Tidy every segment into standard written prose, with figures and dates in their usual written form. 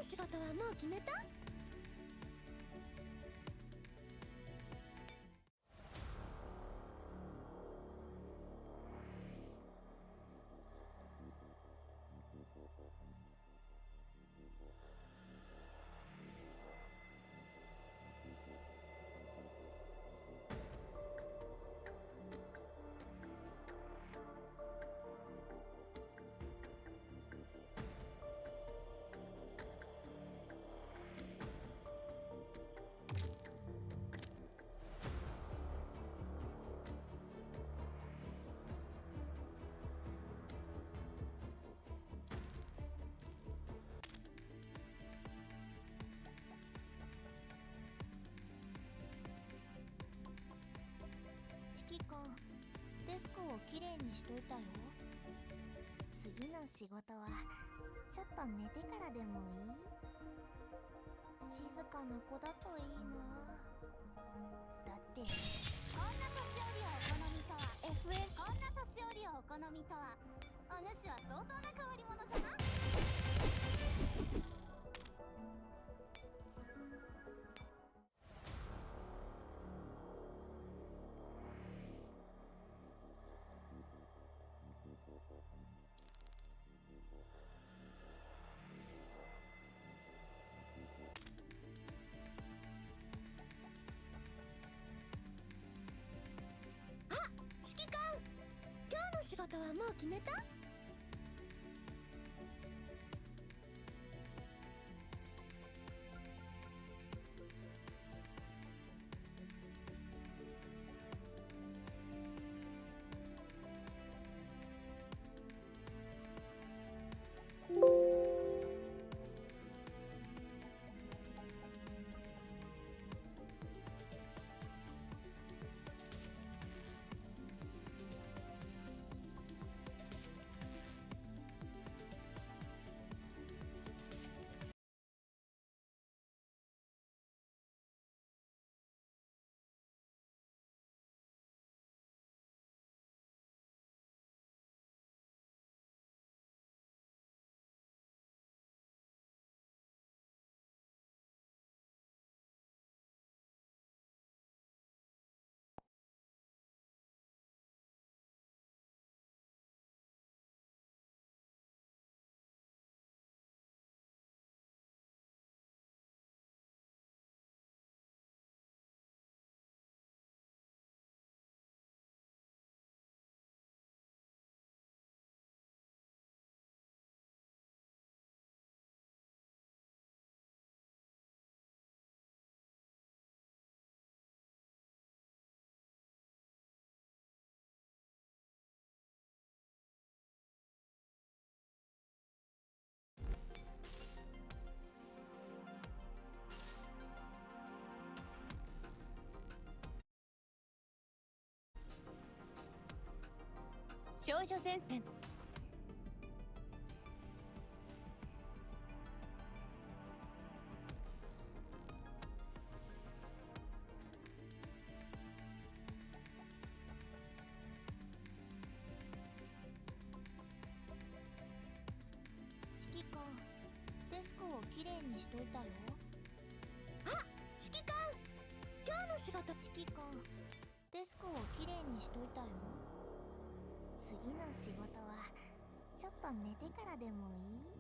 仕事はもう決めた？指揮官、デスクをきれいにしといたよ。次の仕事はちょっと寝てからでもいい？静かな子だといいな。だってこんな年寄りをお好みとは FN こんな年寄りをお好みとはお主は相当な変わり者じゃな。指揮官、今日の仕事はもう決めた？少女前線。指揮官、デスクをきれいにしといたよ。指揮官、今日の仕事。指揮官、デスクをきれいにしといたよ。次の仕事はちょっと寝てからでもいい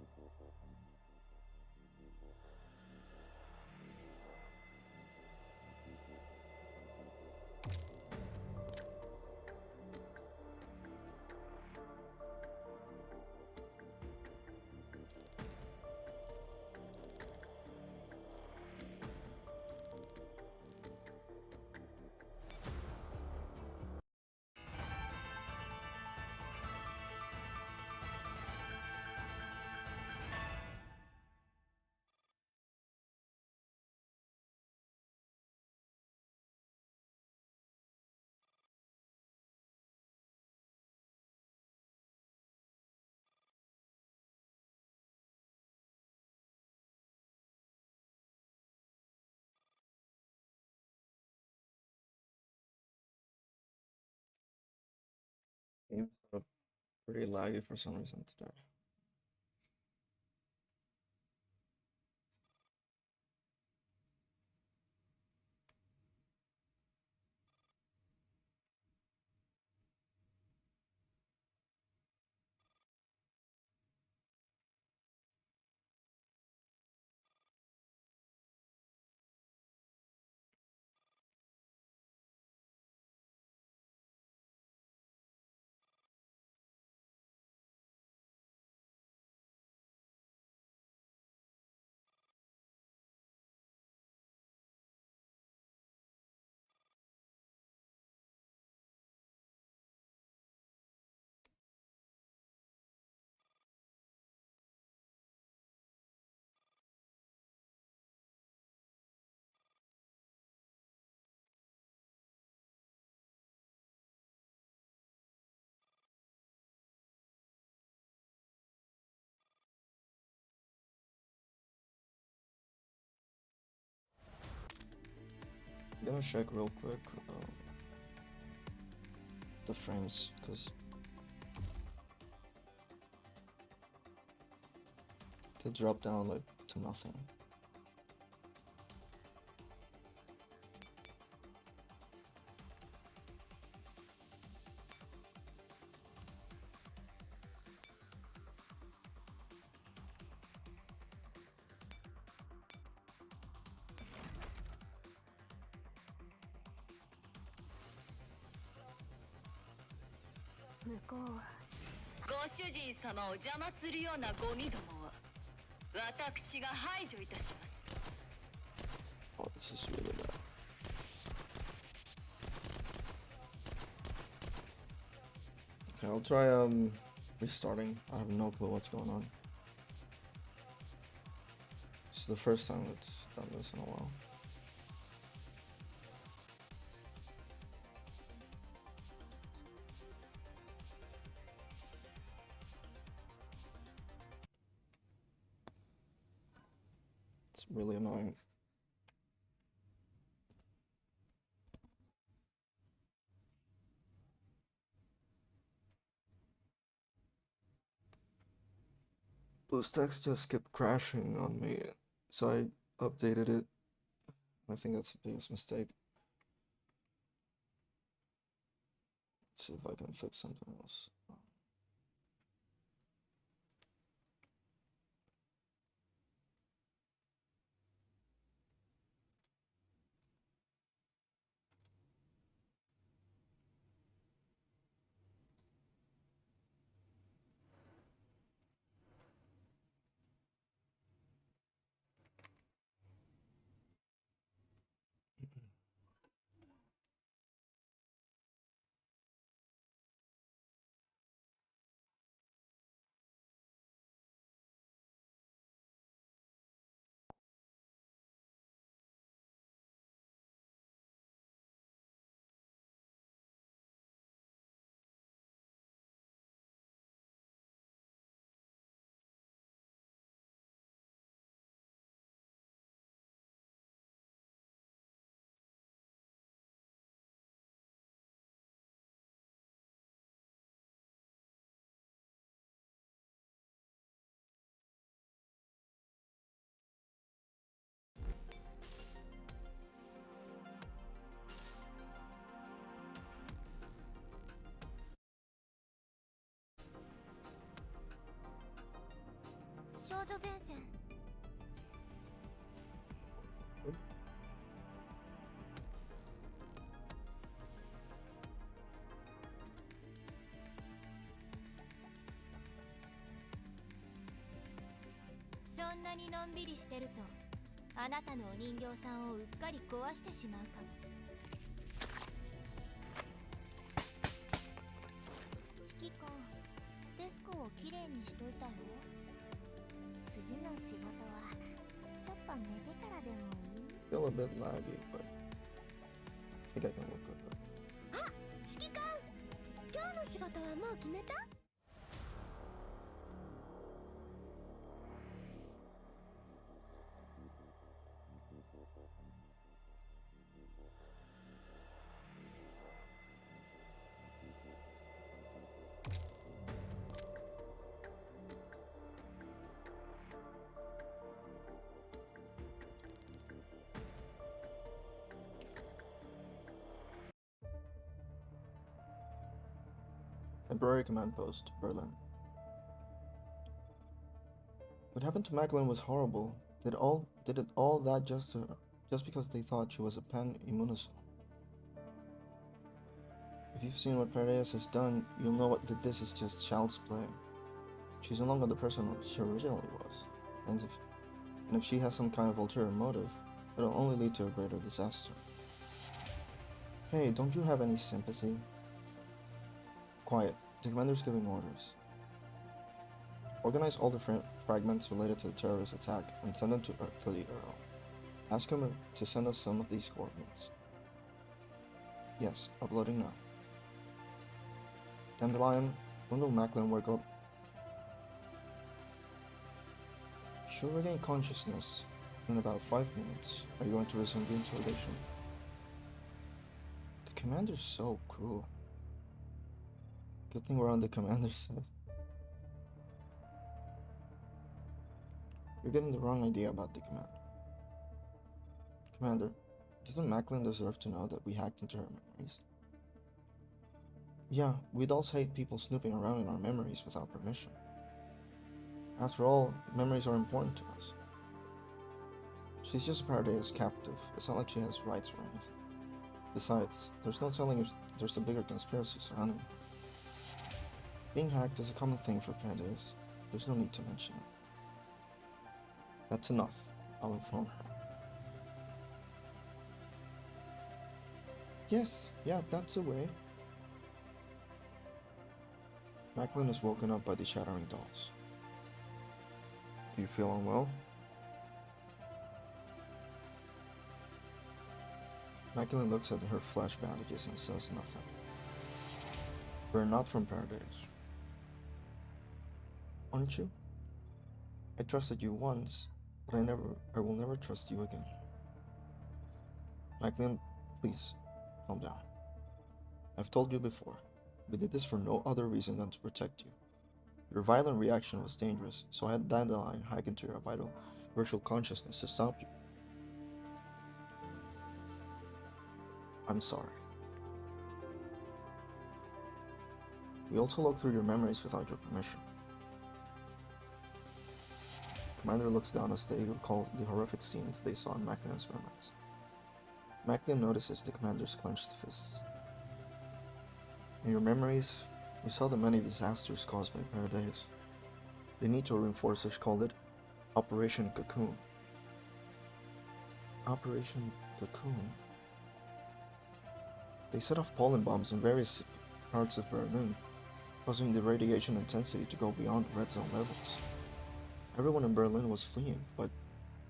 ？Game's pretty laggy for some reason today. I'm gonna check real quick the frames, because they drop down like to nothing. Oh, this is really bad. Okay, I'll try restarting. I have no clue what's going on. This is the first time it's done this in a while. It's really annoying. BlueStacks just kept crashing on me, so I updated it. I think that's the biggest mistake. Let's see if I can fix something else. Feel a bit laggy, but I think I can work with it. あ、指揮官。今日の仕事はもう決めた？ Temporary command post, Berlin. What happened to Magdalene was horrible. Did it all that just because they thought she was a pan-immunosome? If you've seen what Paredes has done, you'll know that this is just child's play. She's no longer the person she originally was, and if she has some kind of ulterior motive, it'll only lead to a greater disaster. Hey, don't you have any sympathy? Quiet. The commander's giving orders. Organize all the fragments related to the terrorist attack and send them to the Earl. Ask him to send us some of these coordinates. Yes, uploading now. Dandelion, when will Macklin wake up? She'll regain consciousness in about 5 minutes. Are you going to resume the interrogation? commander's so cruel. Good thing we're on the commander's side. You're getting the wrong idea about the commander. Commander, doesn't Macklin deserve to know that we hacked into her memories? Yeah, we adults hate people snooping around in our memories without permission. After all, memories are important to us. She's just a Paradise captive. It's not like she has rights or anything. Besides, there's no telling if there's a bigger conspiracy surrounding her. Being hacked is a common thing for Paradise. There's no need to mention it. That's enough. I'll inform her. Yes, yeah, that's a way. Macklin is woken up by the shattering dolls. Do you feel unwell? Macklin looks at her flesh bandages and says nothing. We're not from Paradise. Aren't you? I trusted you once, but I will never trust you again. Macklin, please, calm down. I've told you before, we did this for no other reason than to protect you. Your violent reaction was dangerous, so I had Dandelion hack into your vital virtual consciousness to stop you. I'm sorry. We also looked through your memories without your permission. Commander looks down as they recall the horrific scenes they saw in Macklin's memories. Macklin notices the commander's clenched fists. In your memories, you saw the many disasters caused by Paradise. The NATO reinforcers called it Operation Cocoon. Operation Cocoon? They set off pollen bombs in various parts of Berlin, causing the radiation intensity to go beyond red zone levels. Everyone in Berlin was fleeing, but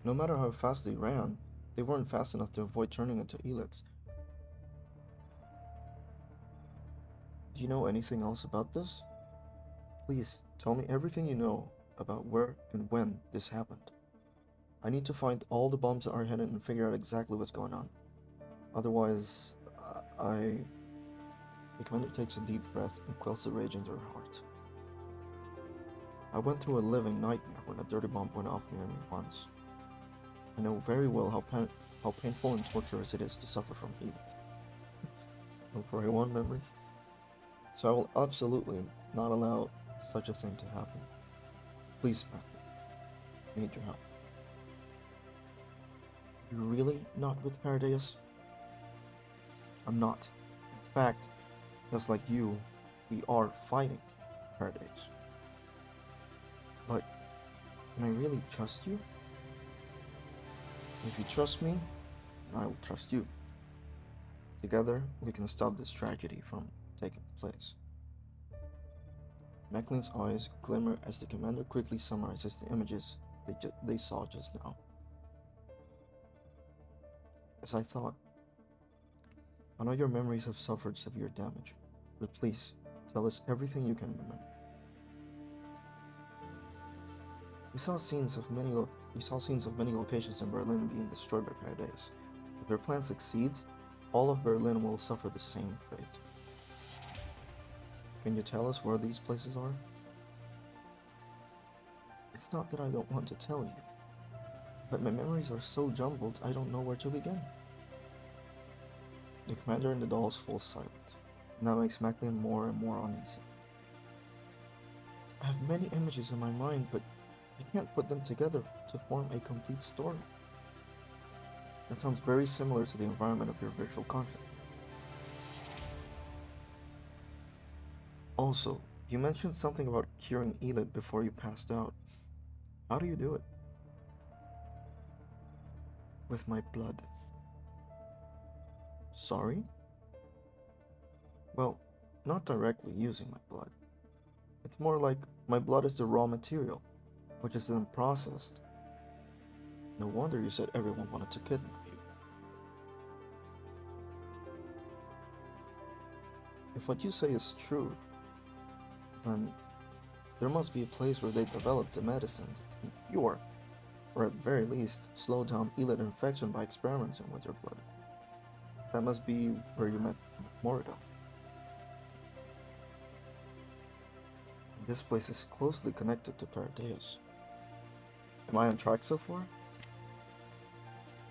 no matter how fast they ran, they weren't fast enough to avoid turning into elites. Do you know anything else about this? Please, tell me everything you know about where and when this happened. I need to find all the bombs that are hidden and figure out exactly what's going on. Otherwise, The commander takes a deep breath and quells the rage in her heart. I went through a living nightmare when a dirty bomb went off near me once. I know very well how painful and torturous it is to suffer from healing. No for one memories. So I will absolutely not allow such a thing to happen. Please, Macklin, I need your help. You're really not with Paradise? I'm not. In fact, just like you, we are fighting Paradise. But can I really trust you? If you trust me, then I'll trust you. Together, we can stop this tragedy from taking place. Macklin's eyes glimmer as the commander quickly summarizes the images they saw just now. As I thought, I know your memories have suffered severe damage, but please, tell us everything you can remember. We saw scenes of many locations in Berlin being destroyed by Paradise. If their plan succeeds, all of Berlin will suffer the same fate. Can you tell us where these places are? It's not that I don't want to tell you, but my memories are so jumbled I don't know where to begin. The commander and the dolls fall silent, and that makes Macklin more and more uneasy. I have many images in my mind, but I can't put them together to form a complete story. That sounds very similar to the environment of your virtual conscience. Also, you mentioned something about curing Elid before you passed out. How do you do it? With my blood. Sorry? Well, not directly using my blood. It's more like my blood is the raw material, which is then processed. No wonder you said everyone wanted to kidnap you. If what you say is true, then there must be a place where they developed a medicine that can cure, or at the very least, slow down Elid infection by experimenting with your blood. That must be where you met Morida. This place is closely connected to Paradeus. Am I on track so far?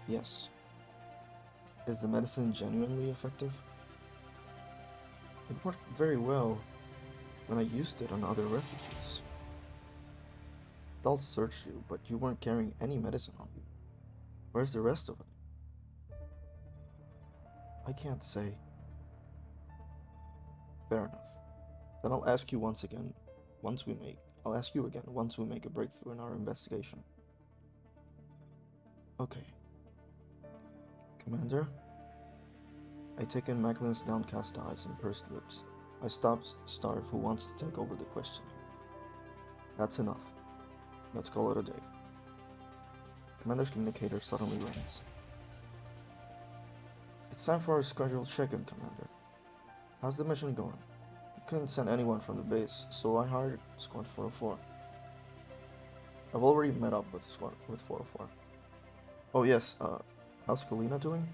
Yes. Is the medicine genuinely effective? It worked very well when I used it on other refugees. They'll search you, but you weren't carrying any medicine on you. Where's the rest of it? I can't say. Fair enough. Then I'll ask you again once we make a breakthrough in our investigation. Okay. Commander? I take in Macklyn's downcast eyes and pursed lips. I stop Starve, who wants to take over the questioning. That's enough. Let's call it a day. Commander's communicator suddenly rings. It's time for our scheduled check-in, Commander. How's the mission going? We couldn't send anyone from the base, so I hired Squad 404. I've already met up with 404. Oh yes, how's Kalina doing?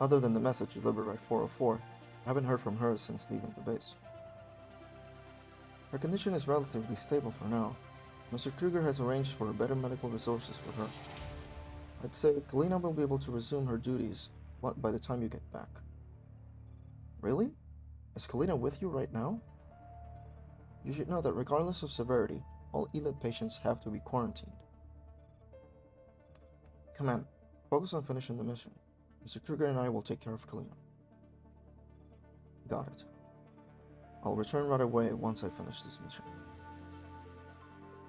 Other than the message delivered by 404, I haven't heard from her since leaving the base. Her condition is relatively stable for now. Mr. Kruger has arranged for better medical resources for her. I'd say Kalina will be able to resume her duties by the time you get back. Really? Is Kalina with you right now? You should know that regardless of severity, all elite patients have to be quarantined. Commander, focus on finishing the mission. Mr. Kruger and I will take care of Kalina. Got it. I'll return right away once I finish this mission.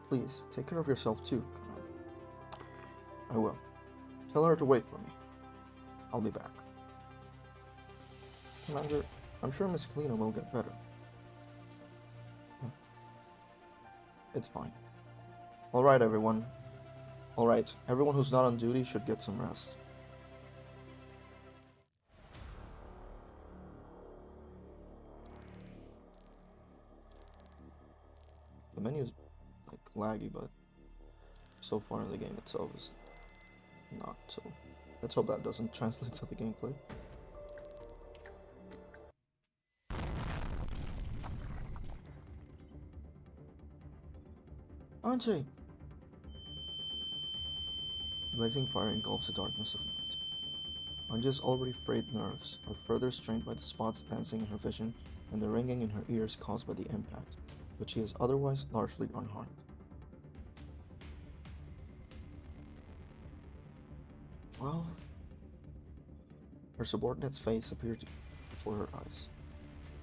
Please, take care of yourself too, Commander. I will. Tell her to wait for me. I'll be back. Commander, I'm sure Miss Kalina will get better. It's fine. Alright, everyone. Alright, everyone who's not on duty should get some rest. The menu is like laggy, but so far in the game itself is not, so let's hope that doesn't translate to the gameplay. Anjay! Blazing fire engulfs the darkness of night. Anjay's already frayed nerves are further strained by the spots dancing in her vision and the ringing in her ears caused by the impact, but she is otherwise largely unharmed. Well, her subordinate's face appeared before her eyes.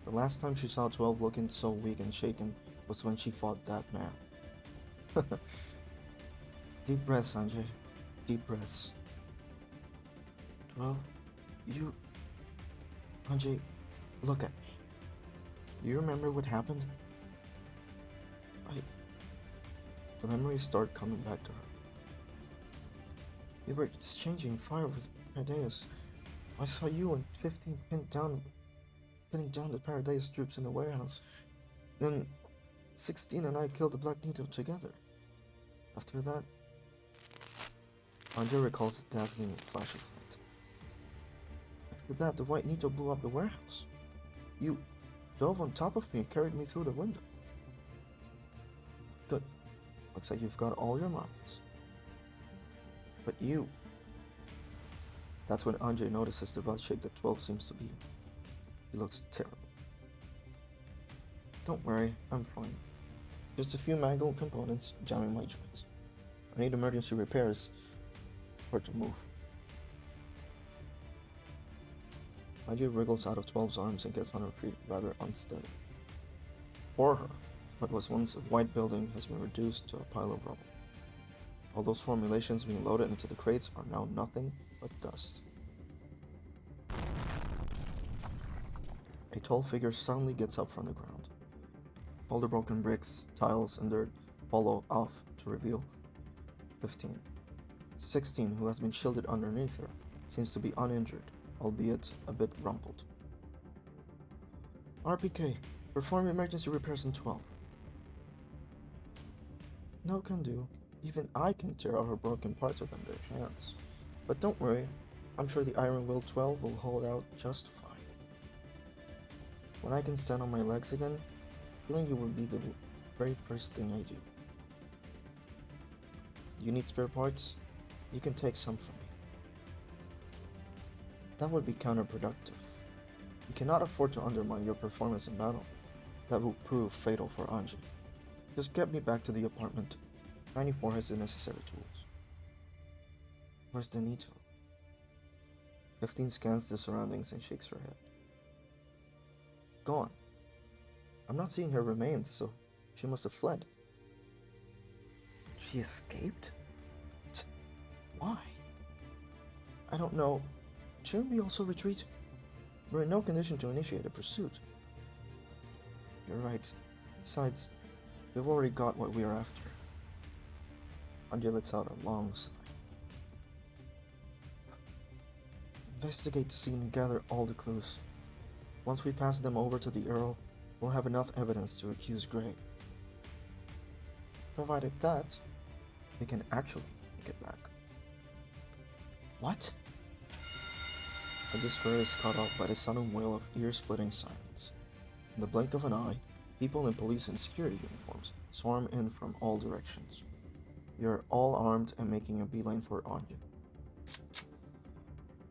The last time she saw 12 looking so weak and shaken was when she fought that man. Deep breaths, Anjay. Deep breaths. 12, you... Anjay, look at me. Do you remember what happened? The memories start coming back to her. We were exchanging fire with Paradeus. I saw you and 15 pinning down the Paradeus troops in the warehouse. Then 16 and I killed the Black Nito together. After that, Anjay recalls a dazzling flash of light. After that, the White Nito blew up the warehouse. You dove on top of me and carried me through the window. Good. Looks like you've got all your marbles. But you... That's when Anjay notices the bad shape that 12 seems to be in. He looks terrible. Don't worry, I'm fine. Just a few mangled components jamming my joints. I need emergency repairs for it to move. Anjay wriggles out of 12's arms and gets on her feet rather unsteady. For her, what was once a white building has been reduced to a pile of rubble. All those formulations being loaded into the crates are now nothing but dust. A tall figure suddenly gets up from the ground. All the broken bricks, tiles, and dirt fall off to reveal 15. 16, who has been shielded underneath her, seems to be uninjured, albeit a bit rumpled. RPK, perform emergency repairs on 12. No can do. Even I can tear out her broken parts with their hands. But don't worry, I'm sure the Iron Will 12 will hold out just fine. When I can stand on my legs again, killing you would be the very first thing I do. You need spare parts? You can take some from me. That would be counterproductive. You cannot afford to undermine your performance in battle. That will prove fatal for Anji. Just get me back to the apartment. 94 has the necessary tools. Where's Denito? 15 scans the surroundings and shakes her head. Gone. I'm not seeing her remains, so she must have fled. She escaped? Why? I don't know. Shouldn't we also retreat? We're in no condition to initiate a pursuit. You're right. Besides, we've already got what we are after. Anji lets out a long sigh. Investigate the scene and gather all the clues. Once we pass them over to the Earl, we'll have enough evidence to accuse Gray. Provided that, we can actually make it back. What? The square is cut off by the sudden wail of ear-splitting silence. In the blink of an eye, people in police and security uniforms swarm in from all directions. You're all armed and making a beeline for Anya.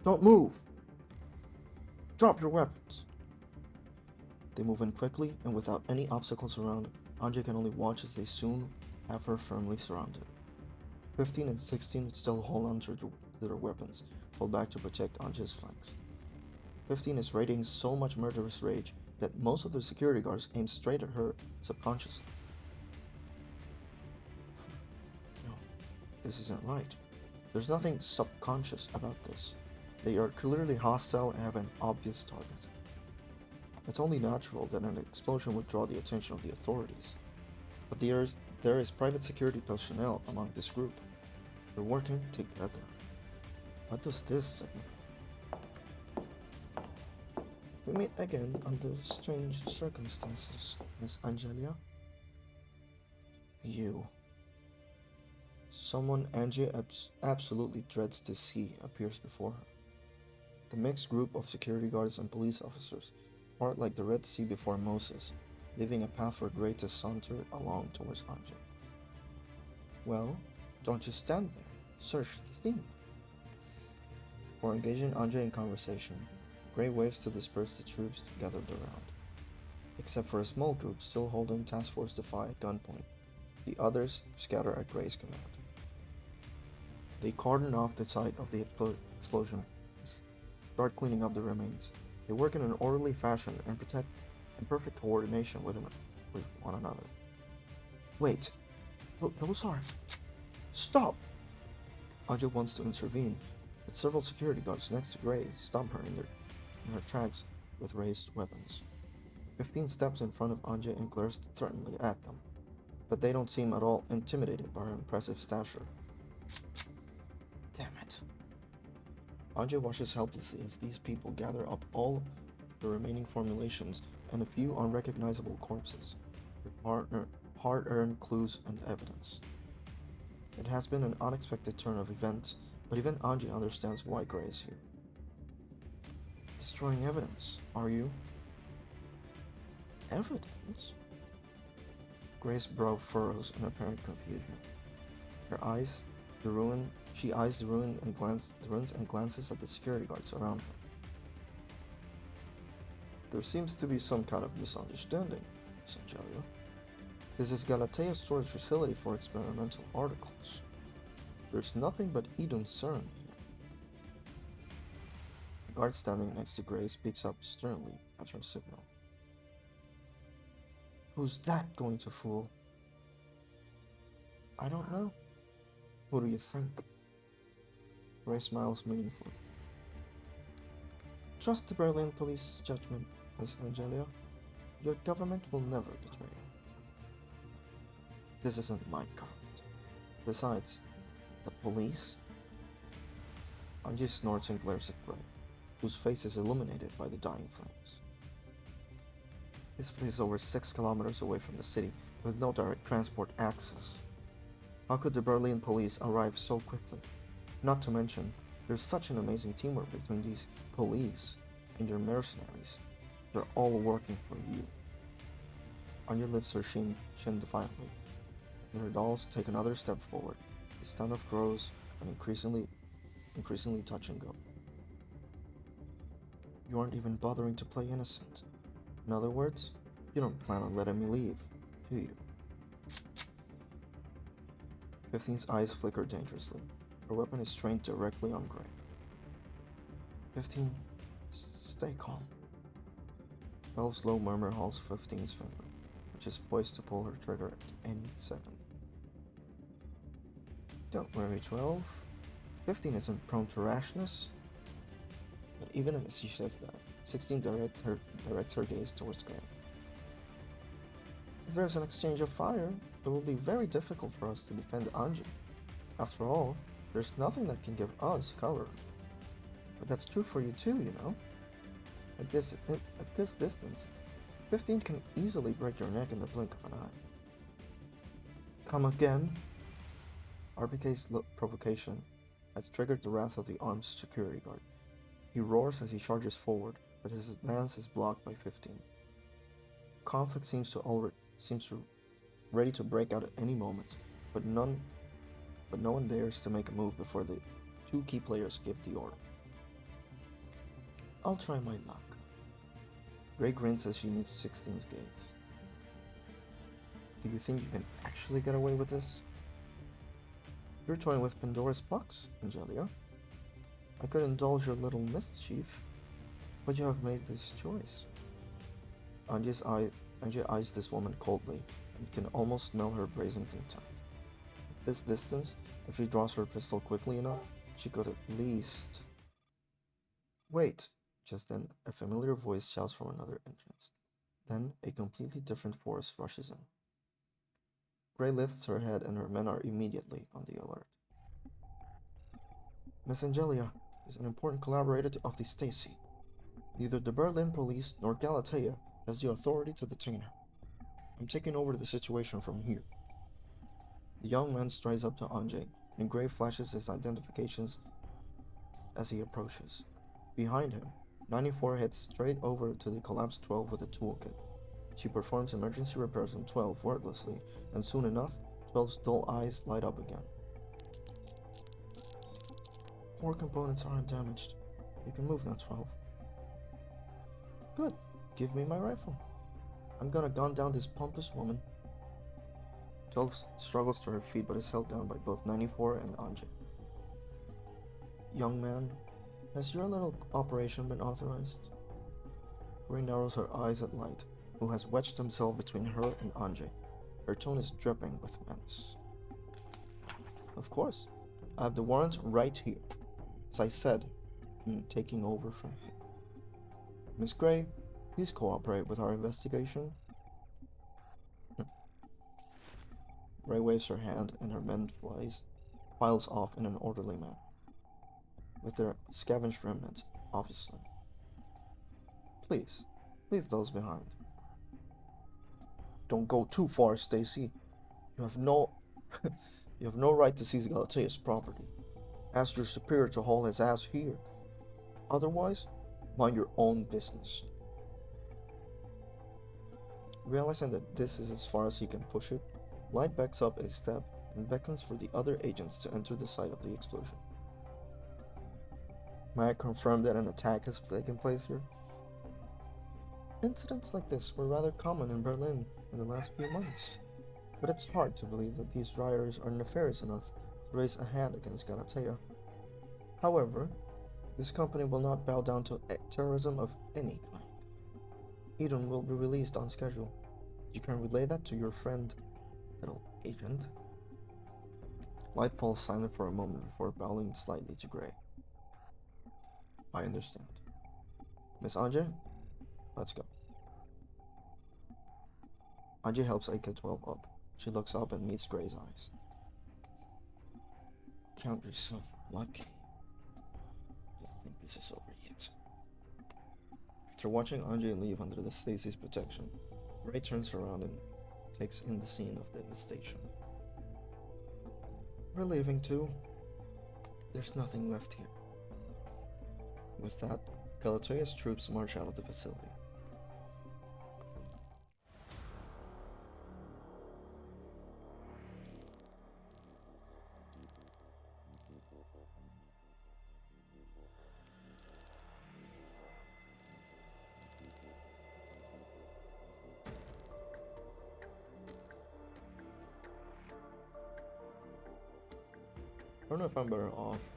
Don't move! Drop your weapons! They move in quickly and without any obstacles around. Anja can only watch as they soon have her firmly surrounded. 15 and 16 still hold on to their weapons, fall back to protect Anja's flanks. 15 is radiating so much murderous rage that most of the security guards aim straight at her subconsciously. No, this isn't right. There's nothing subconscious about this. They are clearly hostile and have an obvious target. It's only natural that an explosion would draw the attention of the authorities. But there is private security personnel among this group. They're working together. What does this signify? We meet again under strange circumstances, Miss Angelia. You. Someone Angie absolutely dreads to see appears before her. The mixed group of security guards and police officers part like the Red Sea before Moses, leaving a path for Gray to saunter along towards Angie. Well, don't just stand there. Search the scene. Before engaging Angie in conversation, Gray waves to disperse the troops gathered around. Except for a small group still holding Task Force Defy at gunpoint, the others scatter at Gray's command. They cordon off the site of the explosion, start cleaning up the remains. They work in an orderly fashion and protect in perfect coordination with one another. Wait, those are... Stop! Aja wants to intervene, but several security guards next to Gray stop her in her tracks with raised weapons. 15 steps in front of Anja and glares threateningly at them, but they don't seem at all intimidated by her impressive stature. Damn it. Anja watches helplessly as these people gather up all the remaining formulations and a few unrecognizable corpses, with hard-earned clues and evidence. It has been an unexpected turn of events, but even Anja understands why Gray is here. Destroying evidence, are you? Evidence? Gray's brow furrows in apparent confusion. She eyes the ruins and glances at the security guards around her. There seems to be some kind of misunderstanding, Miss Angelia. This is Galatea's storage facility for experimental articles. There's nothing but Idun CERN here. The guard standing next to Gray speaks up sternly at her signal. Who's that going to fool? I don't know. Who do you think? Gray smiles meaningfully. Trust the Berlin police's judgment, Miss Angelia. Your government will never betray you. This isn't my government. Besides, the police? Angie snorts and glares at Gray, whose face is illuminated by the dying flames. This place is over 6 kilometers away from the city, with no direct transport access. How could the Berlin police arrive so quickly? Not to mention, there's such an amazing teamwork between these police and your mercenaries. They're all working for you. Anya lifts her chin defiantly, and her dolls take another step forward. The standoff grows and increasingly touch and go. You aren't even bothering to play innocent. In other words, you don't plan on letting me leave, do you? 15's eyes flicker dangerously. Her weapon is trained directly on Gray. 15, stay calm. 12's low murmur halts 15's finger, which is poised to pull her trigger at any second. Don't worry, 12. 15 isn't prone to rashness. But even as she says that, 16 directs her gaze towards Gray. If there's an exchange of fire, it will be very difficult for us to defend Anji. After all, there's nothing that can give us cover. But that's true for you too, you know? At this distance, 15 can easily break your neck in the blink of an eye. Come again? RPK's provocation has triggered the wrath of the armed security guard. He roars as he charges forward, but his advance is blocked by 15. Conflict seems ready to break out at any moment, but no one dares to make a move before the two key players give the order. I'll try my luck. Gray grins as she meets 16's gaze. Do you think you can actually get away with this? You're toying with Pandora's box, Angelia. I could indulge your little mischief, but you have made this choice. Angie eyes this woman coldly and can almost smell her brazen contempt. At this distance, if she draws her pistol quickly enough, she could at least... Wait! Just then, a familiar voice shouts from another entrance. Then, a completely different force rushes in. Gray lifts her head and her men are immediately on the alert. Miss Angelia is an important collaborator of the Stacy. Neither the Berlin police nor Galatea has the authority to detain her. I'm taking over the situation from here. The young man strides up to Anjay, and Gray flashes his identifications as he approaches. Behind him, 94 heads straight over to the collapsed 12 with a toolkit. She performs emergency repairs on 12 wordlessly, and soon enough, 12's dull eyes light up again. 4 components aren't damaged. You can move now, 12. Good. Give me my rifle. I'm gonna gun down this pompous woman. 12 struggles to her feet but is held down by both 94 and Anjay. Young man, has your little operation been authorized? Gray narrows her eyes at Light, who has wedged himself between her and Anjay. Her tone is dripping with menace. Of course. I have the warrant right here. As I said, I'm taking over from here. Miss Gray, please cooperate with our investigation. Gray waves her hand and her men files off in an orderly manner. With their scavenged remnants, obviously. Please, leave those behind. Don't go too far, Stacy. You have no right to seize Galatea's property. Ask your superior to haul his ass here. Otherwise, mind your own business. Realizing that this is as far as he can push it, Light backs up a step and beckons for the other agents to enter the site of the explosion. May I confirm that an attack has taken place here? Incidents like this were rather common in Berlin in the last few months, but it's hard to believe that these rioters are nefarious enough to raise a hand against Galatea. However, this company will not bow down to terrorism of any kind. Eden will be released on schedule. You can relay that to your friend, little agent. Light falls silent for a moment before bowing slightly to Gray. I understand. Miss Anjay, let's go. Anjay helps AK-12 up. She looks up and meets Gray's eyes. Count yourself lucky. Don't think this is over yet. After watching Anjay leave under the Stacy's protection, Gray turns around and takes in the scene of devastation. We're leaving too. There's nothing left here. With that, Galatea's troops march out of the facility. don't know if I'm better off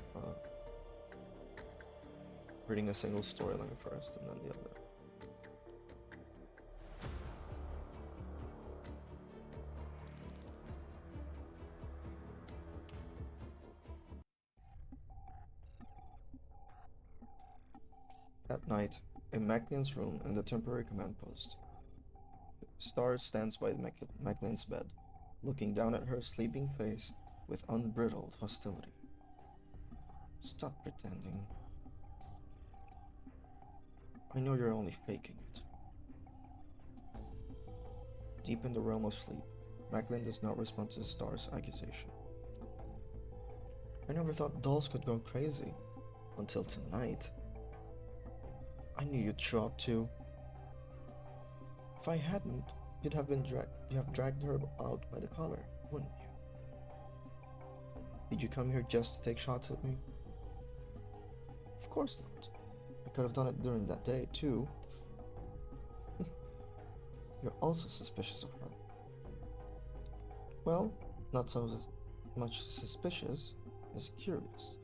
reading a single storyline first and then the other. At night, in Maclean's room in the temporary command post, Star stands by Maclean's bed, looking down at her sleeping face with unbridled hostility. Stop pretending. I know you're only faking it. Deep in the realm of sleep, Maclean does not respond to Star's accusation. I never thought dolls could go crazy. Until tonight. I knew you'd show up too. If I hadn't, you'd have dragged her out by the collar, wouldn't you? Did you come here just to take shots at me? Of course not. I could have done it during that day too. You're also suspicious of her. Well, not so much suspicious as curious.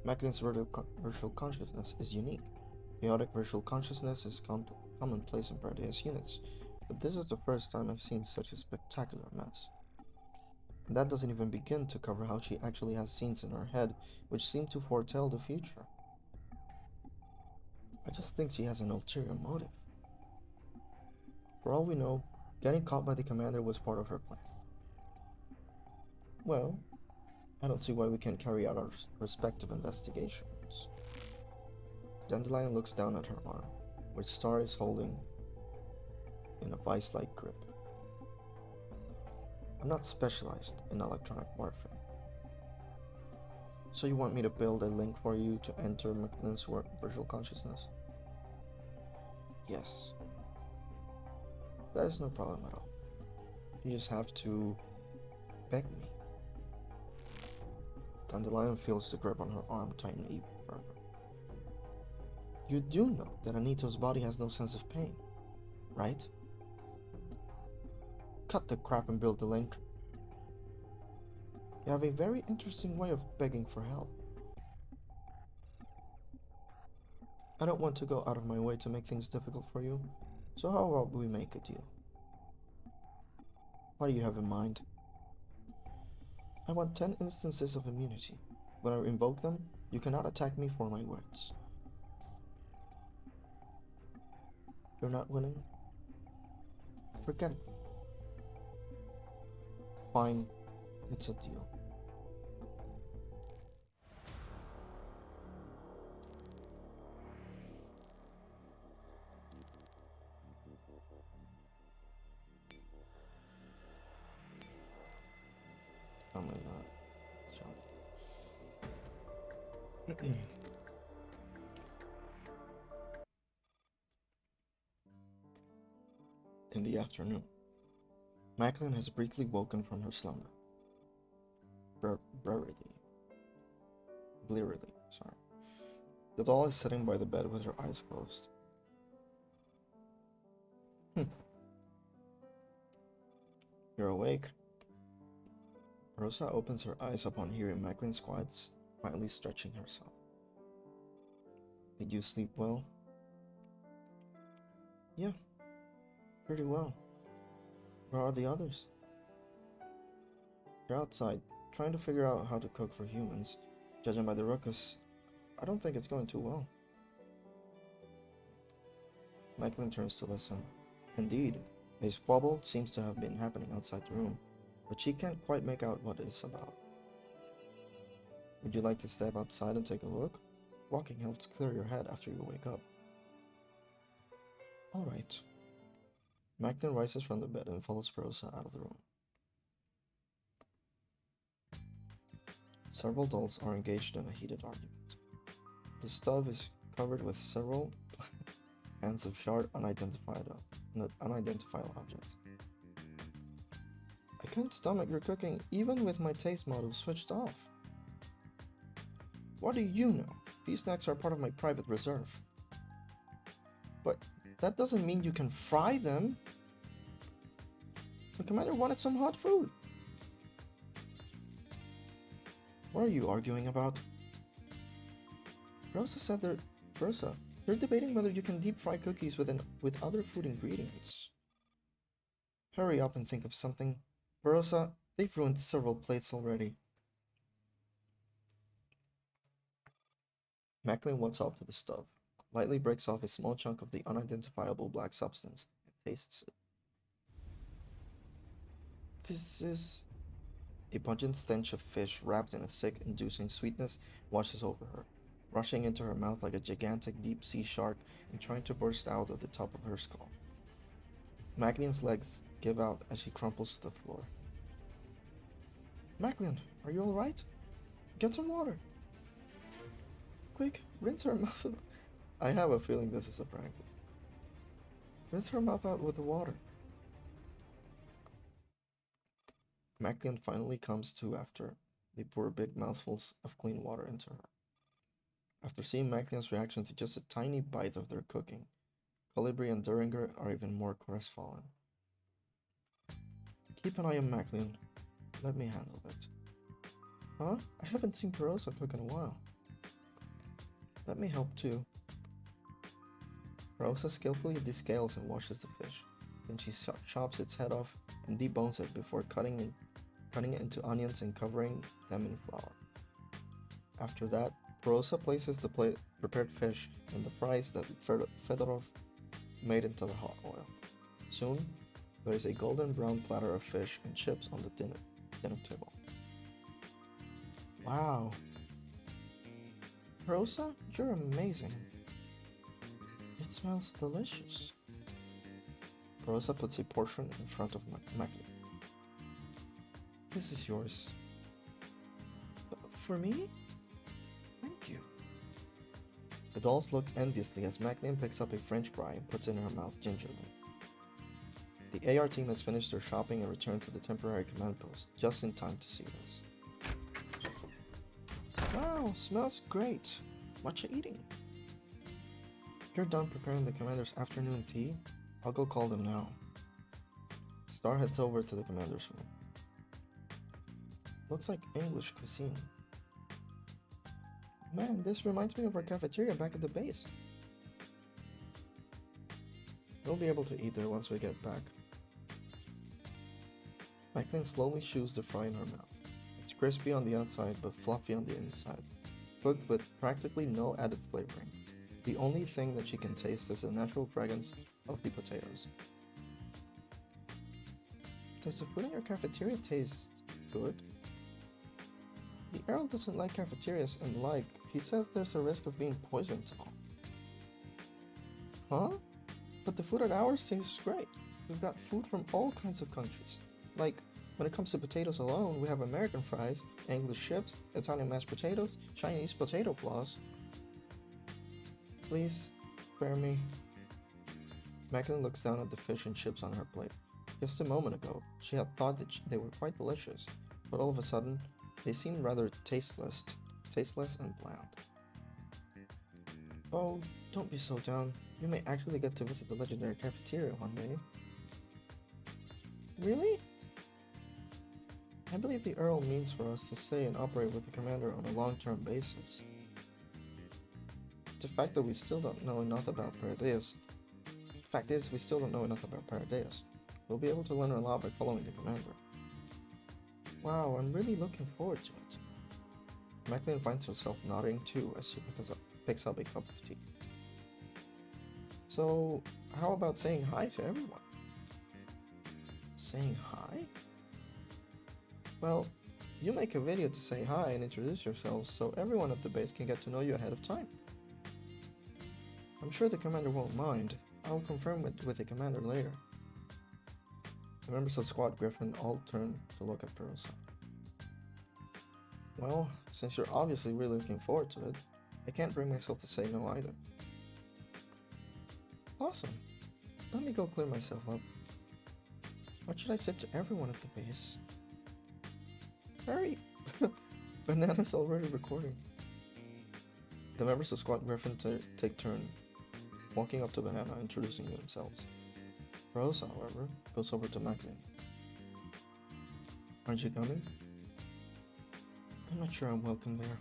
Maclean's virtual consciousness is unique. Chaotic virtual consciousness is commonplace in Paradeus units, but this is the first time I've seen such a spectacular mess. And that doesn't even begin to cover how she actually has scenes in her head which seem to foretell the future. I just think she has an ulterior motive. For all we know, getting caught by the commander was part of her plan. Well, I don't see why we can't carry out our respective investigations. Dandelion looks down at her arm, which Star is holding in a vice-like grip. I'm not specialized in electronic warfare. So you want me to build a link for you to enter Maclean's virtual consciousness? Yes. That is no problem at all. You just have to beg me. Dandelion feels the grip on her arm tighten even further. You do know that Anito's body has no sense of pain, right? Cut the crap and build the link. You have a very interesting way of begging for help. I don't want to go out of my way to make things difficult for you, so how about we make a deal? What do you have in mind? I want 10 instances of immunity. When I invoke them, you cannot attack me for my words. You're not willing? Forget it. Fine, it's a deal. Oh my god. In the afternoon, Maclean has briefly woken from her slumber. Blearily, sorry. The doll is sitting by the bed with her eyes closed. You're awake? Rosa opens her eyes upon hearing Maclean quietly stretching herself. Did you sleep well? Yeah, pretty well. Where are the others? They're outside, trying to figure out how to cook for humans. Judging by the ruckus, I don't think it's going too well. Maclean turns to listen. Indeed, a squabble seems to have been happening outside the room, but she can't quite make out what it's about. Would you like to step outside and take a look? Walking helps clear your head after you wake up. Alright. Maclean rises from the bed and follows Rosa out of the room. Several dolls are engaged in a heated argument. The stove is covered with several hands of sharp, unidentifiable objects. I can't stomach your cooking even with my taste model switched off. What do you know? These snacks are part of my private reserve. But that doesn't mean you can fry them. The commander wanted some hot food. What are you arguing about? Rosa said they're debating whether you can deep fry cookies with other food ingredients. Hurry up and think of something. Rosa, they've ruined several plates already. Macklin walks up to the stove, lightly breaks off a small chunk of the unidentifiable black substance, and tastes it. This is... A pungent stench of fish wrapped in a sick-inducing sweetness washes over her, rushing into her mouth like a gigantic deep-sea shark and trying to burst out of the top of her skull. Macklin's legs give out as she crumples to the floor. Macklin, are you alright? Get some water. Quick, rinse her mouth out. I have a feeling this is a prank. Rinse her mouth out with the water. Macklin finally comes to after they pour big mouthfuls of clean water into her. After seeing Macklin's reaction to just a tiny bite of their cooking, Colibri and Duringer are even more crestfallen. Keep an eye on Macklin. Let me handle it. Huh? I haven't seen Perosa cook in a while. Let me help too. Perosa skillfully descales and washes the fish. Then she chops its head off and debones it before cutting it into onions and covering them in flour. After that, Perosa places the prepared fish and the fries that Fedorov made into the hot oil. Soon, there is a golden brown platter of fish and chips on the dinner table. Wow. Perosa, you're amazing. It smells delicious. Perosa puts a portion in front of Macklin. This is yours. For me? Thank you. The dolls look enviously as Macklin picks up a French fry and puts it in her mouth gingerly. The AR team has finished their shopping and returned to the temporary command post just in time to see this. Wow, smells great. What you eating? You're done preparing the commander's afternoon tea? I'll go call them now. Star heads over to the commander's room. Looks like English cuisine. Man, this reminds me of our cafeteria back at the base. We'll be able to eat there once we get back. Macklin slowly chews the fry in her mouth. It's crispy on the outside but fluffy on the inside, cooked with practically no added flavoring. The only thing that she can taste is the natural fragrance of the potatoes. Does the food in your cafeteria taste good? The Earl doesn't like cafeterias and he says there's a risk of being poisoned. Huh? But the food at ours tastes great. We've got food from all kinds of countries. Like, when it comes to potatoes alone, we have American fries, English chips, Italian mashed potatoes, Chinese potato floss. Please, spare me. Macklin looks down at the fish and chips on her plate. Just a moment ago, she had thought that they were quite delicious, but all of a sudden, they seemed rather tasteless and bland. Oh, don't be so down. You may actually get to visit the legendary cafeteria one day. Really? I believe the Earl means for us to stay and operate with the commander on a long-term basis. The fact that we still don't know enough about Paradeus. We'll be able to learn a lot by following the commander. Wow, I'm really looking forward to it. Macklin finds herself nodding too as she picks up a cup of tea. So, how about saying hi to everyone? Saying hi? Well, you make a video to say hi and introduce yourselves so everyone at the base can get to know you ahead of time. I'm sure the commander won't mind. I'll confirm it with the commander later. The members of Squad Griffin all turn to look at Perosa. Well, since you're obviously really looking forward to it, I can't bring myself to say no either. Awesome. Let me go clear myself up. What should I say to everyone at the base? Hurry! Banana's already recording. The members of Squad Griffin take turn, walking up to Banana, introducing themselves. Perosa, however, goes over to Macklin. Aren't you coming? I'm not sure I'm welcome there.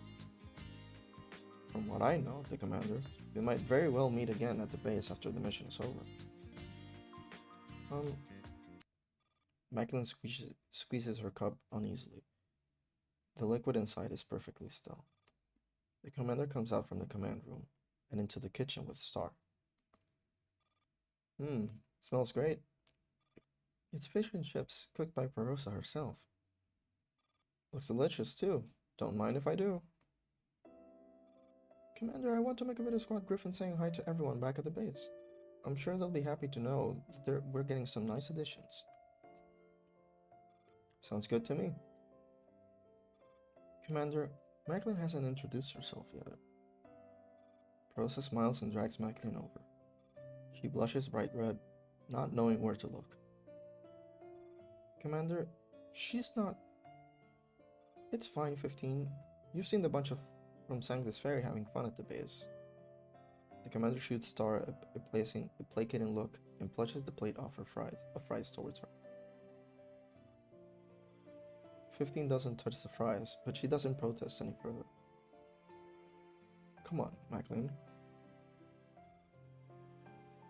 From what I know of the commander, we might very well meet again at the base after the mission is over. Macklin squeezes her cup uneasily. The liquid inside is perfectly still. The commander comes out from the command room and into the kitchen with Star. Smells great. It's fish and chips cooked by Perosa herself. Looks delicious too. Don't mind if I do. Commander, I want to make a video squad Griffin saying hi to everyone back at the base. I'm sure they'll be happy to know that we're getting some nice additions. Sounds good to me. Commander, Macklin hasn't introduced herself yet. Perosa smiles and drags Macklin over. She blushes bright red, not knowing where to look. Commander, she's not... It's fine, 15. You've seen the bunch from Sanguis Ferry having fun at the base. The commander shoots Star a placating look and plunges the plate off her fries towards her. 15 doesn't touch the fries, but she doesn't protest any further. Come on, Macklin.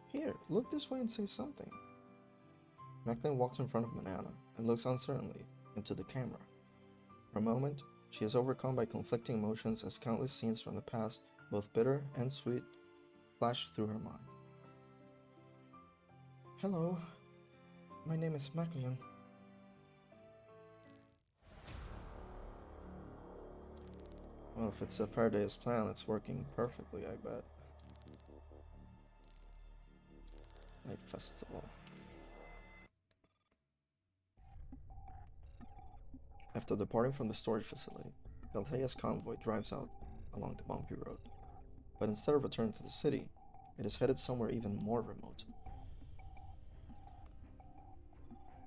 Here, look this way and say something. Macklin walks in front of Manana and looks uncertainly into the camera. For a moment, she is overcome by conflicting emotions as countless scenes from the past, both bitter and sweet, flash through her mind. Hello, my name is Macklin. Well, if it's a Paradise plan, it's working perfectly, I bet. Night Festival. After departing from the storage facility, Galatea's convoy drives out along the bumpy road. But instead of returning to the city, it is headed somewhere even more remote.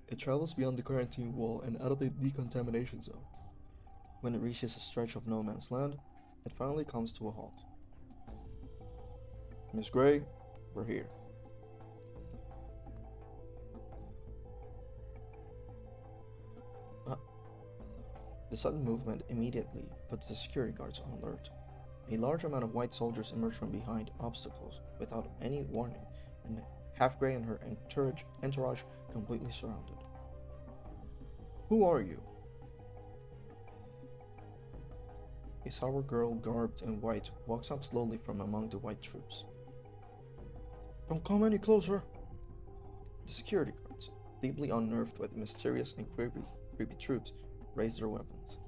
It travels beyond the quarantine wall and out of the decontamination zone. When it reaches a stretch of no man's land, it finally comes to a halt. Miss Gray, we're here. The sudden movement immediately puts the security guards on alert. A large amount of white soldiers emerge from behind obstacles without any warning, and Half-Gray and her entourage completely surrounded. Who are you? A sour girl garbed in white walks up slowly from among the white troops. Don't come any closer! The security guards, deeply unnerved by the mysterious and creepy troops, raise their weapons.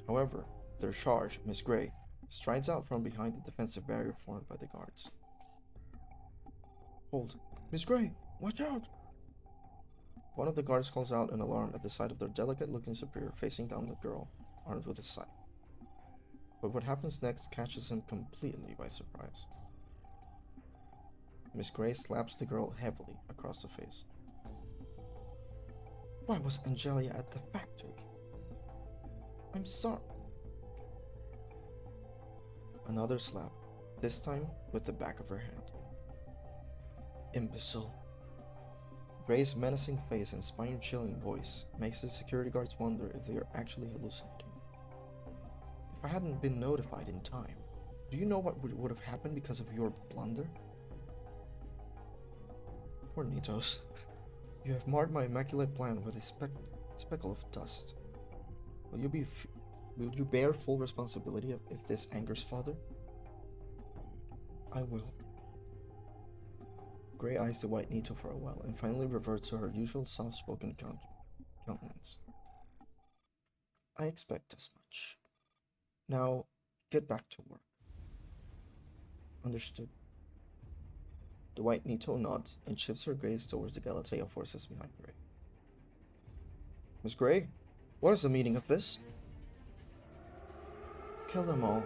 However, their charge, Miss Gray, strides out from behind the defensive barrier formed by the guards. Hold. Miss Gray, watch out! One of the guards calls out in alarm at the sight of their delicate-looking superior facing down the girl, armed with a scythe. But what happens next catches him completely by surprise. Miss Gray slaps the girl heavily across the face. Why was Angelia at the factory? I'm sorry. Another slap, this time with the back of her hand. Imbecile. Gray's menacing face and spine-chilling voice makes the security guards wonder if they are actually hallucinating. If I hadn't been notified in time, do you know what would have happened because of your blunder? Poor Nitos. You have marred my immaculate plan with a speckle of dust. Will you bear full responsibility if this angers father? I will. Gray eyes the white Nito for a while and finally reverts to her usual soft-spoken countenance. I expect as much. Now, get back to work. Understood. The white Nito nods and shifts her gaze towards the Galatea forces behind Gray. Miss Gray, what is the meaning of this? Kill them all.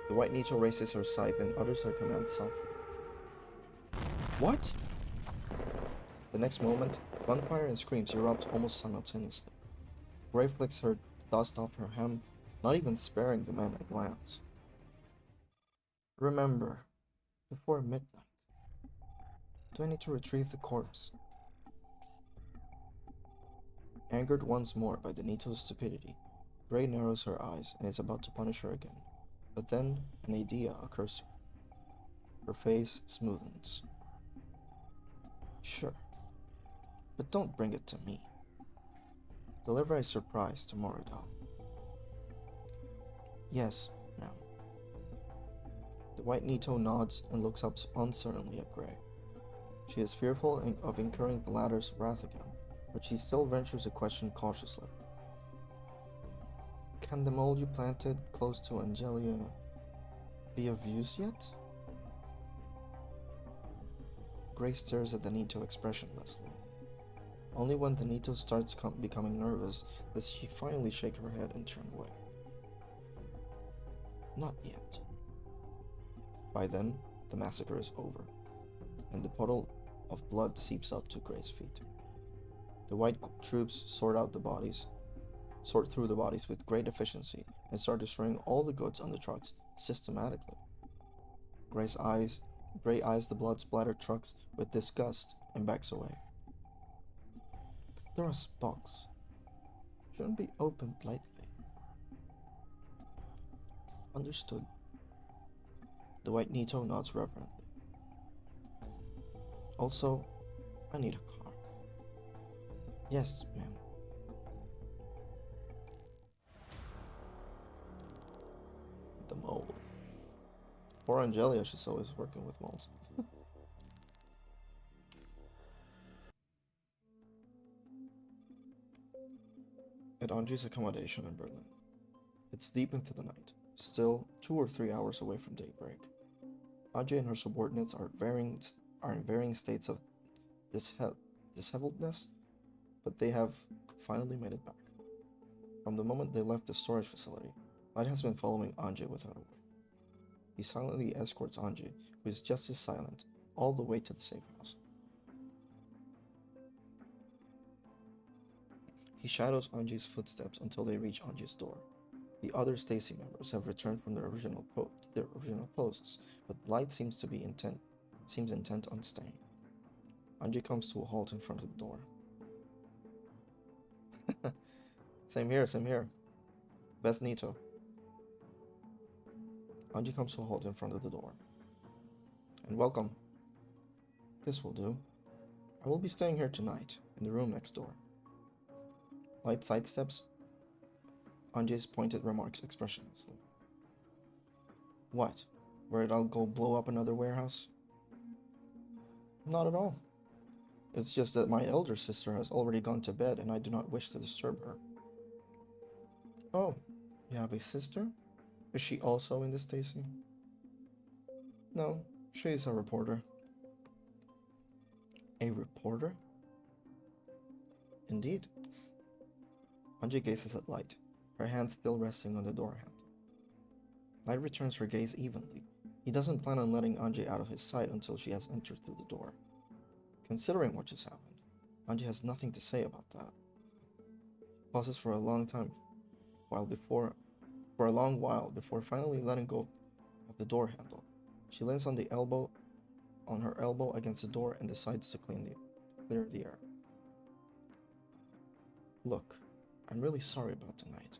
The white Nito raises her scythe and utters her command softly. What? The next moment, gunfire and screams erupt almost simultaneously. Gray flicks her dust off her hem, not even sparing the men a glance. Remember, before midnight. Do I need to retrieve the corpse? Angered once more by the Nito's stupidity, Grey narrows her eyes and is about to punish her again. But then an idea occurs to her. Her face smoothens. Sure, but don't bring it to me. Deliver a surprise to Moridel. Yes, ma'am. The white Nito nods and looks up uncertainly at Grey. She is fearful of incurring the latter's wrath again, but she still ventures a question cautiously. Can the mole you planted close to Angelia be of use yet? Grey stares at the Nito expressionlessly. Only when the Nito starts becoming nervous does she finally shake her head and turn away. Not yet. By then, the massacre is over, and the puddle of blood seeps up to Grey's feet. The white troops sort through the bodies with great efficiency and start destroying all the goods on the trucks systematically. Grey eyes the blood-splattered trucks with disgust and backs away. Pandora's box shouldn't be opened lightly. Understood. The white Nito nods reverently. Also, I need a car. Yes, ma'am. The mole. Poor Angelia, she's always working with moles. At Anji's accommodation in Berlin. It's deep into the night, still 2 or 3 hours away from daybreak. Anji and her subordinates are in varying states of disheveledness, but they have finally made it back. From the moment they left the storage facility, Light has been following Anji without a word. He silently escorts Anji, who is just as silent, all the way to the safe house. He shadows Anji's footsteps until they reach Anji's door. The other Stacy members have returned from their original posts, but Light seems intent on staying. Anji comes to a halt in front of the door. Same here. Best Nito. Anji comes to a halt in front of the door. And welcome. This will do. I will be staying here tonight, in the room next door. Light sidesteps Anji's pointed remarks expressionlessly. What? Worried I'll go blow up another warehouse? Not at all. It's just that my elder sister has already gone to bed and I do not wish to disturb her. Oh, you have a sister? Is she also in the Stacy? No, she is a reporter. A reporter? Indeed. Anji gazes at Light, her hand still resting on the door handle. Light returns her gaze evenly. He doesn't plan on letting Anji out of his sight until she has entered through the door. Considering what just happened, Anji has nothing to say about that. Pauses for a long while before finally letting go of the door handle. She leans on her elbow against the door and decides to clear the air. Look, I'm really sorry about tonight.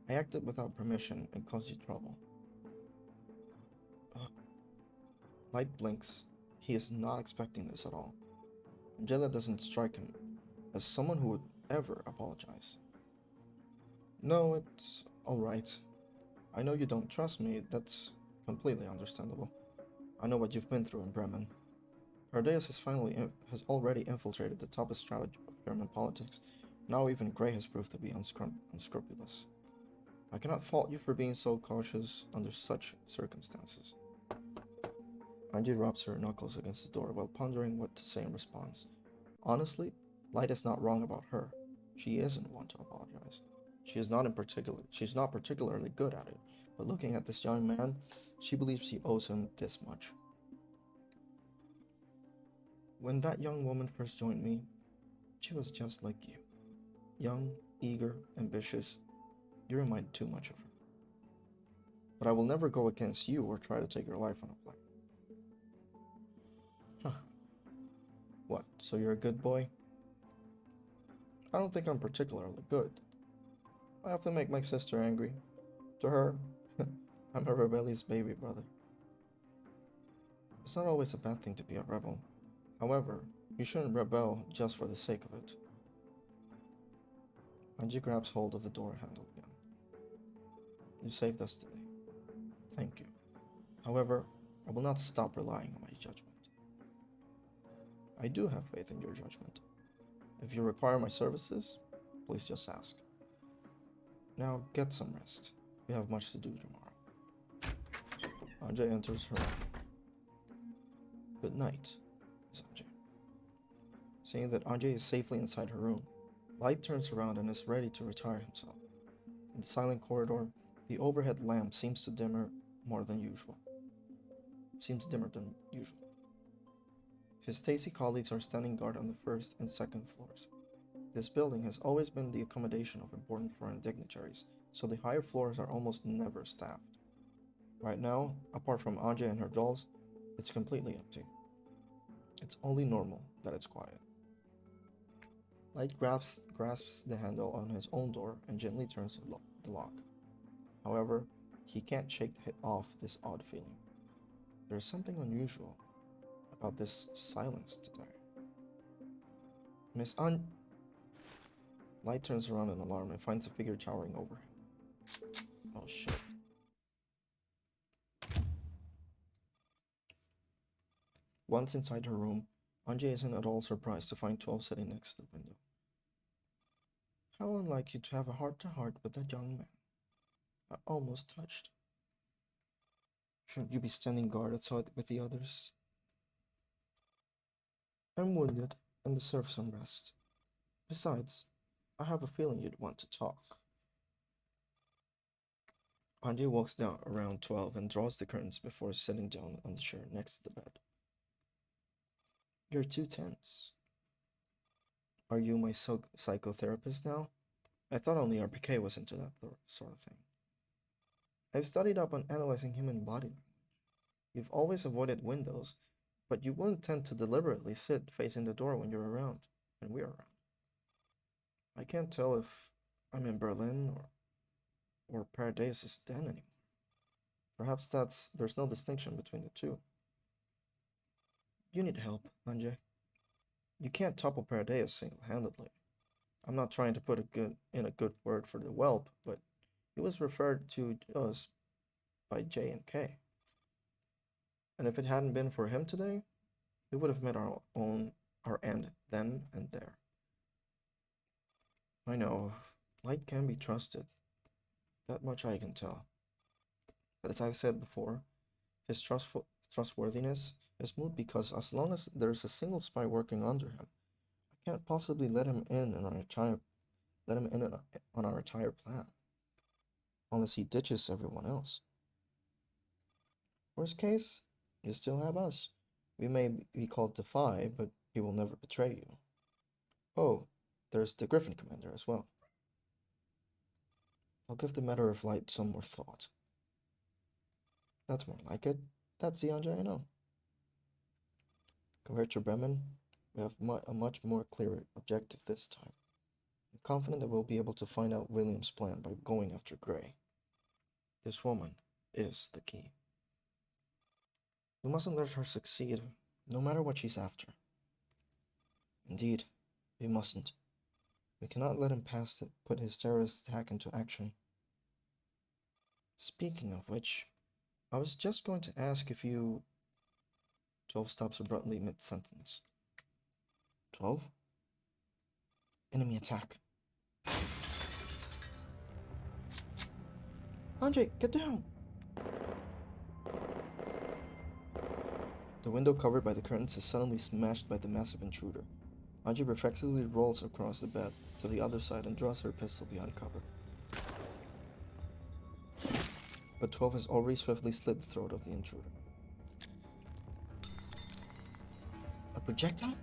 I acted without permission and caused you trouble. Light blinks. He is not expecting this at all. Angela doesn't strike him as someone who would ever apologize. No, it's alright. I know you don't trust me, that's completely understandable. I know what you've been through in Bremen. Perdeus has already infiltrated the top strategy of German politics. Now even Grey has proved to be unscrupulous. I cannot fault you for being so cautious under such circumstances. Anji rubs her knuckles against the door while pondering what to say in response. Honestly, Light is not wrong about her. She isn't one to apologize. She's not particularly good at it, but looking at this young man, she believes she owes him this much. When that young woman first joined me, she was just like you. Young, eager, ambitious. You remind too much of her. But I will never go against you or try to take your life on a plane. Huh. What, so you're a good boy? I don't think I'm particularly good. I have to make my sister angry. To her, I'm a rebellious baby brother. It's not always a bad thing to be a rebel. However, you shouldn't rebel just for the sake of it. Angie grabs hold of the door handle again. You saved us today. Thank you. However, I will not stop relying on my judgment. I do have faith in your judgment. If you require my services, please just ask. Now get some rest. We have much to do tomorrow. Anjay enters her room. Good night, Miss Anjay. Seeing that Anjay is safely inside her room, Light turns around and is ready to retire himself. In the silent corridor, the overhead lamp seems dimmer than usual. His Stacy colleagues are standing guard on the first and second floors. This building has always been the accommodation of important foreign dignitaries, so the higher floors are almost never staffed. Right now, apart from Anjay and her dolls, it's completely empty. It's only normal that it's quiet. Light grasps the handle on his own door and gently turns the lock. However, he can't shake off this odd feeling. There is something unusual about this silence today. Light turns around in alarm and finds a figure towering over him. Oh shit. Once inside her room, Anjay isn't at all surprised to find 12 sitting next to the window. How unlike you to have a heart-to-heart with that young man. I almost touched. Shouldn't you be standing guard outside with the others? I'm wounded and deserve some rest. Besides, I have a feeling you'd want to talk. Anjay walks down around 12 and draws the curtains before sitting down on the chair next to the bed. You're too tense. Are you my psychotherapist now? I thought only RPK was into that sort of thing. I've studied up on analyzing human body language. You've always avoided windows, but you wouldn't tend to deliberately sit facing the door when you're around, when we're around. I can't tell if I'm in Berlin or Paradise's den anymore. Perhaps there's no distinction between the two. You need help, Anjay. You can't topple Paradise single-handedly. I'm not trying to put in a good word for the whelp, but he was referred to us by J and K. And if it hadn't been for him today, we would have met our end then and there. I know, Light can be trusted. That much I can tell. But as I've said before, his trustworthiness is moot because as long as there's a single spy working under him, I can't possibly let him in on our entire plan. Unless he ditches everyone else. Worst case, you still have us. We may be called Defy, but he will never betray you. Oh, there's the Griffin Commander as well. I'll give the matter of Light some more thought. That's more like it. That's the Anjay I know. Compared to Bremen, we have a much more clear objective this time. I'm confident that we'll be able to find out William's plan by going after Gray. This woman is the key. We mustn't let her succeed, no matter what she's after. Indeed, we mustn't. We cannot let him put his terrorist attack into action. Speaking of which, I was just going to ask if you... 12 stops abruptly mid-sentence. 12? Enemy attack. Anjay, get down! The window covered by the curtains is suddenly smashed by the massive intruder. Anjay reflexively rolls across the bed to the other side and draws her pistol behind cover. But 12 has already swiftly slit the throat of the intruder. A projectile?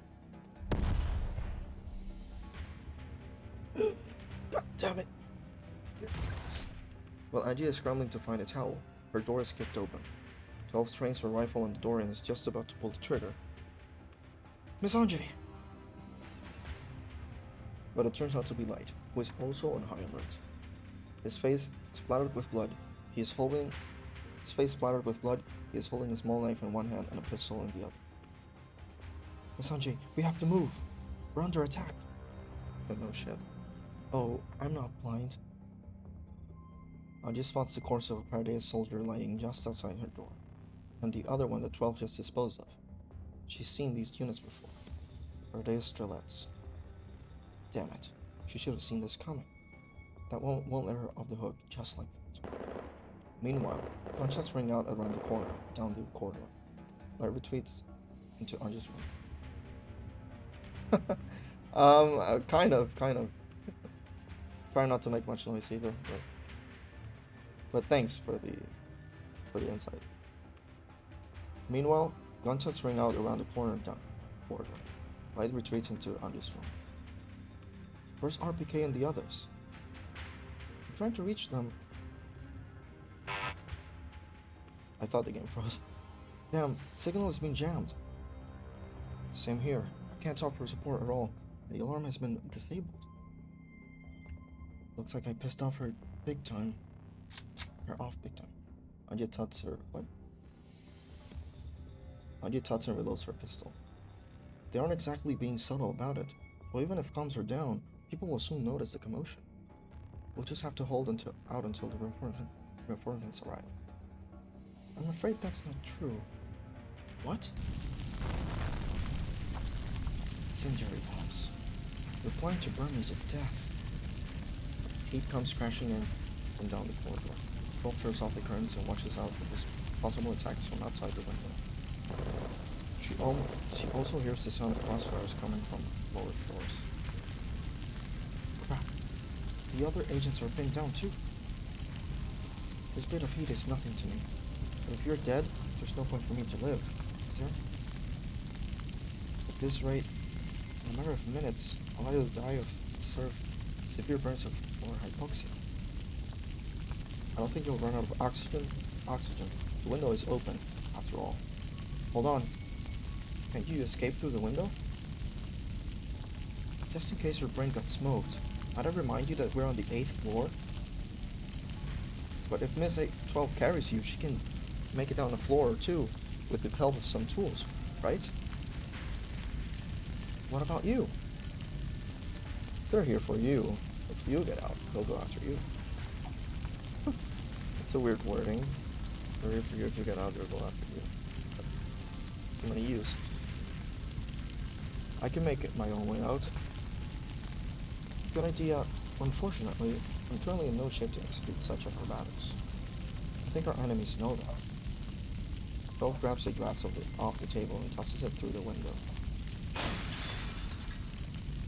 God damn it! While Anjay is scrambling to find a towel, her door is kicked open. 12 trains her rifle on the door and is just about to pull the trigger. Miss Anjay! but it turns out to be Light, who is also on high alert. His face splattered with blood. He is holding a small knife in one hand and a pistol in the other. Sanjay, we have to move. We're under attack. But no shit. Oh, I'm not blind. Anji spots the corpse of a Paradeus soldier lying just outside her door, and the other one that 12 just disposed of. She's seen these units before. Paradeus Strelets. Damn it. She should have seen this coming. That won't let her off the hook just like that. Meanwhile, gunshots ring out around the corner, down the corridor. Light retreats into Anji's room. Kind of. Try not to make much noise either, but thanks for the insight. Meanwhile, gunshots ring out around the corner down the corridor. Light retreats into Anji's room. Where's RPK and the others? I'm trying to reach them. I thought the game froze. Damn, signal has been jammed. Same here. I can't talk for support at all. The alarm has been disabled. Looks like I pissed off her big time. Her off big time. Anja tuts her. What? Anja tuts and reloads her pistol. They aren't exactly being subtle about it, so even if comms are down, people will soon notice the commotion. We'll just have to hold out until the reinforcements arrive. I'm afraid that's not true. What? Incendiary bombs. They're planning to burn me to death. Heat comes crashing in from down the corridor. Both throws off the curtains and watches out for this possible attacks from outside the window. She also hears the sound of crossfires coming from lower floors. Crap. The other agents are pinned down too. This bit of heat is nothing to me. But if you're dead, there's no point for me to live, is there? At this rate, in a matter of minutes, I'll either die of severe burns or hypoxia. I don't think you'll run out of oxygen. The window is open, after all. Hold on. Can't you escape through the window? Just in case your brain got smoked, might I remind you that we're on the 8th floor? But if Miss 12 carries you, she can make it down a floor or two with the help of some tools, right? What about you? They're here for you. If you get out, they'll go after you. It's a weird wording. They're here for you. If you get out, they'll go after you. I'm gonna use. I can make it my own way out. Good idea. Unfortunately, I'm currently in no shape to execute such acrobatics. I think our enemies know that. 12 grabs a glass off the table and tosses it through the window.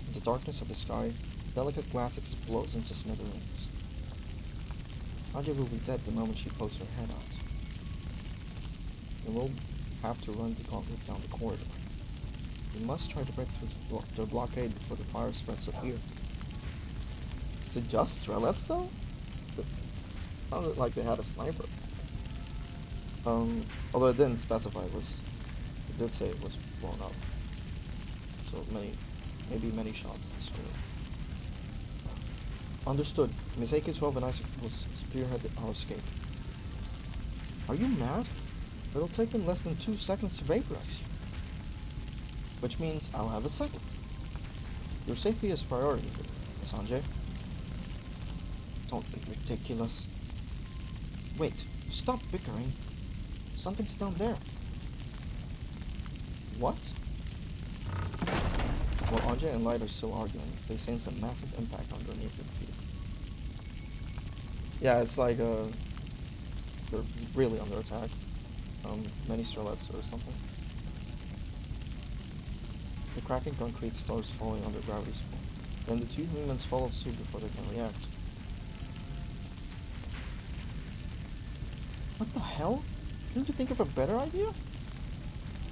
In the darkness of the sky, delicate glass explodes into smithereens. Anja will be dead the moment she pokes her head out. And we'll have to run the gauntlet down the corridor. We must try to break through the blockade before the fire spreads up here. Is it just Strelets though? It sounded like they had a sniper. Although it didn't specify, it did say it was blown up. So maybe many shots this way. Understood. Miss AK-12 and I will spearhead our escape. Are you mad? It'll take them less than 2 seconds to vaporize you. Which means I'll have a second. Your safety is priority here, Miss Sanjay. Don't be ridiculous. Wait, stop bickering. Something's down there. What? While Anja and Light are still arguing, they sense a massive impact underneath their feet. Yeah, it's like they're really under attack. Many Strelets or something. The cracking concrete starts falling under gravity's pull. Then the two humans follow suit before they can react. What the hell? Couldn't you think of a better idea?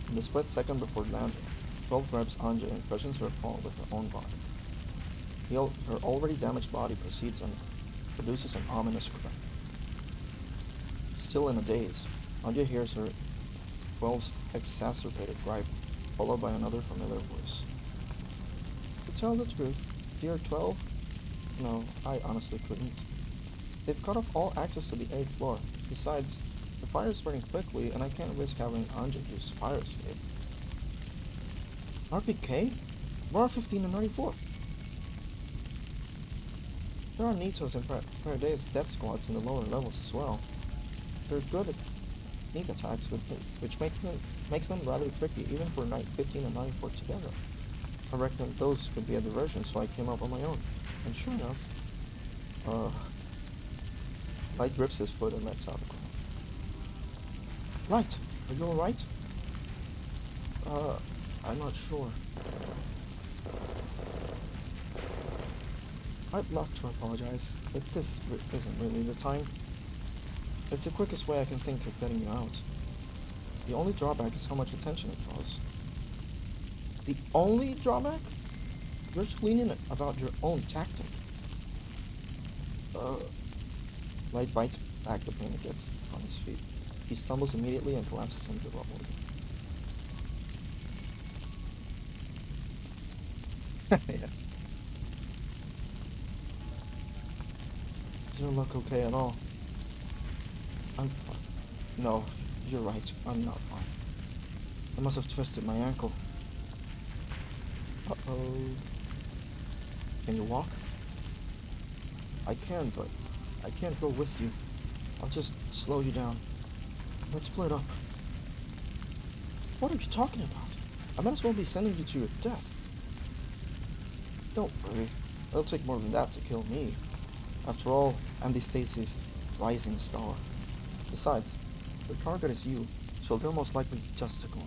In the split second before landing, 12 grabs Anja and cushions her palm with her own body. Her already damaged body proceeds and produces an ominous crack. Still in a daze, Anja hears her 12's exacerbated gripe, followed by another familiar voice. To tell the truth, Tier 12? No, I honestly couldn't. They've cut off all access to the 8th floor. Besides, the fire is spreading quickly and I can't risk having Anja use fire escape. RPK? Bar 15 and 94. There are Nitos and Paradeus death squads in the lower levels as well. They're good at sneak attacks, which makes them rather tricky even for Night 15 and 94 together. I reckon those could be a diversion, so I came up on my own. And sure enough, Light grips his foot and lets out a groan. Light, are you alright? I'm not sure. I'd love to apologize, but this isn't really the time. It's the quickest way I can think of getting you out. The only drawback is how much attention it draws. The only drawback? You're too lenient about your own tactic. Light bites back the pain it gets on his feet. He stumbles immediately and collapses into the rubble. Yeah. You don't look okay at all. I'm fine. No, you're right. I'm not fine. I must have twisted my ankle. Uh-oh. Can you walk? I can, but I can't go with you. I'll just slow you down. Let's split up. What are you talking about? I might as well be sending you to your death. Don't worry. It'll take more than that to kill me. After all, I'm the Stacy's rising star. Besides, the target is you, so they'll most likely just ignore.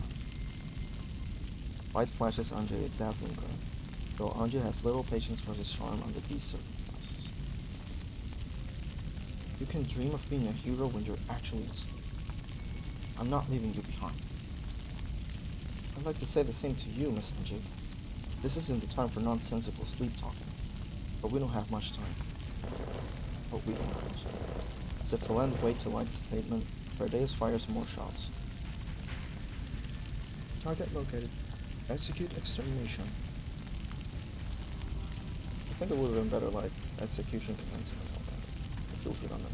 Light flashes Anja a dazzling grin, though Anja has little patience for his charm under these circumstances. You can dream of being a hero when you're actually asleep. I'm not leaving you behind. I'd like to say the same to you, Miss Anja. This isn't the time for nonsensical sleep talking, but we don't have much time. But we don't have much time. As if to lend weight to Light's statement, Paradeus fires more shots. Target located. Execute extermination. I think it would have been better like execution commencing or something. But you'll feed on them.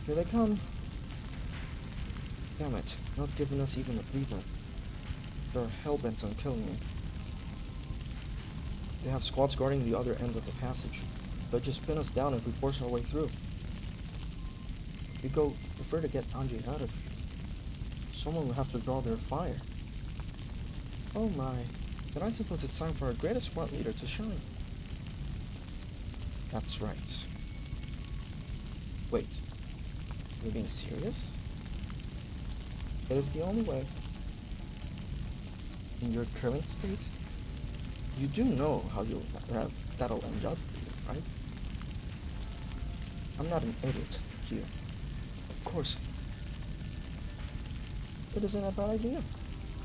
Here they come. Damn it, not giving us even a breather. They're hellbent on killing me. They have squads guarding the other end of the passage. They'll just pin us down if we force our way through. We prefer to get Anja out of here. Someone will have to draw their fire. Oh my, then I suppose it's time for our greatest squad leader to shine. That's right. Wait, you're being serious? It is the only way. In your current state, you do know how that'll end up, right? I'm not an idiot, Q. Of course. It isn't a bad idea.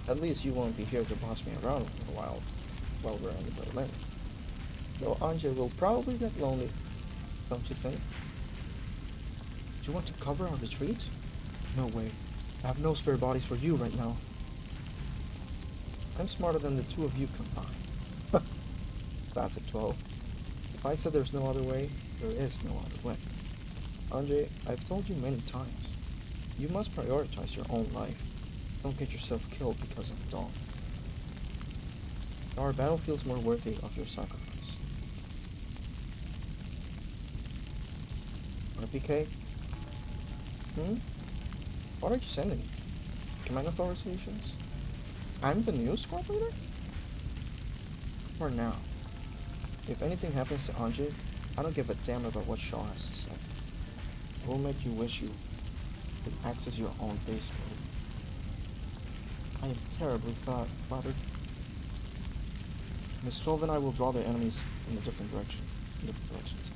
At least you won't be here to boss me around for a while we're in Berlin. Though Anja will probably get lonely, don't you think? Do you want to cover our retreat? No way. I have no spare bodies for you right now. I'm smarter than the two of you combined. Classic 12. If I said there's no other way, there is no other way. Anja, I've told you many times. You must prioritize your own life. Don't get yourself killed because of Dawn. There are battlefields more worthy of your sacrifice. RPK? What are you sending me? Command authorizations? I'm the new squad leader? For now. If anything happens to Anja, I don't give a damn about what Shaw has to say. It will make you wish you could access your own base code. I am terribly flattered. Miss 12 and I will draw their enemies in different directions.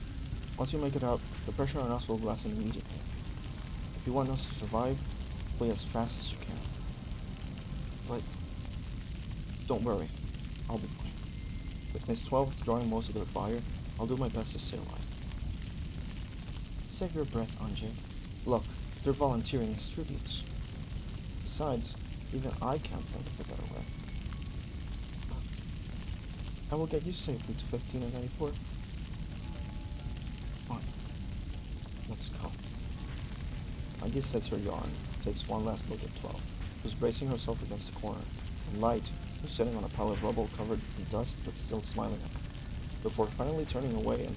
Once you make it out, the pressure on us will lessen immediately. If you want us to survive, play as fast as you can. But don't worry, I'll be fine. With Miss 12 drawing most of their fire, I'll do my best to stay alive. Save your breath, Anja. Look, they're volunteering as tributes. Besides, even I can't think of a better way. I will get you safely to 15 and 94. Fine. Let's go. Maggie sets her yawn, takes one last look at 12, who's bracing herself against the corner, and Light, who's sitting on a pile of rubble covered in dust but still smiling at her, before finally turning away and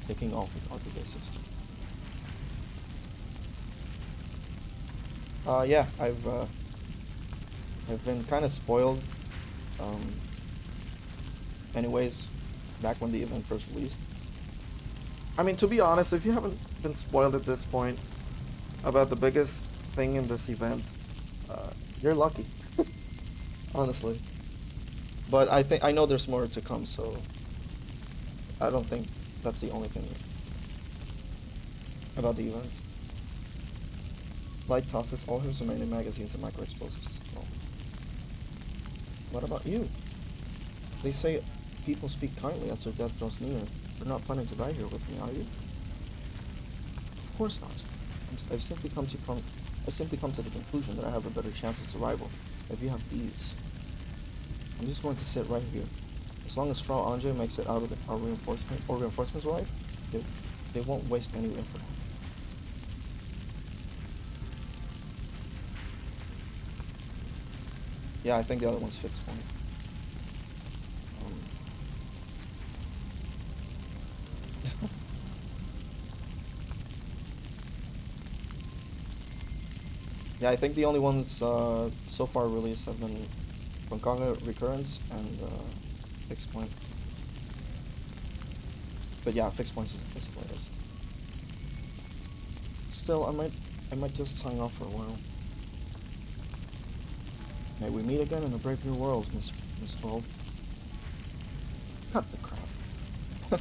taking off with RPK 16. Yeah, I've been kind of spoiled. Anyways, back when the event first released. I mean, to be honest, if you haven't been spoiled at this point about the biggest thing in this event, you're lucky. Honestly. But I know there's more to come, so I don't think that's the only thing about the event. Light tosses all her remaining magazines and micro explosives to 12. What about you? They say people speak kindly as their death draws near. You're not planning to die here with me, are you? Of course not. I've simply come to the conclusion that I have a better chance of survival if you have bees. I'm just going to sit right here. As long as Frau Anje makes it out of our reinforcements alive, they won't waste any effort. Yeah, I think the other one's fixed point. Yeah, I think the only ones so far released have been Konkonga Recurrence and Fixed Point. But yeah, Fixed Point is the latest. Still, I might just sign off for a while. May we meet again in a brave new world, Miss 12. Cut the crap.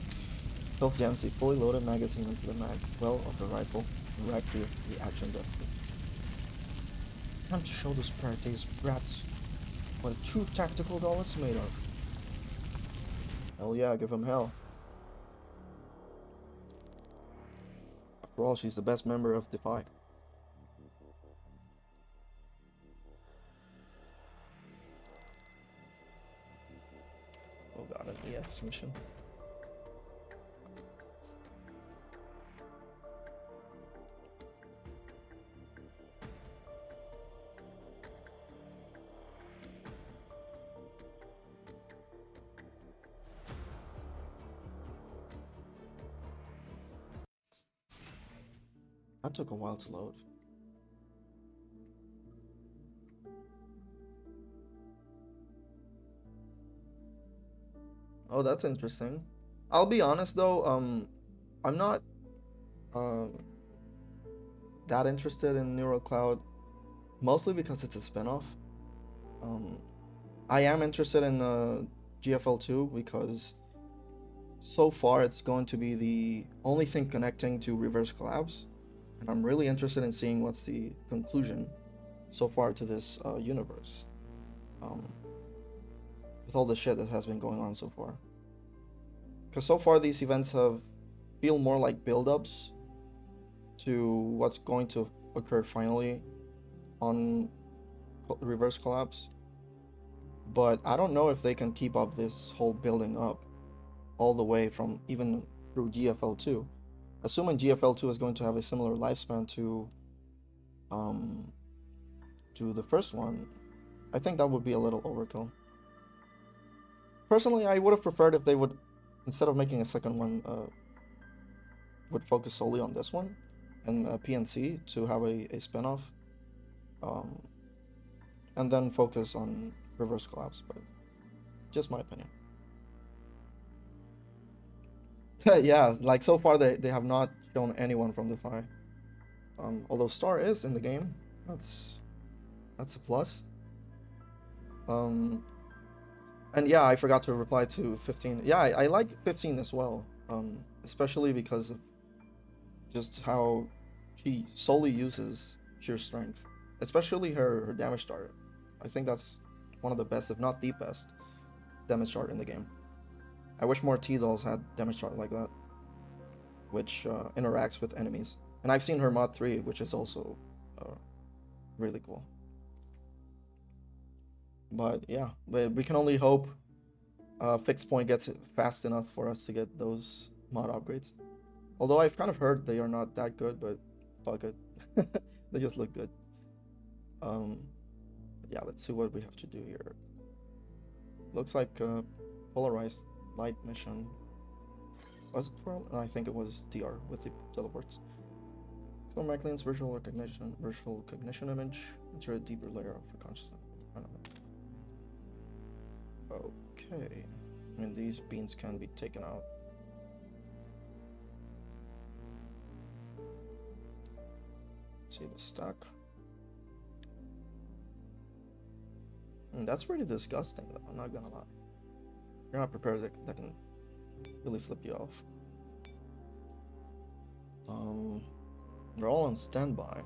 12 jams the fully loaded magazine into the mag well of the rifle and racks the action deftly. Time to show those Parade's brats what a true tactical doll is made of. Hell yeah, give him hell. After all, she's the best member of Defy. Oh god, an EX mission. That took a while to load. Oh, that's interesting. I'll be honest though, I'm not that interested in Neural Cloud, mostly because it's a spinoff. I am interested in GFL2 because so far it's going to be the only thing connecting to Reverse Collapse, and I'm really interested in seeing what's the conclusion so far to this universe. With all the shit that has been going on so far. Because so far these events feel more like build-ups to what's going to occur finally on Reverse Collapse. But I don't know if they can keep up this whole building up all the way from even through GFL2. Assuming GFL2 is going to have a similar lifespan to the first one, I think that would be a little overkill. Personally, I would have preferred if they would, instead of making a second one, would focus solely on this one and PNC to have a spin-off, and then focus on Reverse Collapse, but just my opinion. Yeah, like so far they have not shown anyone from Defy. Although Star is in the game, that's a plus. And yeah, I forgot to reply to 15. Yeah, I like 15 as well, especially because of just how she solely uses sheer strength, especially her damage dart. I think that's one of the best, if not the best, damage dart in the game. I wish more T-Dolls had damage dart like that, which interacts with enemies. And I've seen her mod 3, which is also really cool. But yeah, we can only hope fixed point gets it fast enough for us to get those mod upgrades. Although I've kind of heard they are not that good, but fuck it. They just look good. Yeah, let's see what we have to do here. Looks like a polarized light mission. Was it for? I think it was DR with the teleports. So Maclean's virtual cognition image enter a deeper layer of her consciousness. Okay. I mean, these beans can be taken out. See the stack. That's pretty disgusting, though, I'm not gonna lie. If you're not prepared, that can really flip you off. We're all on standby.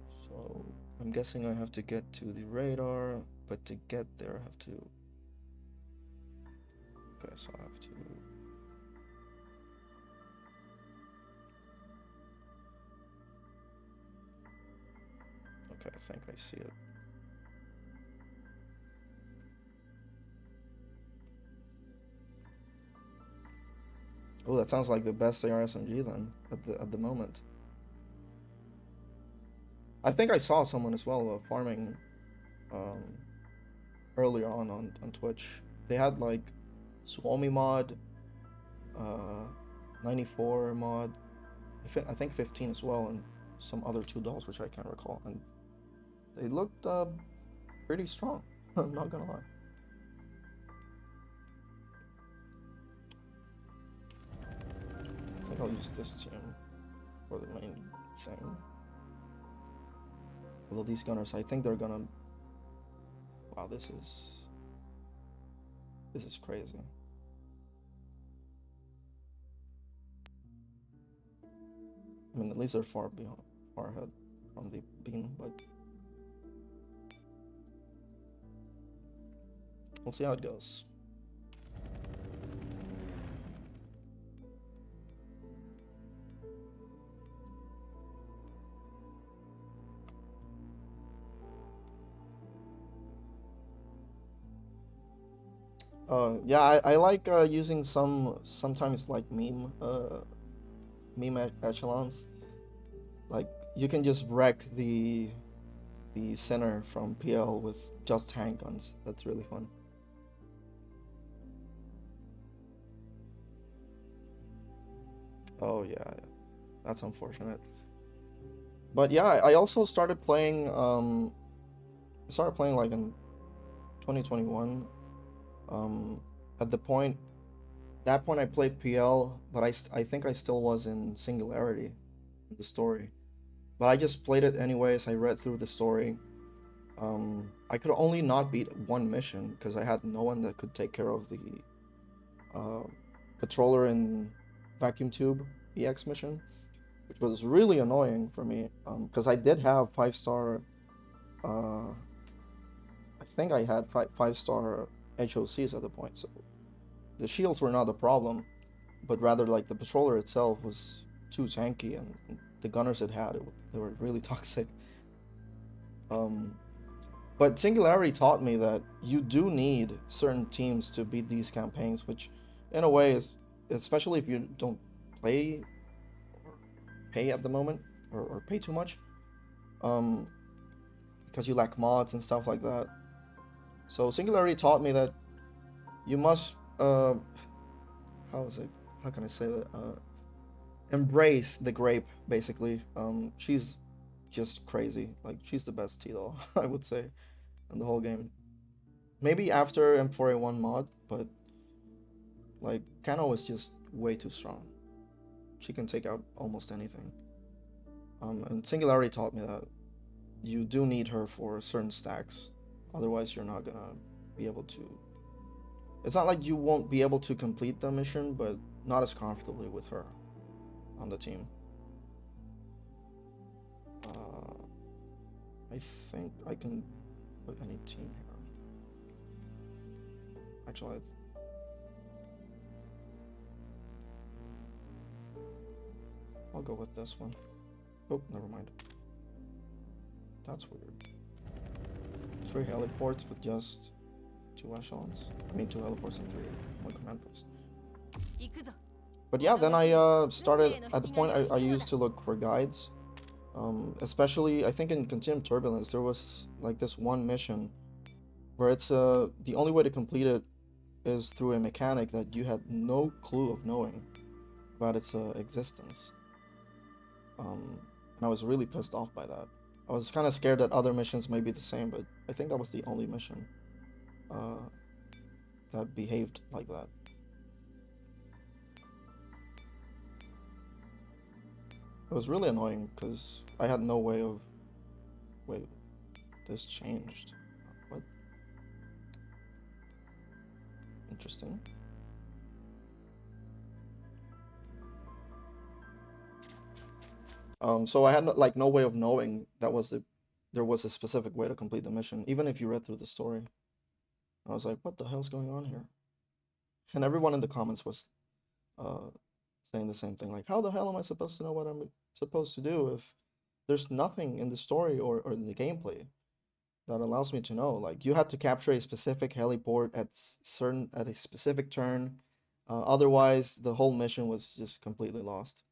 So, I'm guessing I have to get to the radar, but to get there I have to... Okay, so I have to... Okay, I think I see it. Oh, that sounds like the best AR SMG then, at the moment. I think I saw someone as well farming earlier on Twitch. They had like Suomi mod, 94 mod, I think 15 as well, and some other $2 which I can't recall, and they looked pretty strong. I'm not gonna lie. I think I'll use this team for the main thing. Although these gunners, I think they're gonna... Wow, this is crazy. I mean, at least they're far ahead from the beam, but we'll see how it goes. Yeah, I like using sometimes like meme echelons. Like you can just wreck the center from PL with just handguns. That's really fun. Oh yeah, that's unfortunate. But yeah, I also started playing like in 2021. At that point I played PL, but I think I still was in Singularity, the story. But I just played it anyways. I read through the story. I could only not beat one mission because I had no one that could take care of the patroller in Vacuum Tube EX mission, which was really annoying for me because I did have 5-star. I think I had 5-star HOCs at the point, so the shields were not the problem, but rather like the patroller itself was too tanky, and the gunners it had, they were really toxic. But Singularity taught me that you do need certain teams to beat these campaigns, which in a way is, especially if you don't play or pay at the moment, or pay too much, because you lack mods and stuff like that. So Singularity taught me that you must, how can I say that? Embrace the Grape, basically. She's just crazy. Like, she's the best T-Doll, I would say, in the whole game. Maybe after M4A1 mod, but like, Kano is just way too strong. She can take out almost anything. And Singularity taught me that you do need her for certain stacks. Otherwise, you're not gonna be able to... It's not like you won't be able to complete the mission, but not as comfortably with her on the team. I think I can put any team here. Actually, I'll go with this one. Oh, never mind. That's weird. 3 heliports, but just 2 echelons. I mean 2 heliports and 1 command post. 行くぞ But yeah, then I started at the point I used to look for guides. Especially I think in Continuum Turbulence there was like this one mission where it's the only way to complete it is through a mechanic that you had no clue of knowing about its existence. And I was really pissed off by that. I was kind of scared that other missions may be the same, but I think that was the only mission that behaved like that. It was really annoying because I had no way of... Wait, this changed. What? Interesting. So I had like no way of knowing that was there was a specific way to complete the mission, even if you read through the story. I was like, what the hell's going on here? And everyone in the comments was saying the same thing, like, how the hell am I supposed to know what I'm supposed to do if there's nothing in the story or in the gameplay that allows me to know? Like, you had to capture a specific heliport at a specific turn, otherwise the whole mission was just completely lost.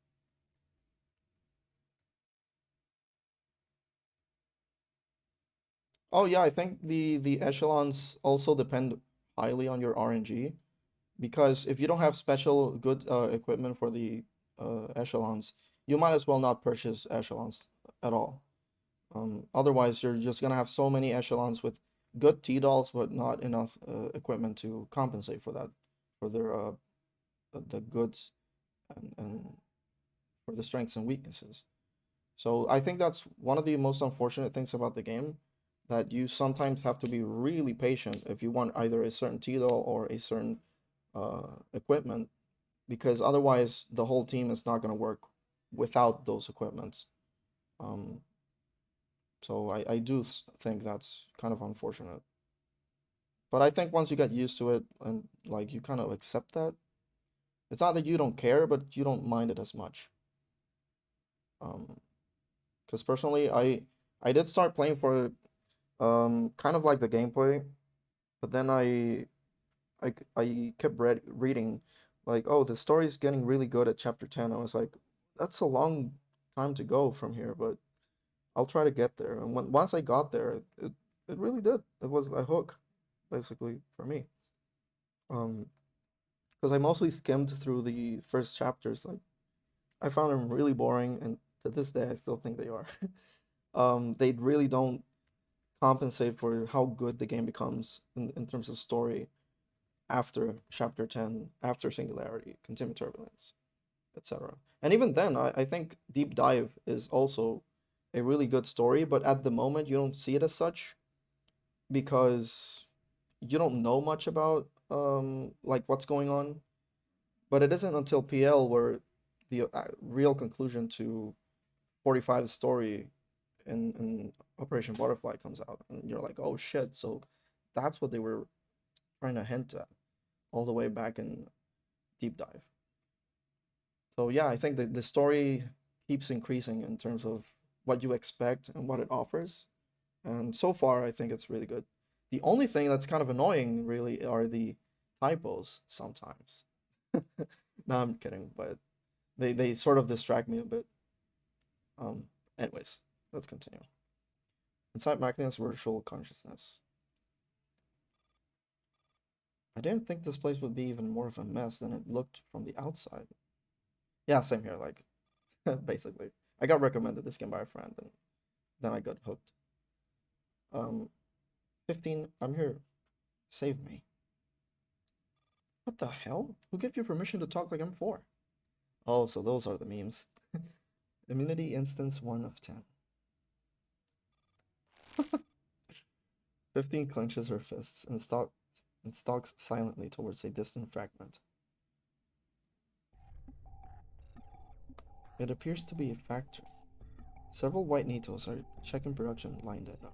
Oh yeah, I think the echelons also depend highly on your RNG, because if you don't have special good equipment for the echelons, you might as well not purchase echelons at all. Otherwise, you're just gonna have so many echelons with good T-dolls, but not enough equipment to compensate for that, for their the goods and for the strengths and weaknesses. So I think that's one of the most unfortunate things about the game, that you sometimes have to be really patient if you want either a certain T-doll or a certain equipment, because otherwise the whole team is not going to work without those equipments. So I do think that's kind of unfortunate. But I think once you get used to it and like you kind of accept that, it's not that you don't care, but you don't mind it as much. Because personally, I did start playing for kind of like the gameplay, but then I kept reading like, oh, the story's getting really good at chapter 10. I was like, that's a long time to go from here, but I'll try to get there. And once I got there, it really did. It was a hook, basically, for me. Because I mostly skimmed through the first chapters. Like, I found them really boring, and to this day, I still think they are. They really don't compensate for how good the game becomes in terms of story after chapter 10, after Singularity, Continuum Turbulence, etc. And even then, I think Deep Dive is also a really good story, but at the moment you don't see it as such because you don't know much about like what's going on. But it isn't until PL where the real conclusion to 45's story in Operation Butterfly comes out, and you're like, oh shit, so that's what they were trying to hint at all the way back in Deep Dive. So yeah, I think the story keeps increasing in terms of what you expect and what it offers, and so far I think it's really good. The only thing that's kind of annoying really are the typos sometimes. No, I'm kidding, but they sort of distract me a bit. Anyways, let's continue. Inside Magnus virtual consciousness. I didn't think this place would be even more of a mess than it looked from the outside. Yeah, same here, like, basically. I got recommended this game by a friend, and then I got hooked. 15, I'm here. Save me. What the hell? Who gave you permission to talk like I'm 4? Oh, so those are the memes. Immunity instance 1 of 10. 15 clenches her fists and stalks silently towards a distant fragment. It appears to be a factory. Several white Nitos are checking production line data.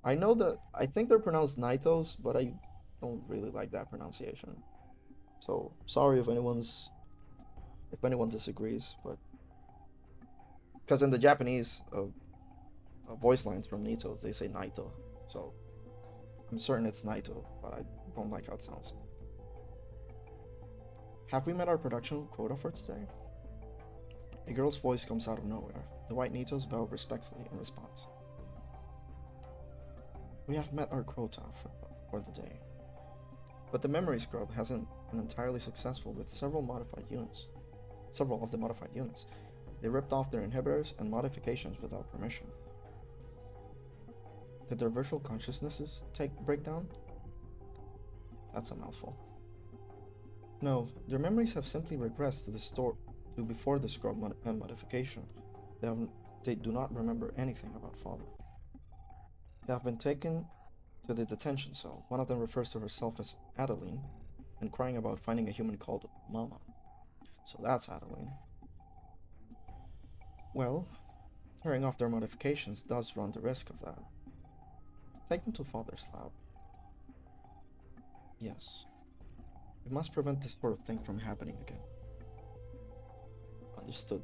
I know that I think they're pronounced Nitos, but I don't really like that pronunciation. So sorry if anyone disagrees, but because in the Japanese voice lines from Nito's, they say Naito. So I'm certain it's Naito, but I don't like how it sounds. Have we met our production quota for today? A girl's voice comes out of nowhere. The white Nitos bow respectfully in response. We have met our quota for the day. But the memory scrub hasn't been entirely successful with several of the modified units. They ripped off their inhibitors and modifications without permission. Did their virtual consciousnesses break down? That's a mouthful. No, their memories have simply regressed to before the scrub modification. They do not remember anything about Father. They have been taken to the detention cell. One of them refers to herself as Adeline and crying about finding a human called Mama. So that's Adeline. Well, tearing off their modifications does run the risk of that. Take them to Father's lab. Yes. We must prevent this sort of thing from happening again. Understood.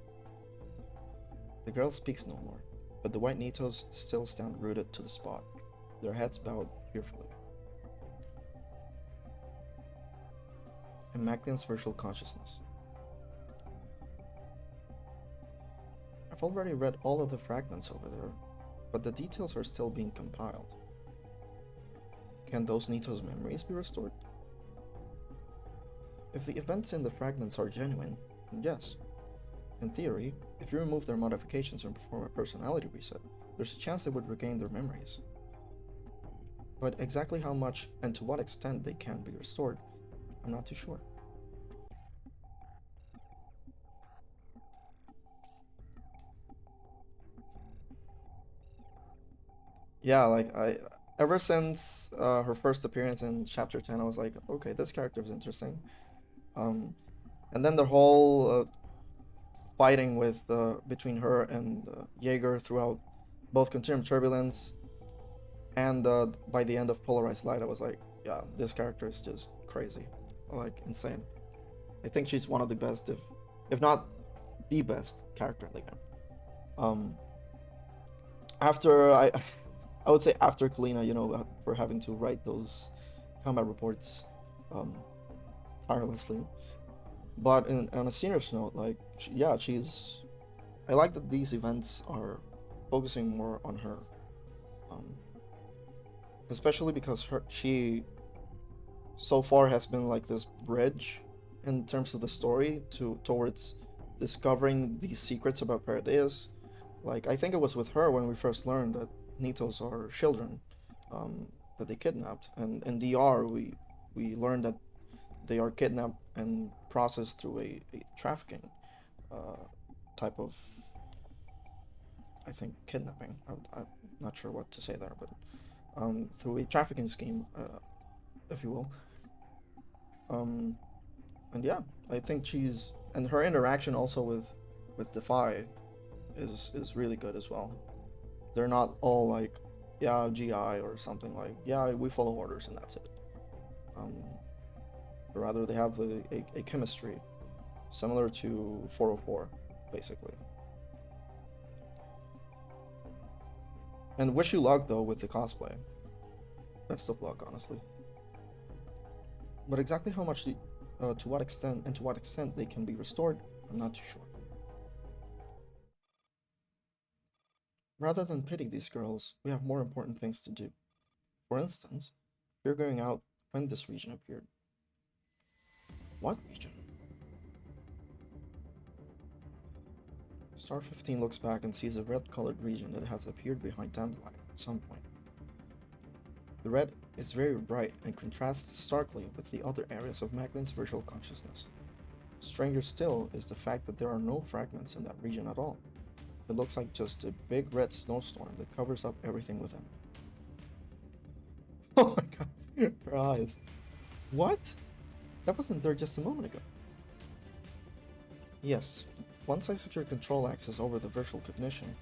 The girl speaks no more, but the white Nitos still stand rooted to the spot, their heads bowed fearfully. And Magdalene's virtual consciousness. I've already read all of the fragments over there, but the details are still being compiled. Can those Nitos' memories be restored? If the events in the fragments are genuine, then yes. In theory, if you remove their modifications and perform a personality reset, there's a chance they would regain their memories. But exactly how much and to what extent they can be restored, I'm not too sure. Yeah, like ever since her first appearance in chapter 10, I was like, okay, this character is interesting. And then the whole fighting with between her and Jaeger throughout both Continuum Turbulence and by the end of Polarized Light, I was like, yeah, this character is just crazy, like insane. I think she's one of the best, if not the best character in the game. After I would say after Kalina, you know, for having to write those combat reports tirelessly. But on a serious note, like, yeah, I like that these events are focusing more on her. Especially because she so far has been like this bridge in terms of the story towards discovering these secrets about Paradeus. Like, I think it was with her when we first learned that Nitos are children that they kidnapped, and in DR we learned that they are kidnapped and processed through a trafficking type of, I think, kidnapping. I'm not sure what to say there, but through a trafficking scheme, if you will. And yeah, I think and her interaction also with Defy is really good as well. They're not all like, yeah, GI or something like, yeah, we follow orders and that's it. But rather they have a chemistry similar to 404, basically. And wish you luck though with the cosplay. Best of luck, honestly. But exactly how much to what extent they can be restored, I'm not too sure. Rather than pity these girls, we have more important things to do. For instance, figuring out when this region appeared. What region? Star 15 looks back and sees a red-colored region that has appeared behind Dandelion at some point. The red is very bright and contrasts starkly with the other areas of Magdalen's virtual consciousness. Stranger still is the fact that there are no fragments in that region at all. It looks like just a big red snowstorm that covers up everything within. Oh my god, her eyes. What? That wasn't there just a moment ago. Yes, once I secured control access over the virtual cognition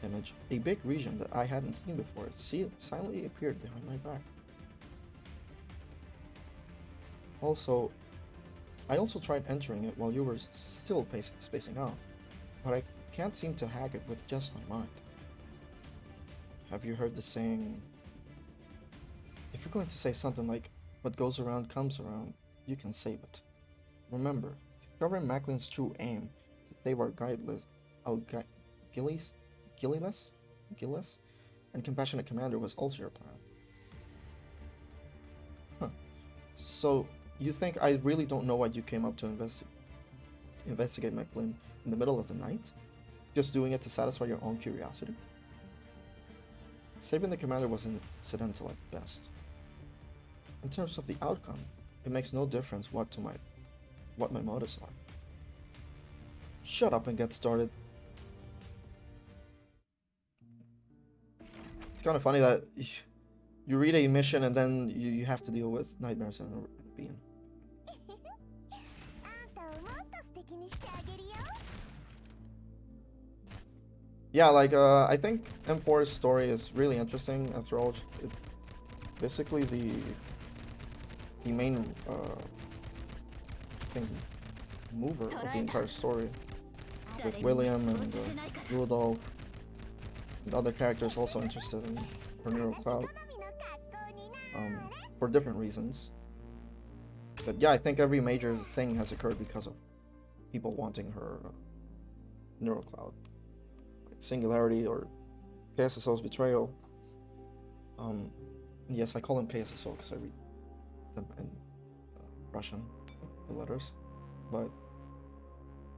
image, a big region that I hadn't seen before silently appeared behind my back. I also tried entering it while you were still spacing out, but I can't seem to hack it with just my mind. have you heard the saying, if you're going to say something like, what goes around comes around, you can save it. Remember, discovering Macklin's true aim to save our guileless, Gillies, and compassionate commander was also your plan. Huh. So, you think I really don't know why you came up to investigate Macklin in the middle of the night? Just doing it to satisfy your own curiosity? Saving the commander was incidental at best. In terms of the outcome, it makes no difference what my motives are. Shut up and get started. It's kind of funny that you read a mission and then you have to deal with nightmares and being. Yeah, like, I think M4's story is really interesting. After all, it, basically the main, I think, mover of the entire story, with William and Rudolph, and other characters also interested in her Neural Cloud, for different reasons. But yeah, I think every major thing has occurred because of people wanting her Neural Cloud. Singularity or KSSO's betrayal. Yes, I call them KSSO because I read them in Russian, the letters. But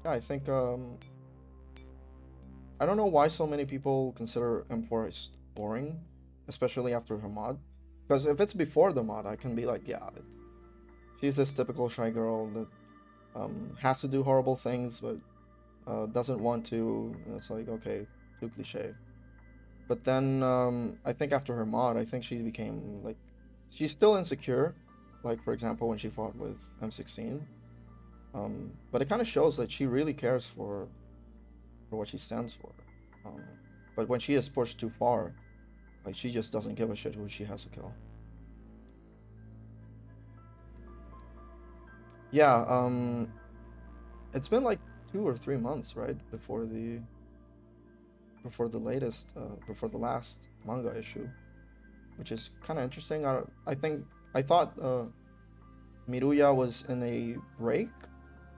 yeah, I think I don't know why so many people consider M4 as boring, especially after her mod. Because if it's before the mod, I can be like, yeah, she's this typical shy girl that has to do horrible things, but doesn't want to. It's like, okay, too cliche. But then I think after her mod, I think she became like, she's still insecure, like for example when she fought with M16, but it kind of shows that she really cares for what she stands for. But when she is pushed too far, like she just doesn't give a shit who she has to kill. Yeah, it's been like 2 or 3 months, right, before the last manga issue, which is kind of interesting. I thought Miruya was in a break,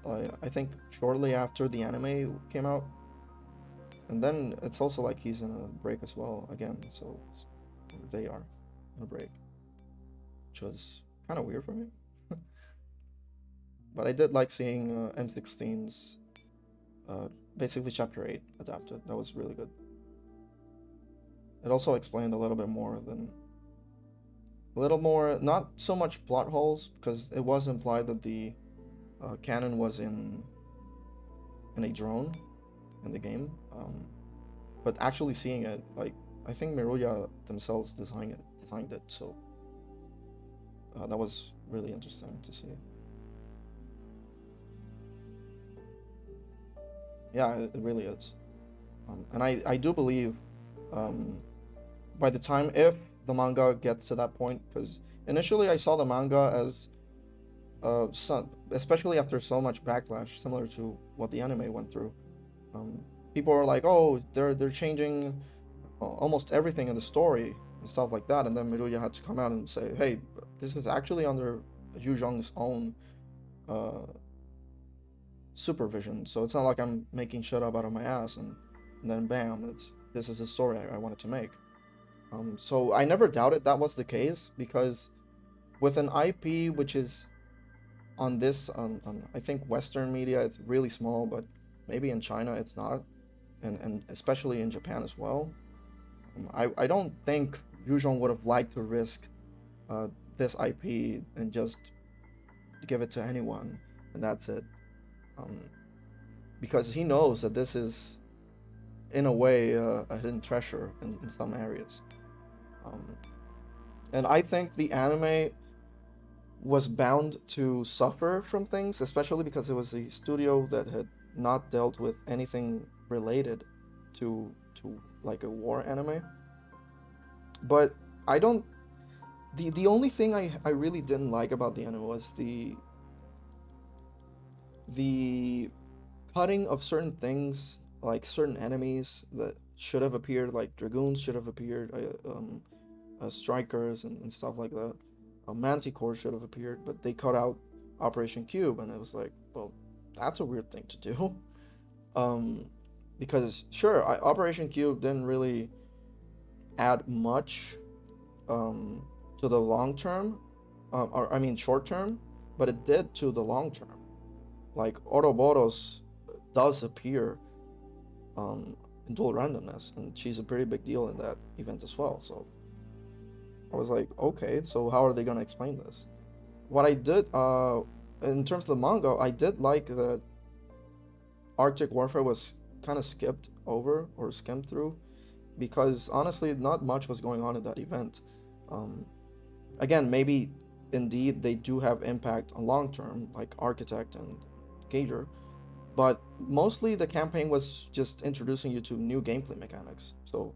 I think shortly after the anime came out, and then it's also like he's in a break as well again, so they are in a break, which was kind of weird for me. But I did like seeing M16's basically chapter 8 adapted. That was really good. It also explained a little more, not so much plot holes, because it was implied that the canon was in a drone in the game, but actually seeing it, like, I think Miruya themselves designed it, so that was really interesting to see. Yeah, it really is. And I do believe by the time, if the manga gets to that point, because initially I saw the manga as, especially after so much backlash, similar to what the anime went through, people were like, oh, they're changing almost everything in the story and stuff like that, and then Miruya had to come out and say, hey, this is actually under Yu Zhong's own supervision, so it's not like I'm making shit up out of my ass and then bam, this is a story I wanted to make. So I never doubted that was the case, because with an IP which is on I think Western media, it's really small, but maybe in China it's not, and especially in Japan as well. I don't think Yu Zhong would have liked to risk this IP and just give it to anyone and that's it. Because he knows that this is, in a way, a hidden treasure in some areas. And I think the anime was bound to suffer from things, especially because it was a studio that had not dealt with anything related to like a war anime. But I don't... The only thing I really didn't like about the anime was the cutting of certain things, like certain enemies that should have appeared, like dragoons should have appeared, strikers and stuff like that. Manticore should have appeared, but they cut out Operation Cube, and it was like, well, that's a weird thing to do. Because sure, Operation Cube didn't really add much to the long term, or I mean short term, but it did to the long term. Like Ouroboros does appear in dual randomness, and she's a pretty big deal in that event as well. So I was like, okay, so how are they gonna explain this? What I did, in terms of the manga, I did like that Arctic Warfare was kind of skipped over or skimmed through, because honestly, not much was going on in that event. Again, maybe indeed they do have impact on long term, like Architect and Gager, but mostly the campaign was just introducing you to new gameplay mechanics, so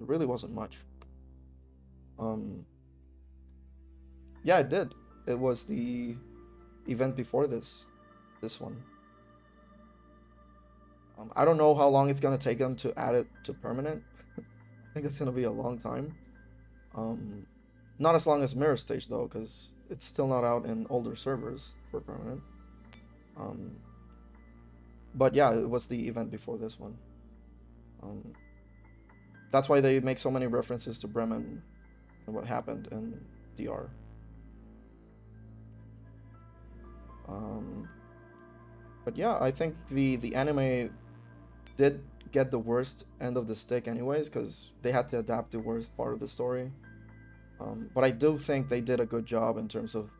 it really wasn't much. Yeah, it did. It was the event before this one. I don't know how long it's gonna take them to add it to permanent. I think it's gonna be a long time. Not as long as Mirror Stage though, because it's still not out in older servers for permanent. But yeah, it was the event before this one. That's why they make so many references to Bremen and what happened in DR. But yeah, I think the anime did get the worst end of the stick anyways, because they had to adapt the worst part of the story. But I do think they did a good job in terms of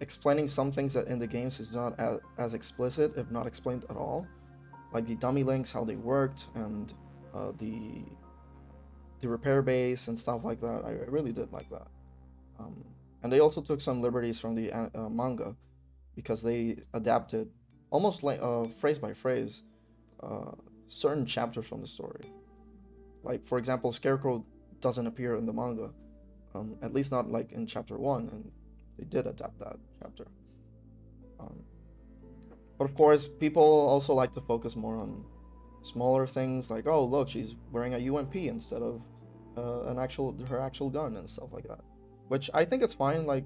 explaining some things that in the games is not as explicit, if not explained at all. Like the dummy links, how they worked, and the repair base and stuff like that. I really did like that. And they also took some liberties from the manga, because they adapted almost like phrase by phrase certain chapters from the story. Like for example, Scarecrow doesn't appear in the manga, at least not like in chapter 1, and they did adapt that chapter. But of course, people also like to focus more on smaller things, like, oh look, she's wearing a UMP instead of her actual gun and stuff like that, which I think it's fine. Like,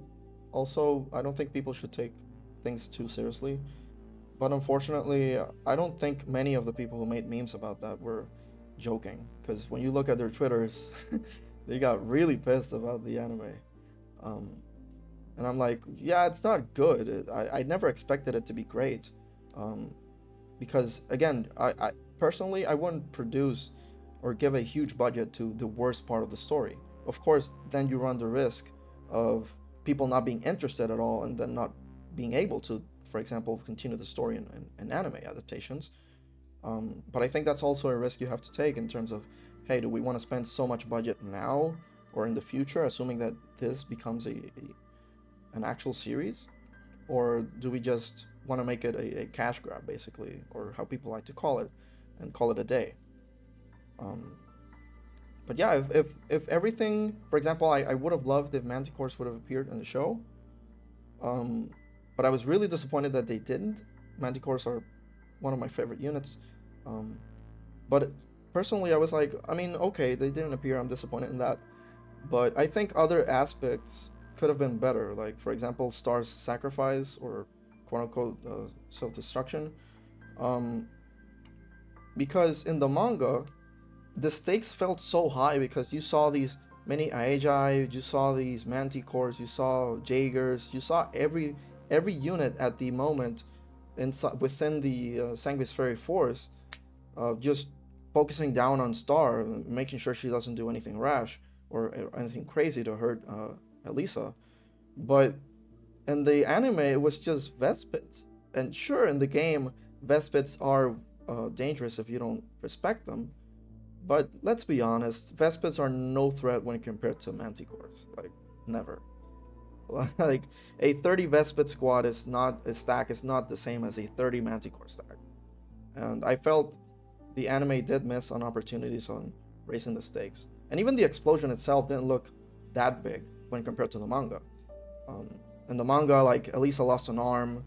also, I don't think people should take things too seriously, but unfortunately, I don't think many of the people who made memes about that were joking, because when you look at their Twitters, they got really pissed about the anime. And I'm like, yeah, it's not good. I never expected it to be great, because again, I personally, I wouldn't produce or give a huge budget to the worst part of the story. Of course, then you run the risk of people not being interested at all, and then not being able to, for example, continue the story in anime adaptations. But I think that's also a risk you have to take in terms of, hey, do we want to spend so much budget now or in the future, assuming that this becomes an actual series? Or do we just want to make it a cash grab, basically, or how people like to call it, and call it a day? But yeah, if everything, for example, I would have loved if Manticores would have appeared in the show, but I was really disappointed that they didn't. Manticores are one of my favorite units, but personally I was like, I mean, okay, they didn't appear, I'm disappointed in that, but I think other aspects could have been better, like for example Star's sacrifice, or quote-unquote self-destruction, because in the manga the stakes felt so high, because you saw these many Aegai, you saw these Manticores, you saw Jaegers, you saw every unit at the moment within the Sanguis Fairy Force, just focusing down on Star, making sure she doesn't do anything rash or anything crazy to hurt Elisa. But in the anime, it was just Vespids. And sure, in the game, Vespids are dangerous if you don't respect them. But let's be honest, Vespids are no threat when compared to Manticores. Like, never. Like, a 30 Vespid squad is not a stack, is not the same as a 30 Manticore stack. And I felt the anime did miss on opportunities on raising the stakes. And even the explosion itself didn't look that big when compared to the manga. In the manga, like, Elisa lost an arm.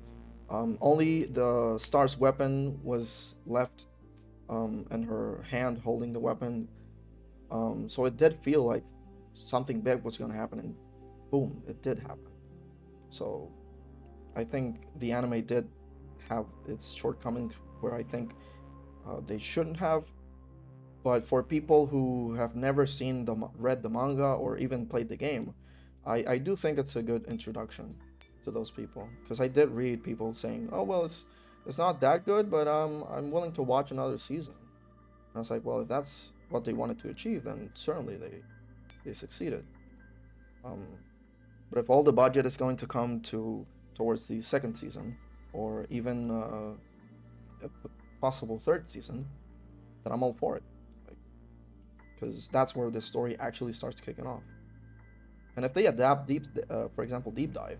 Only the Star's weapon was left and her hand holding the weapon. So it did feel like something big was gonna happen, and boom, it did happen. So I think the anime did have its shortcomings where I think they shouldn't have. But for people who have never read the manga or even played the game, I do think it's a good introduction to those people, because I did read people saying, "Oh well, it's not that good, but I'm willing to watch another season." And I was like, well, if that's what they wanted to achieve, then certainly they succeeded. But if all the budget is going to come towards the second season, or even a possible third season, then I'm all for it, because that's where the story actually starts kicking off. And if they adapt for example, Deep Dive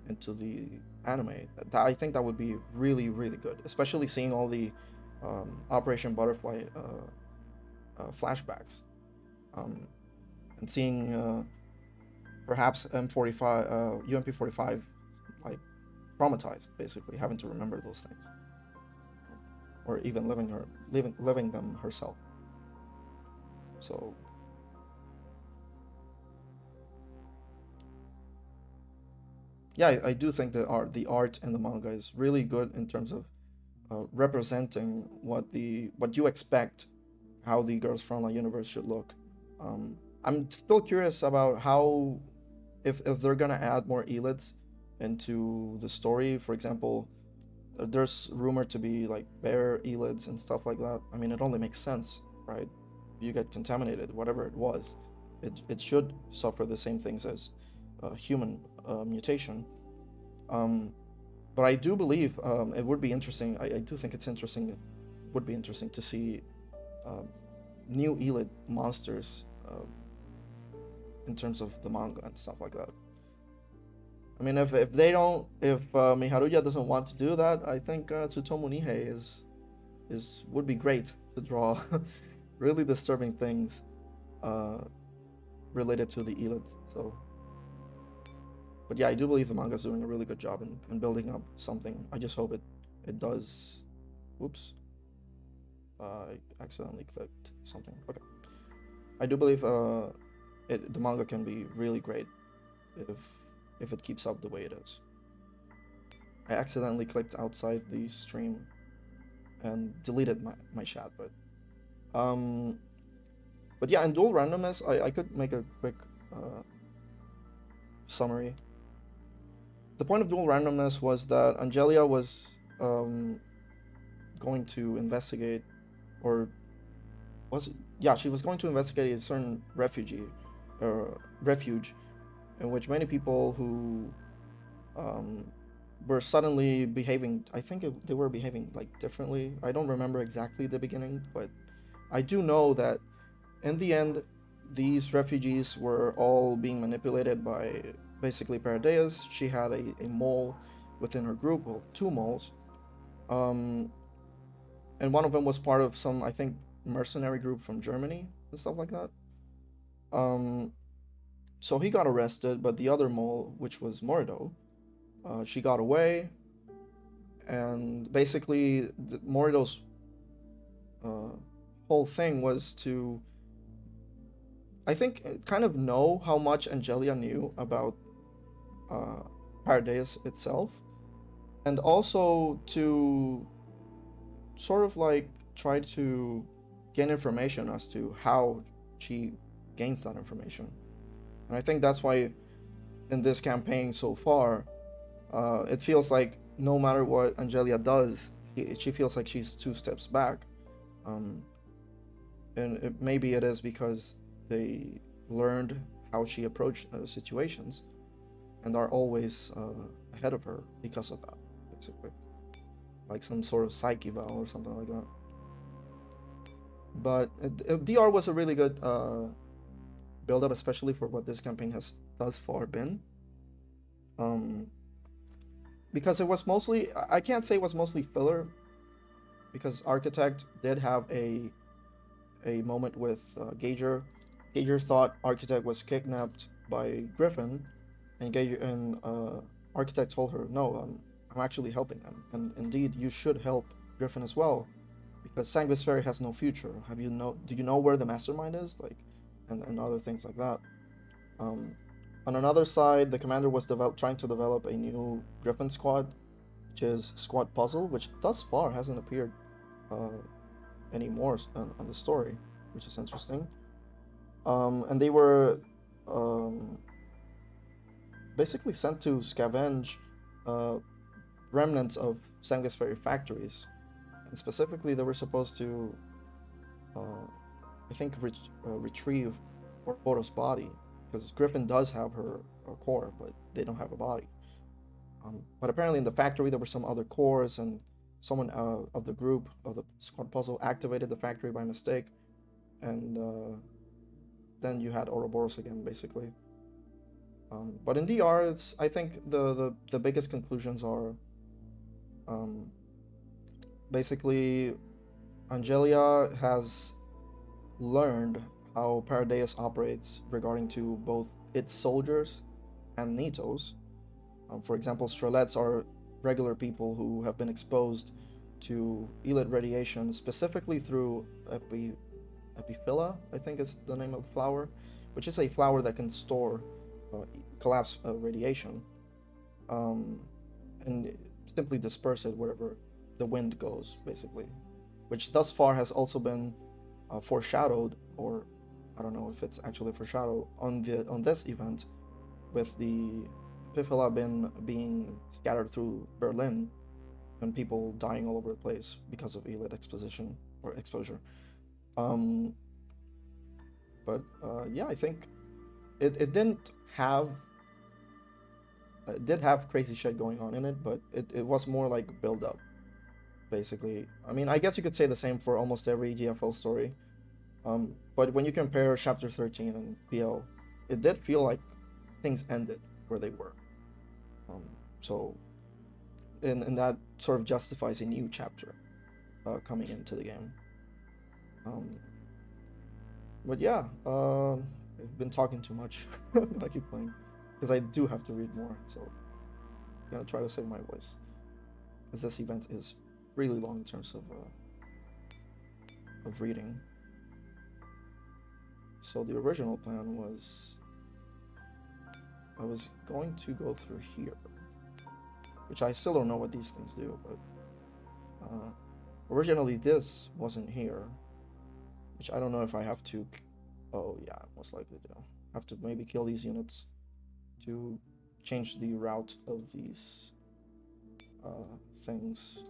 into the anime, I think that would be really, really good, especially seeing all the Operation Butterfly flashbacks, and seeing perhaps UMP45 like traumatized, basically having to remember those things, or even living them herself. So yeah, I do think that the art in the manga is really good in terms of representing what you expect, how the Girls Frontline universe should look. I'm still curious about how, if they're gonna add more elids into the story. For example, there's rumored to be like bear elids and stuff like that. I mean, it only makes sense, right? You get contaminated, whatever it was, it should suffer the same things as human mutation. But I do believe it would be interesting. I do think it's interesting. It would be interesting to see new elite monsters in terms of the manga and stuff like that. I mean, if Miharuya doesn't want to do that, I think Tsutomu Nihei would be great to draw really disturbing things related to the elite. So, but yeah, I do believe the manga is doing a really good job in building up something. I just hope it does. Oops, I accidentally clicked something. Okay, I do believe the manga can be really great if it keeps up the way it is. I accidentally clicked outside the stream and deleted my chat, but yeah, in dual randomness, I could make a quick summary. The point of dual randomness was that Angelia was going to investigate, or was it? Yeah, she was going to investigate a certain refuge in which many people who were suddenly behaving. I think they were behaving like differently. I don't remember exactly the beginning, but I do know that in the end, these refugees were all being manipulated by basically Paradeus. She had a mole within her group, well, two moles, and one of them was part of some, I think, mercenary group from Germany and stuff like that. So he got arrested, but the other mole, which was Morido, she got away, and basically Morido's whole thing was to, I think, kind of know how much Angelia knew about Paradeus itself, and also to sort of like try to gain information as to how she gains that information. And I think that's why in this campaign so far, it feels like no matter what Angelia does, she feels like she's two steps back. And maybe it is because they learned how she approached situations and are always ahead of her because of that, basically. Like some sort of psyche eval or something like that. But DR was a really good build-up, especially for what this campaign has thus far been. Because it was mostly, I can't say it was mostly filler, because Architect did have a moment with Gager. Gager thought Architect was kidnapped by Griffin, and Architect told her, no, I'm actually helping them, and indeed you should help Griffin as well, Because Sanguis Ferry has no future. Do you know where the mastermind is? Like, and other things like that. On another side, the commander was trying to develop a new Griffin squad, which is Squad Puzzle, which thus far hasn't appeared anymore on the story, which is interesting. And they were basically sent to scavenge remnants of Sanguis Ferry factories. And specifically, they were supposed to, I think, retrieve Ouroboros' body, because Griffin does have her core, but they don't have a body. But apparently in the factory there were some other cores, and someone of the group of the Squad Puzzle activated the factory by mistake, and then you had Ouroboros again, basically. But in DR, I think the biggest conclusions are basically Angelia has learned how Paradeus operates regarding to both its soldiers and Nitos. For example, Strelets are regular people who have been exposed to Elite radiation, specifically through Epiphylla, I think is the name of the flower, which is a flower that can store collapse radiation and simply disperse it wherever the wind goes, basically, which thus far has also been foreshadowed, or I don't know if it's actually foreshadowed on this event, with the Epiphylla being scattered through Berlin and people dying all over the place because of Elite exposition or exposure. But yeah, I think it didn't have it did have crazy shit going on in it, but it was more like build up, basically. I mean, I guess you could say the same for almost every GFL story. But when you compare Chapter 13 and PL, it did feel like things ended where they were. So, and that sort of justifies a new chapter coming into the game. But yeah, I've been talking too much. I keep playing because I do have to read more. So I'm gonna try to save my voice, because this event is really long in terms of reading. So the original plan was I was going to go through here, which I still don't know what these things do, but originally this wasn't here, which I don't know if I have to. Oh yeah, most likely do. Have to maybe kill these units to change the route of these things,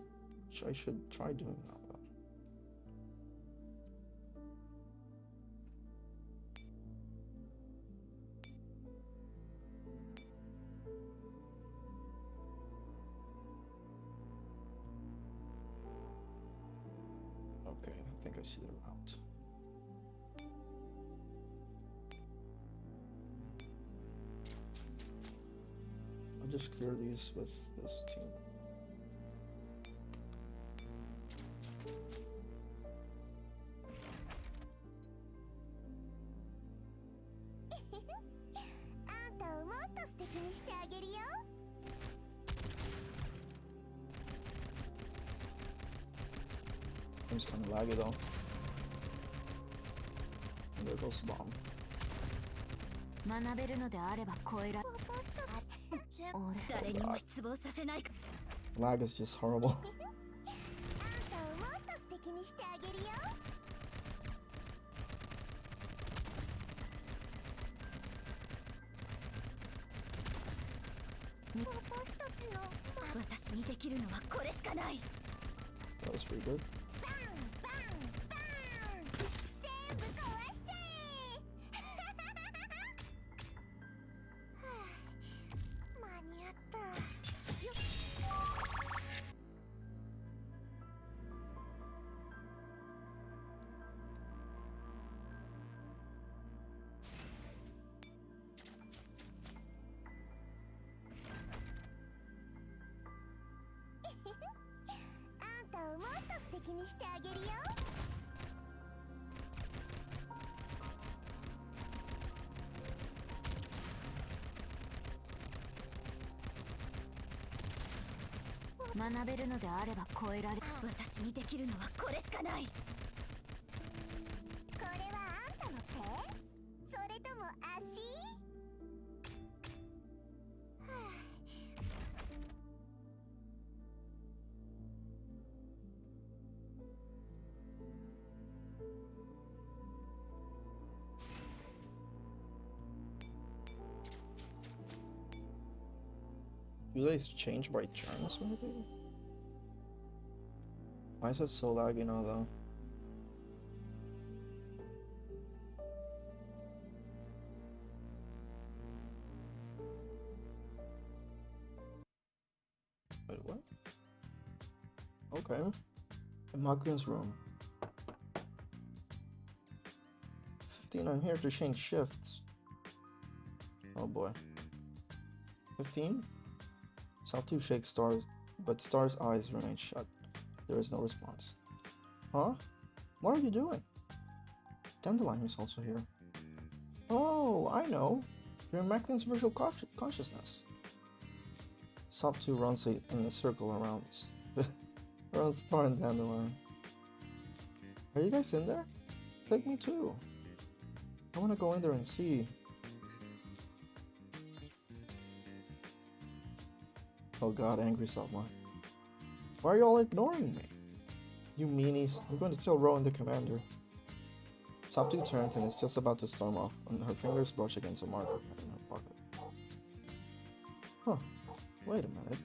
which I should try doing now. Okay, I think I see the route. I'll just clear these with this team. Game's kind of laggy though. And there goes the bomb. Lag is just horrible. That was pretty good. 学べるのであれば超えられる。私にできるのはこれしかない。これはあんたの手？それとも足？はあ。Do they change by turns, maybe? Why is it so laggy now, though? Wait, what? Okay. In Maclean's room. 15, I'm here to change shifts. Oh boy. 15? Satu shakes Star's, but Star's eyes remain shut. There is no response. Huh? What are you doing? Dandelion is also here. Oh, I know. You're in Maclean's virtual consciousness. Satu runs in a circle around Star and Dandelion. Are you guys in there? Take me too. I want to go in there and see. Oh god, angry Subline. Why are you all ignoring me? You meanies, I'm going to tell Rowan the commander. Satu turns and is just about to storm off when her fingers brush against a marker in her pocket. Huh, wait a minute.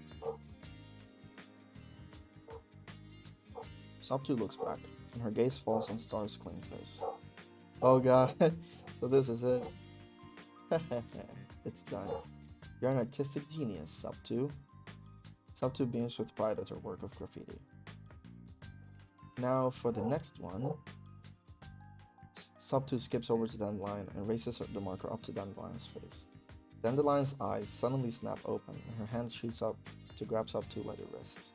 Satu looks back, and her gaze falls on Star's clean face. Oh god, so this is it. It's done. You're an artistic genius, Satu. Satu beams with pride at her work of graffiti. Now for the next one. Satu skips over to Dandelion and raises the marker up to Dandelion's face. Dandelion's eyes suddenly snap open and her hand shoots up to grab Satu by the wrist.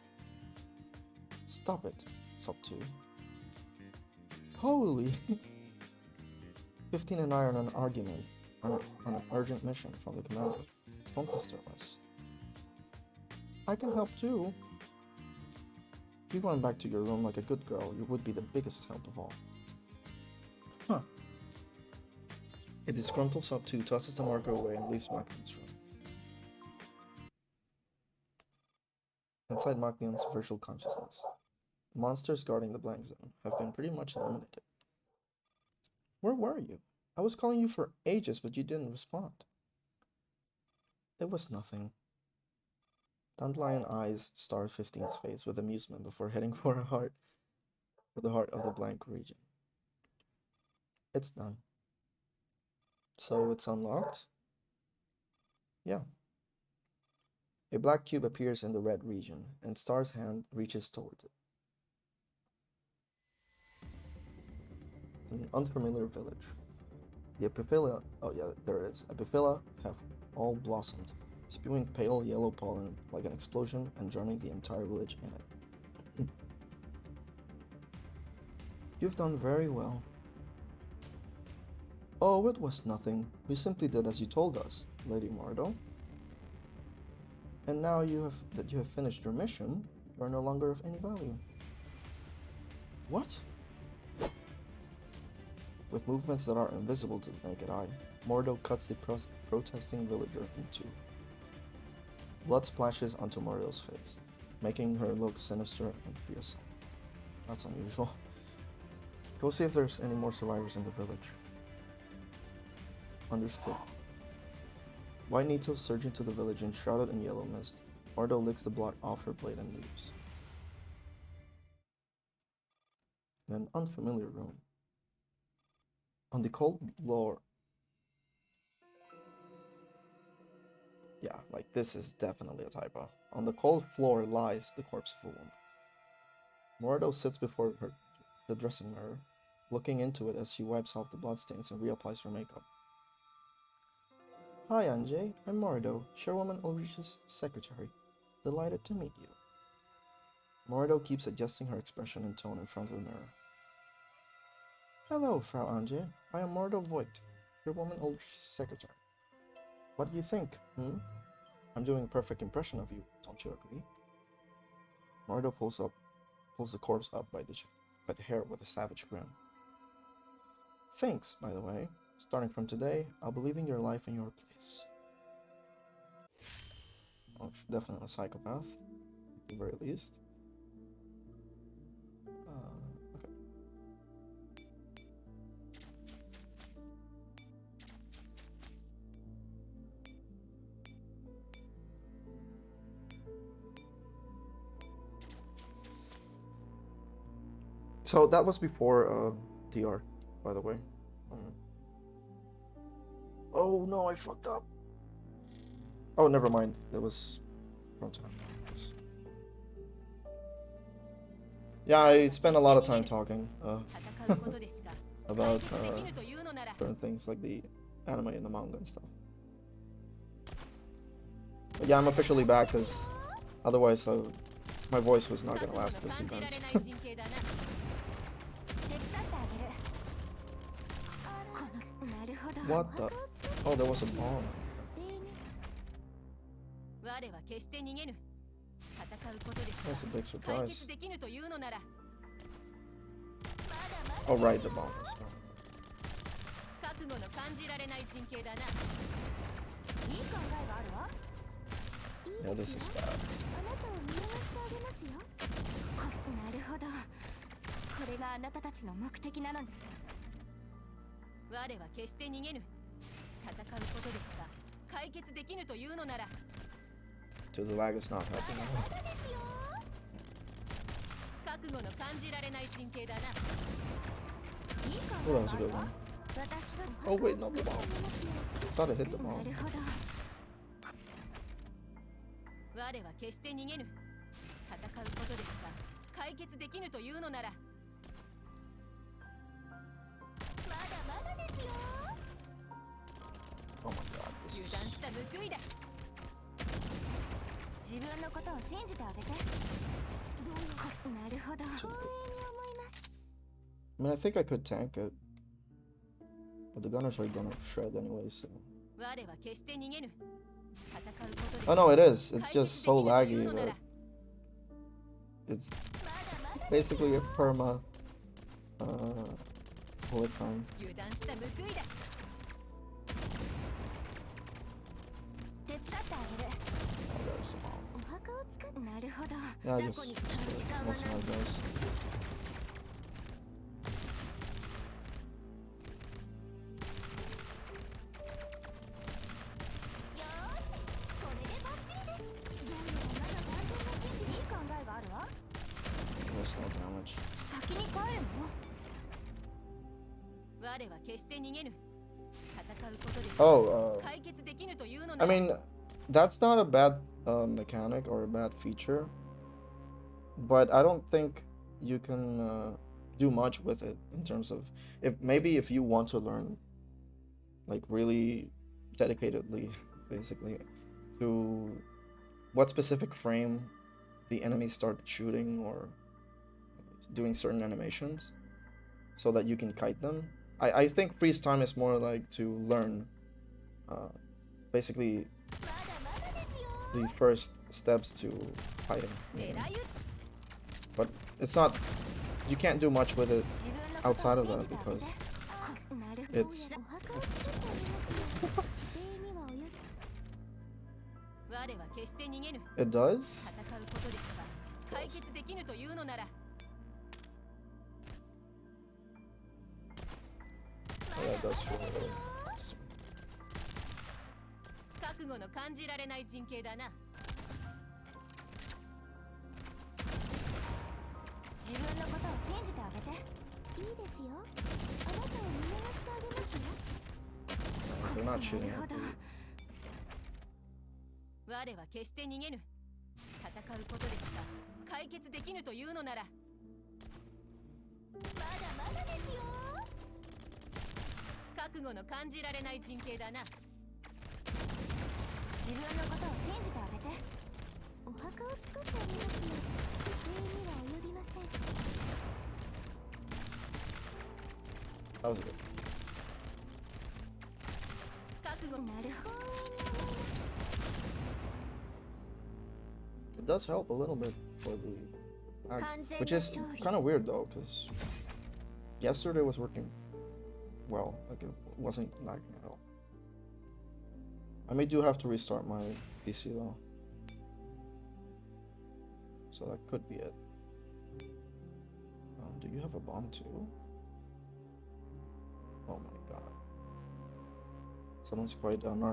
Stop it, Satu. Holy! 15 and I are in an argument on an urgent mission from the commander. Don't disturb us. I can help too. You going back to your room like a good girl, you would be the biggest help of all. Huh. A disgruntled Satu tosses the marker away and leaves Maclean's room. Inside Maclean's virtual consciousness, the monsters guarding the blank zone have been pretty much eliminated. Where were you? I was calling you for ages, but you didn't respond. It was nothing. Dandelion eyes Star 15's face with amusement before heading for the heart of the blank region. It's done. So it's unlocked? Yeah. A black cube appears in the red region, and Star's hand reaches towards it. An unfamiliar village. The Epiphylla, oh yeah, there it is. Epiphylla have all blossomed, spewing pale yellow pollen like an explosion and drowning the entire village in it. You've done very well. Oh, it was nothing. We simply did as you told us, Lady Mordo. And now that you have finished your mission, you are no longer of any value. What? With movements that are invisible to the naked eye, Mordo cuts the protesting villager in two. Blood splashes onto Mordo's face, making her look sinister and fearsome. That's unusual. Go see if there's any more survivors in the village. Understood. White Nito surge into the village enshrouded in yellow mist. Mordo licks the blood off her blade and leaves. In an unfamiliar room. On the cold floor. Yeah, like this is definitely a typo. On the cold floor lies the corpse of a woman. Mordo sits before the dressing mirror, looking into it as she wipes off the bloodstains and reapplies her makeup. Hi, Anjay. I'm Mordo, Chairwoman Ulrich's secretary. Delighted to meet you. Mordo keeps adjusting her expression and tone in front of the mirror. Hello, Frau Anjay. I am Mordo Voigt, Chairwoman Ulrich's secretary. What do you think, I'm doing a perfect impression of you, don't you agree? Naruto pulls the corpse up by the hair with a savage grin. Thanks, by the way. Starting from today, I'll be leaving your life in your place. Oh, definitely a psychopath, at the very least. Okay. So that was before DR, by the way. Oh no, I fucked up. Oh, never mind. That was from time. Yes. Yeah, I spent a lot of time talking about certain things like the anime and the manga and stuff. But yeah, I'm officially back because otherwise my voice was not gonna last this event. What the? Oh, there was a bomb. That's a big surprise. Oh, right, the bomb was thrown. Yeah, this is bad. なるほど。これがあなたたちの目的なのに。我は決して逃げぬ。戦うことですが、解決できぬというのなら。So the lag is not helping at all. 覚悟の感じられない神経だな。 Oh, that was a good one. Oh wait, not the bomb. Thought it hit the bomb. 我は決して逃げぬ。戦うことですが、解決できぬというのなら。まだまだですよ。 Oh my god, this 油断 is... した報いだ。自分のことを信じてあげて。なるほど。光栄に思います。I mean, I think I could tank it. But the gunners are gonna shred anyway, so... 我は決して逃げぬ。戦うことです。 Oh no, it is. It's just so laggy that... It's basically a perma... bullet time. 油断した報いだ。手伝ってあげる。 Oh, there's the bomb. お墓を作る。なるほど。 Yeah, I just messing with guys. これでバッチリです。どうやらまだ万全な準備。いい考えがあるわ。 There's no damage. 先に帰るの？我は決して逃げぬ。戦うことです。 Oh, 解決できぬというの I なら。 mean, that's not a bad mechanic or a bad feature. But I don't think you can do much with it in terms of... If you want to learn, like really dedicatedly, basically, to what specific frame the enemies start shooting or doing certain animations so that you can kite them. I think freeze time is more like to learn basically the first steps to kiting. But it's not... You can't do much with it outside of that because it's... 我は決して逃げぬ。 It does? 戦うことですが、解決できぬというのなら。 Yeah, it does feel a little... 覚悟の感じられない陣形だな。自分のことを信じてあげて。いいですよ。あなたを見逃してあげますよ。 They're not shooting at me. 我は決して逃げぬ。戦うことですが、解決できぬというのなら。まだまだですよ。覚悟の感じられない陣形だな。自分のことを信じてあげて。お墓を作ってあげますよ。礼には及びません。 That was good. 覚悟なるほど。it does help a little bit for the lag, which is kind of weird though, because yesterday was working well, like it wasn't lagging at all. I may do have to restart my PC though, so that could be it. Do you have a bomb too? Oh my god. Someone's quite okay,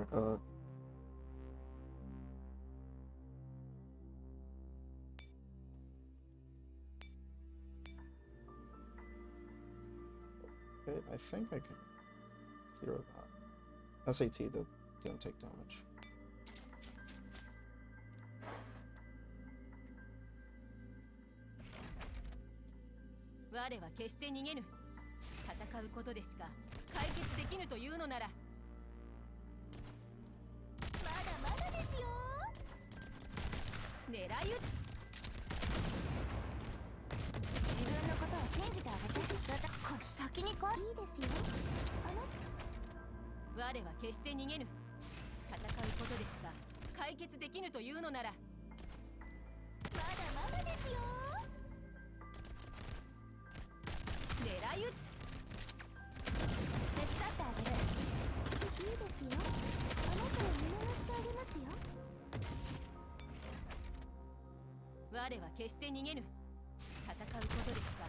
I think I can clear that. SAT that didn't take damage.我は決して逃げぬ。戦うことでしか解決できぬというのなら。まだまだですよ。狙い撃つ。自分のことを信じてあげて。先に来い。いいですよ。我は決して逃げぬ。戦うことでしか解決できぬというのなら。まだまだですよ。狙い撃つ。手伝ってあげる。いいですよ。あなたを見回してあげますよ。我は決して逃げぬ。戦うことですか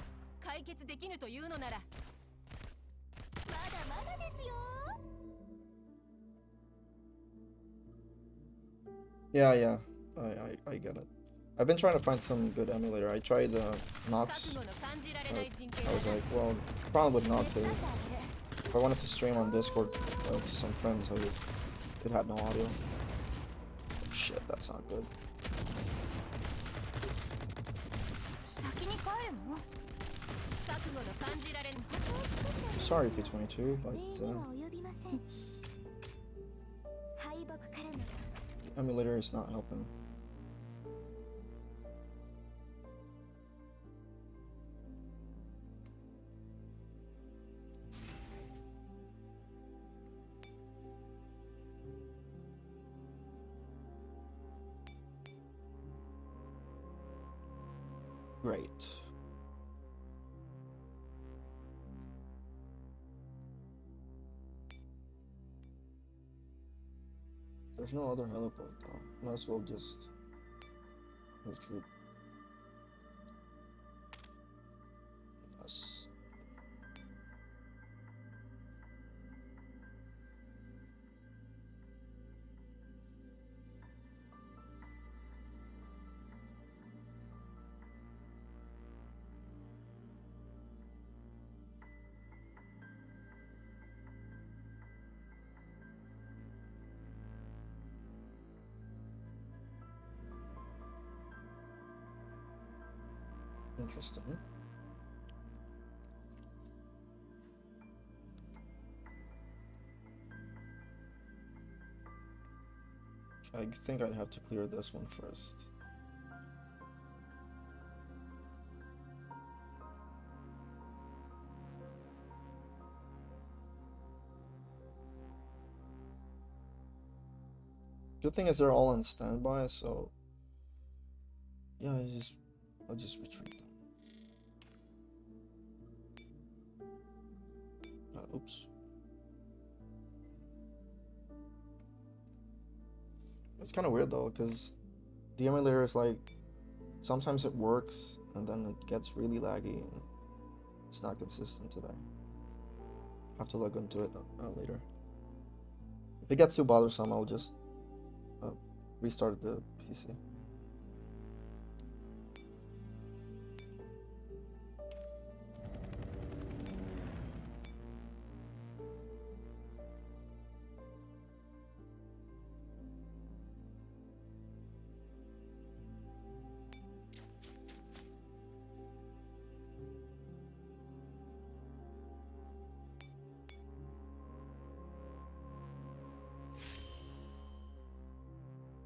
解決できぬというのなら。まだまだですよ。Yeah, I get it. I've been trying to find some good emulator. I tried Nox. I was like, well, the problem with Nox is if I wanted to stream on Discord to some friends, it had no audio. Oh, shit, that's not good. Sorry, P22, but the emulator is not helping. Great. There's no other heliport though. Might as well just retreat. Yes. Interesting. I think I'd have to clear this one first. Good thing is they're all on standby, so yeah, I'll just retreat them. Oops. It's kind of weird though, because the emulator is like, sometimes it works and then it gets really laggy and it's not consistent today. I'll have to look into it later. If it gets too bothersome, I'll just restart the PC.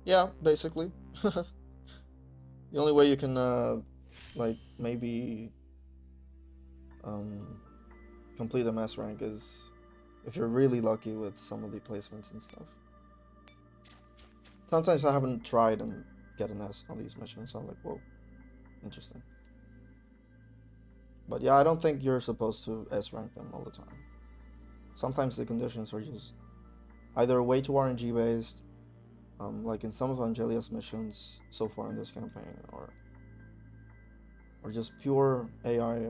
Yeah, basically. The only way you can, like, maybe complete a mass rank is if you're really lucky with some of the placements and stuff. Sometimes I haven't tried and get an S on these missions. So I'm like, whoa, interesting. But yeah, I don't think you're supposed to S rank them all the time. Sometimes the conditions are just either way too RNG based, like in some of Angelia's missions so far in this campaign, or just pure AI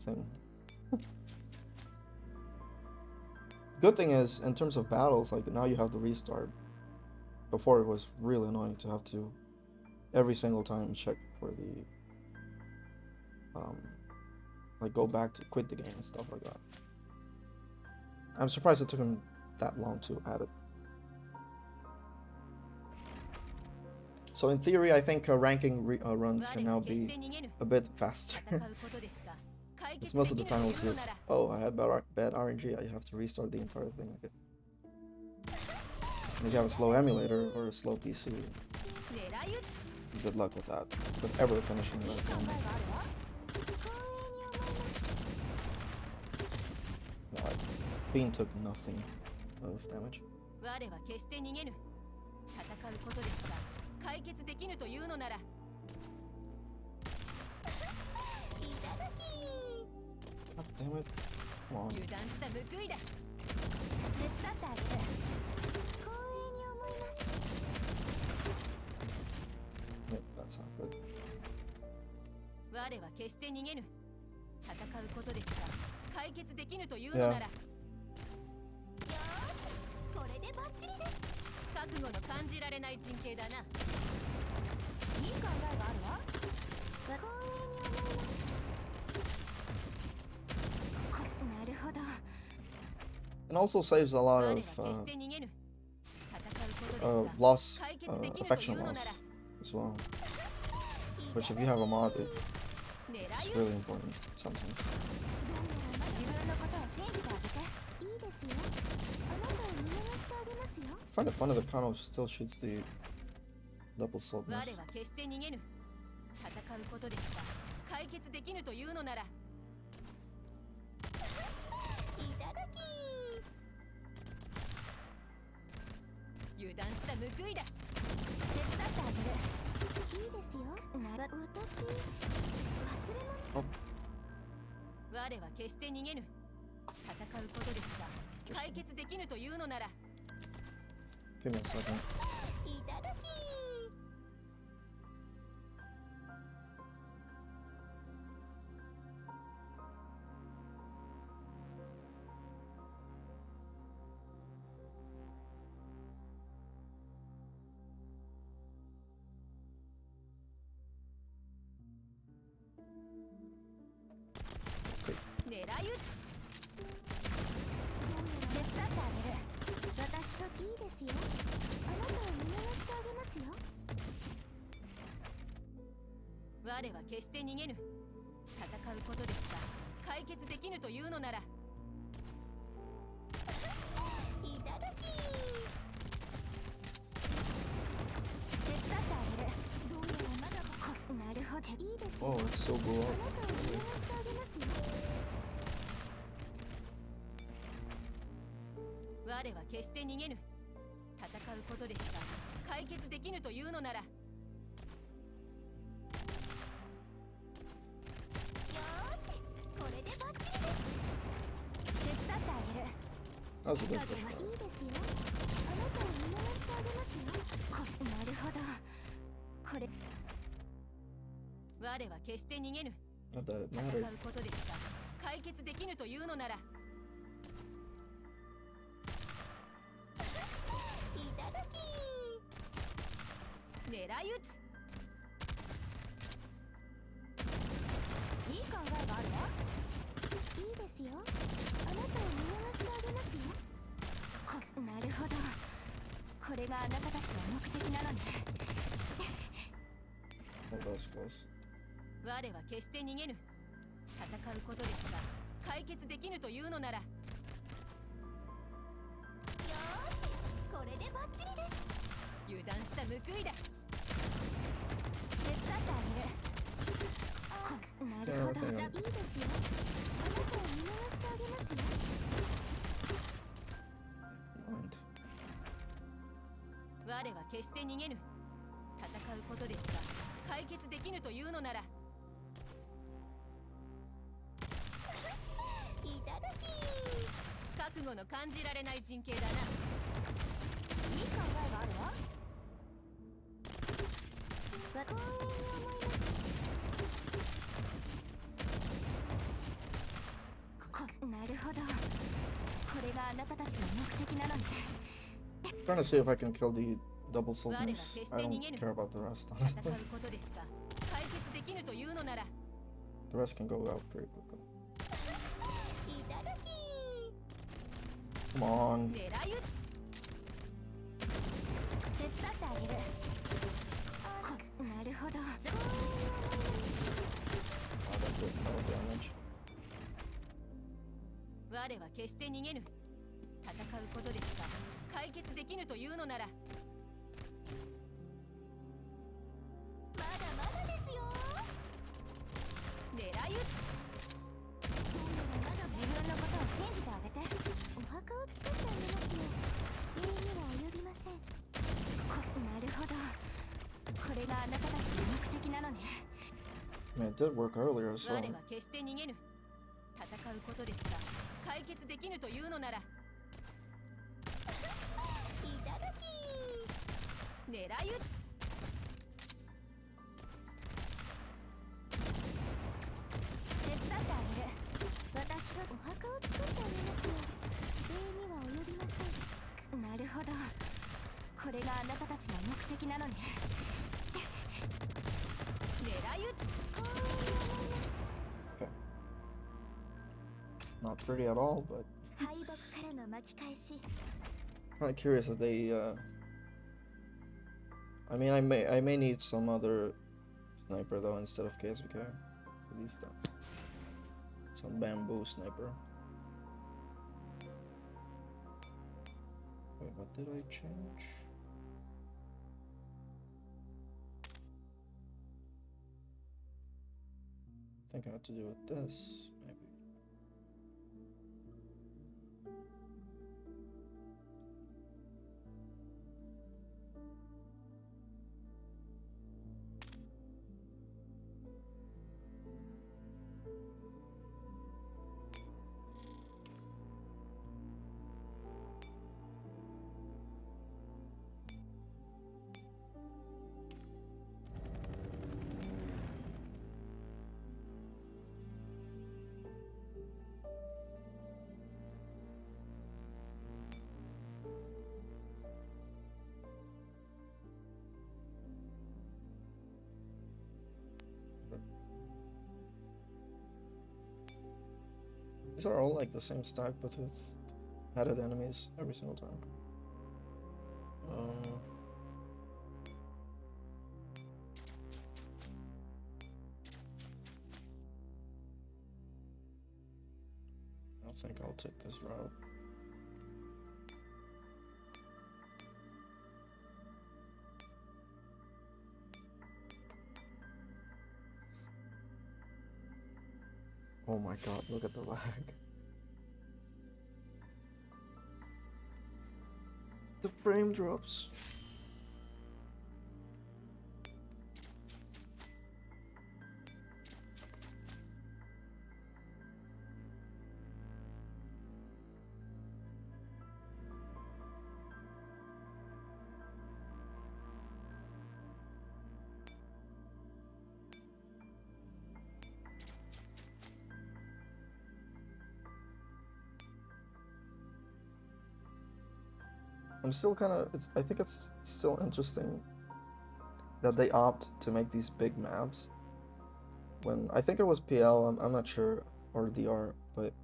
thing. Good thing is, in terms of battles, like now you have the restart. Before it was really annoying to have to every single time check for the like go back to quit the game and stuff like that. I'm surprised it took him that long to add it. So in theory, I think ranking runs can now be a bit faster. Because most of the time it's just, oh, I had bad RNG, I have to restart the entire thing again. If you have a slow emulator or a slow PC, good luck with that, with ever finishing that game. No, Bean took nothing of damage. 我は決して逃げぬ。戦うことですが解決できぬというのなら。God damn it. Come on. 油断した報いだ。手伝ってあげる。光栄に思います。 Yep, that's not good. 我は決して逃げぬ。戦うことですが解決できぬというのなら。よーし、これでバッチリです。覚悟の感じられない陣形だな。いい考えがあるわ。光栄に思います。なるほど。 It also saves a lot 我は of 決して逃げぬ。戦うことですが loss, 解決できぬとい affection うのなら。 loss as well. Which if you have a mod, it's 狙い really important sometimes. 自分のことを信じてあげて。いいですよ。あなたを見逃してあげますよ。 I find it funny that Kano still shoots the double sword 我は miss. 決して逃げぬ。戦うことですが解決できぬというのなら。いただき。油断した報いだ。手伝ってあげる。いいですよ。なら私忘れ物。我は決して逃げぬ。戦うことですが解決できぬというのなら。 Give me a second. いただき。 狙い撃つ。手伝ってあげる。私がいいですよ。あなたを見逃してあげますよ。我は決して逃げぬ。戦うことですが解決できぬというのなら。いただき。手伝ってあげる。どうやらまだなるほど。いいですよ。 Oh, it's so あ good. なたを見逃してあげますよ。我は決して逃げぬ。戦うことですが解決できぬというのなら。よーし、これでバッチリです。手伝ってあげる。 That was a good いい push. ですよ。あなたを見逃してあげますよ。なるほど。これ。我は決して逃げぬ。 Not that it 戦 mattered. うことですが解決できぬというのなら。いただき。狙い撃つ。いい考えがあるわ。いいですよ。あなたを見逃してあげますよ。なるほど。これがあなたたちの目的なのね。 Oh, that was close. 我は決して逃げぬ。戦うことですが解決できぬというのなら。よーし、これでバッチリです。油断した報いだ。手伝ってあげる。なるほど。いいですよ。あなたを見逃してあげますよ。 Mind. 我は決して逃げぬ。戦うことですが解決できぬというのなら。いただき覚悟の感じられない陣形だな。いい考えがあるわ。こう思います。なるほど。これがあなたたちの目的なのね。Trying to see if I can kill the double soldiers. I don't care about the rest, 戦 honestly. うことですが解決できぬというのなら。 The rest can go out pretty quickly. いただき Come on. 狙い撃つ。手伝ってあげる。なるほど。 Oh, that did no damage. 我は決して逃げぬ。戦うことですが解決できぬというのなら。まだまだですよ。狙い撃つ。自分のことを信じてあげて。お墓を作ってあげますよ。礼には及びません。なるほど。これがあなたたちの目的なのね。 I mean, it did work earlier, 我 so は決して逃げぬ。戦うことですが解決できぬというのなら。いただき狙い撃つ。手伝ってあげる。私がお墓を作ってあげますよ。礼には及びません。なるほど。これがあなたたちの目的なのね。狙い撃つ。 okay. Not pretty at all, but 敗北からの巻き返し。 kind of curious that they. I mean, I may need some other sniper though instead of KSVK for these things. Some bamboo sniper. Wait, what did I change? I think I had to do with this, maybe. These are all like the same stack, but with added enemies every single time. I think I'll take this route. Oh my god, look at the lag. The frame drops. I'm still kind of, I think it's still interesting that they opt to make these big maps. When, I think it was PL, I'm not sure, or DR, but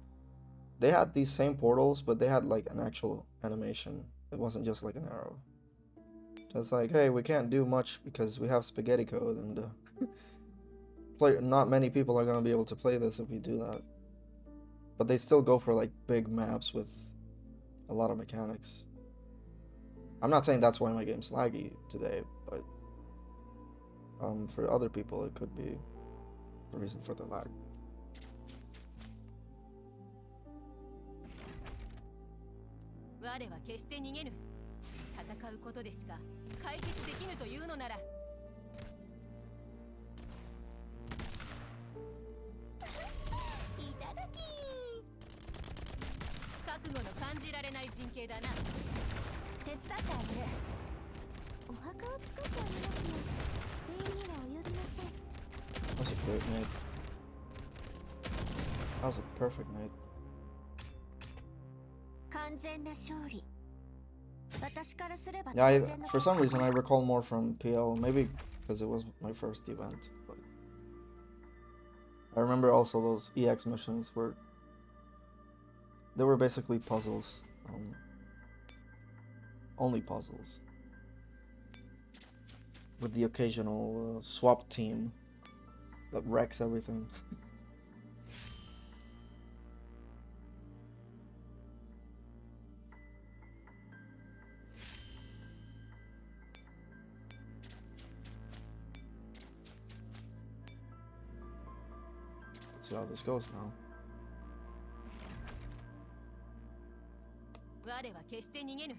they had these same portals, but they had like an actual animation. It wasn't just like an arrow. So it's like, hey, we can't do much because we have spaghetti code, and not many people are gonna be able to play this if we do that. But they still go for like big maps with a lot of mechanics. I'm not saying that's why my game's laggy today, but for other people it could be the reason for the lag. 我は決して逃げぬ。戦うことですが解決できぬというのなら。じられない陣形だな。手伝ってあげる。お墓を作ってありますよ。礼には及びません。 That was a great night. That was a perfect night. 完全な勝利。私からすれば Yeah, 当然の for some reason I recall more from PL, maybe because it was my first event. But I remember also those EX missions where they were basically puzzles, only puzzles, with the occasional swap team that wrecks everything. Let's see how this goes now. 我は決して逃げぬ。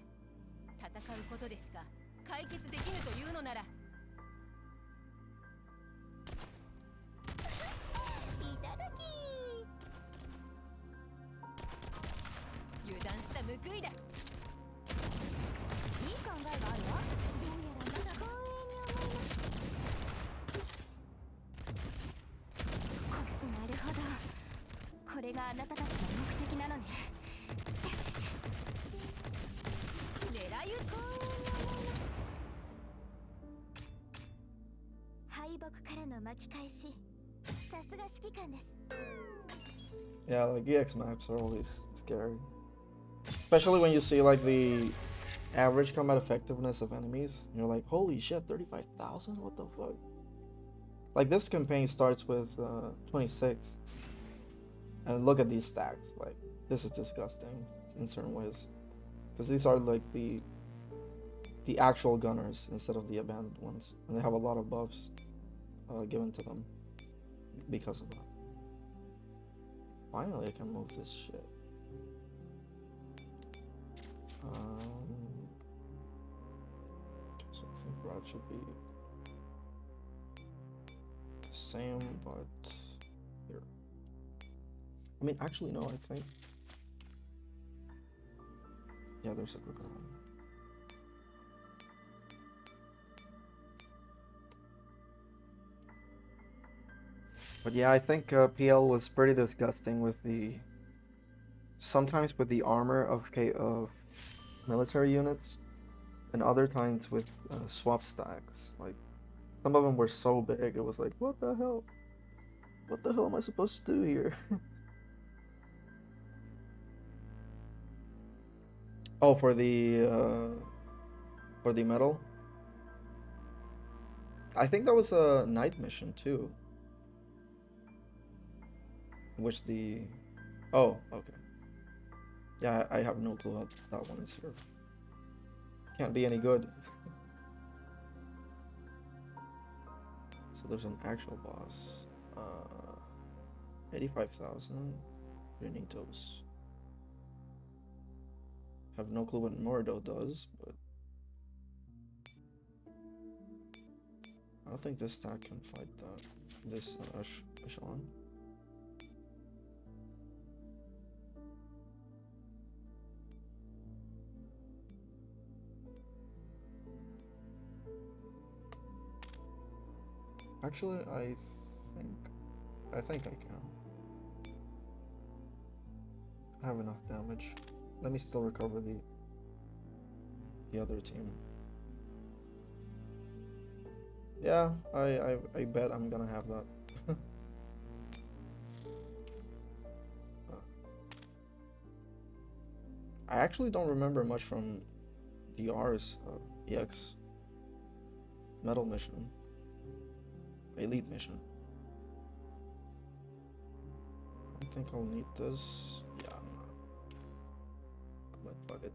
戦うことでしか解決できぬというのなら。いただき。油断した報いだ。いい考えがあるわ。どうやらまだ光栄に思います。なるほど。これがあなたたちの目的なのね。狙い撃ち。敗北からの巻き返し。さすが指揮官です。 Yeah, like EX maps are always scary. Especially when you see like the average combat effectiveness of enemies. You're like, holy shit, 35,000? What the fuck? Like this campaign starts with 26. And look at these stacks. Like, this is disgusting in certain ways. Because these are like the actual gunners instead of the abandoned ones. And they have a lot of buffs given to them because of that. Finally, I can move this shit. Okay, so I think route should be the same, but here. I mean, actually, no, I think. Yeah, there's a quicker one. But yeah, I think PL was pretty disgusting with the sometimes with the armor of military units, and other times with swap stacks. Like some of them were so big, it was like, what the hell? What the hell am I supposed to do here? Oh, for the medal. I think that was a night mission too. Which the... Oh, okay. Yeah, I have no clue how that one is here. Can't be any good. So there's an actual boss. 85,000 Unitos. Have no clue what Morido does, but... I don't think this stack can fight that. This echelon. Actually, I think I can. I have enough damage. Let me still recover the other team. Yeah, I bet I'm gonna have that. I actually don't remember much from the R's EX medal mission. Elite mission. I don't think I'll need this. Yeah, I'm not. But fuck it.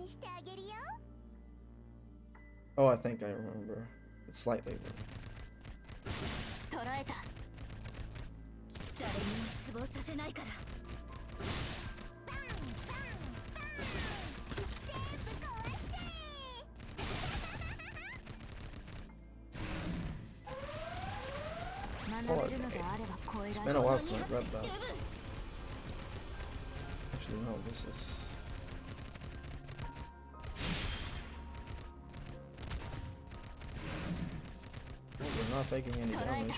にしてあげるよ。 Oh, I think I remember. It's slightly. 捕らえた。誰にも失望させないから。バンバンバン、全部壊しちゃえ。学べるのであれば超え It's ら been れ a る。 while since I read that. 十分。 Actually, no, this is. Oh, we're not taking any damage.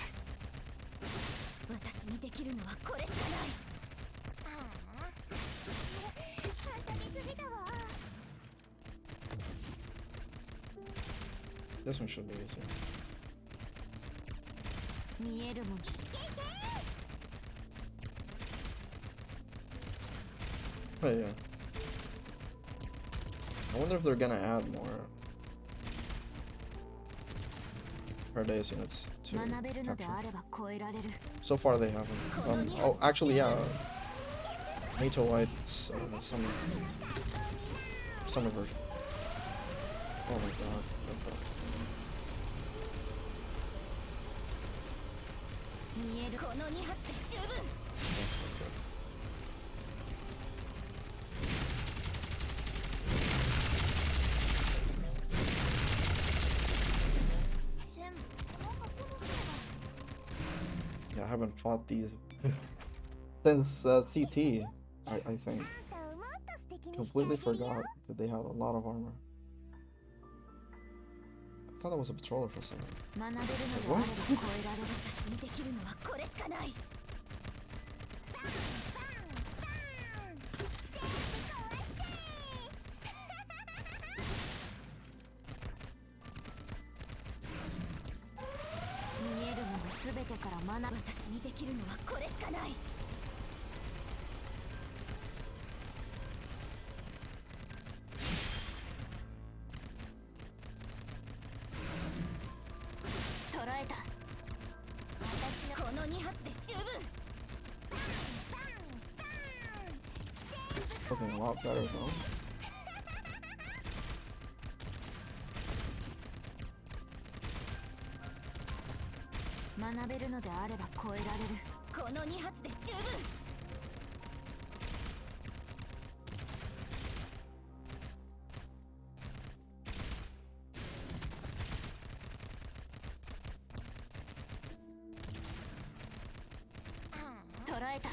私にできるのはこれしかない。ああ、遊びすぎだわ。 This one should be easier. 見えるもん。 But yeah. I wonder if they're gonna add more Paradise units to 学べるので capture. あれば超えられる。 So far they haven't. Oh, actually, yeah. Nato White's summer version. Oh my god. What the- 見える。この2発で十分。 That's not good. 全部この箱のせいだ。 Yeah, I haven't fought these since CT, I think. あんたをもっと素敵にしてあ Completely げるよ。 forgot that they have a lot of armor. I thought that was a patroller for a second. 学べるのであれば超えられる。私にできるのはこれしかない。バンバンバン、全部壊しちゃえ。見えるものすべてから学ぶ。私にできるのはこれしかない。捕らえた。私のこの2発で十分。 Looking a lot better though. 学べるのであれば超えられる。この2発で十分。捕らえた。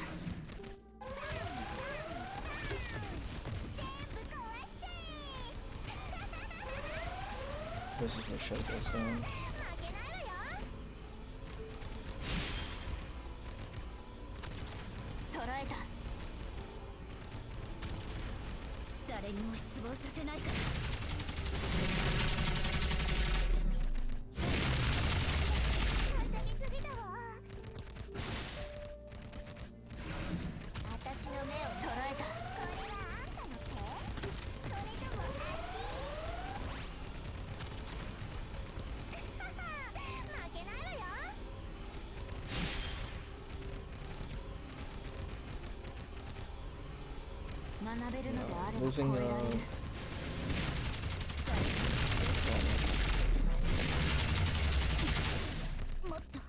This is where shit goes down. 負けないわよ。 捕らえた。誰にも失望させないから。遊びすぎだわ。私の目を捕らえた。これはあんたの手？それとも足？負けないわよ。 学べるのであれば超 Losing えられる。 もっと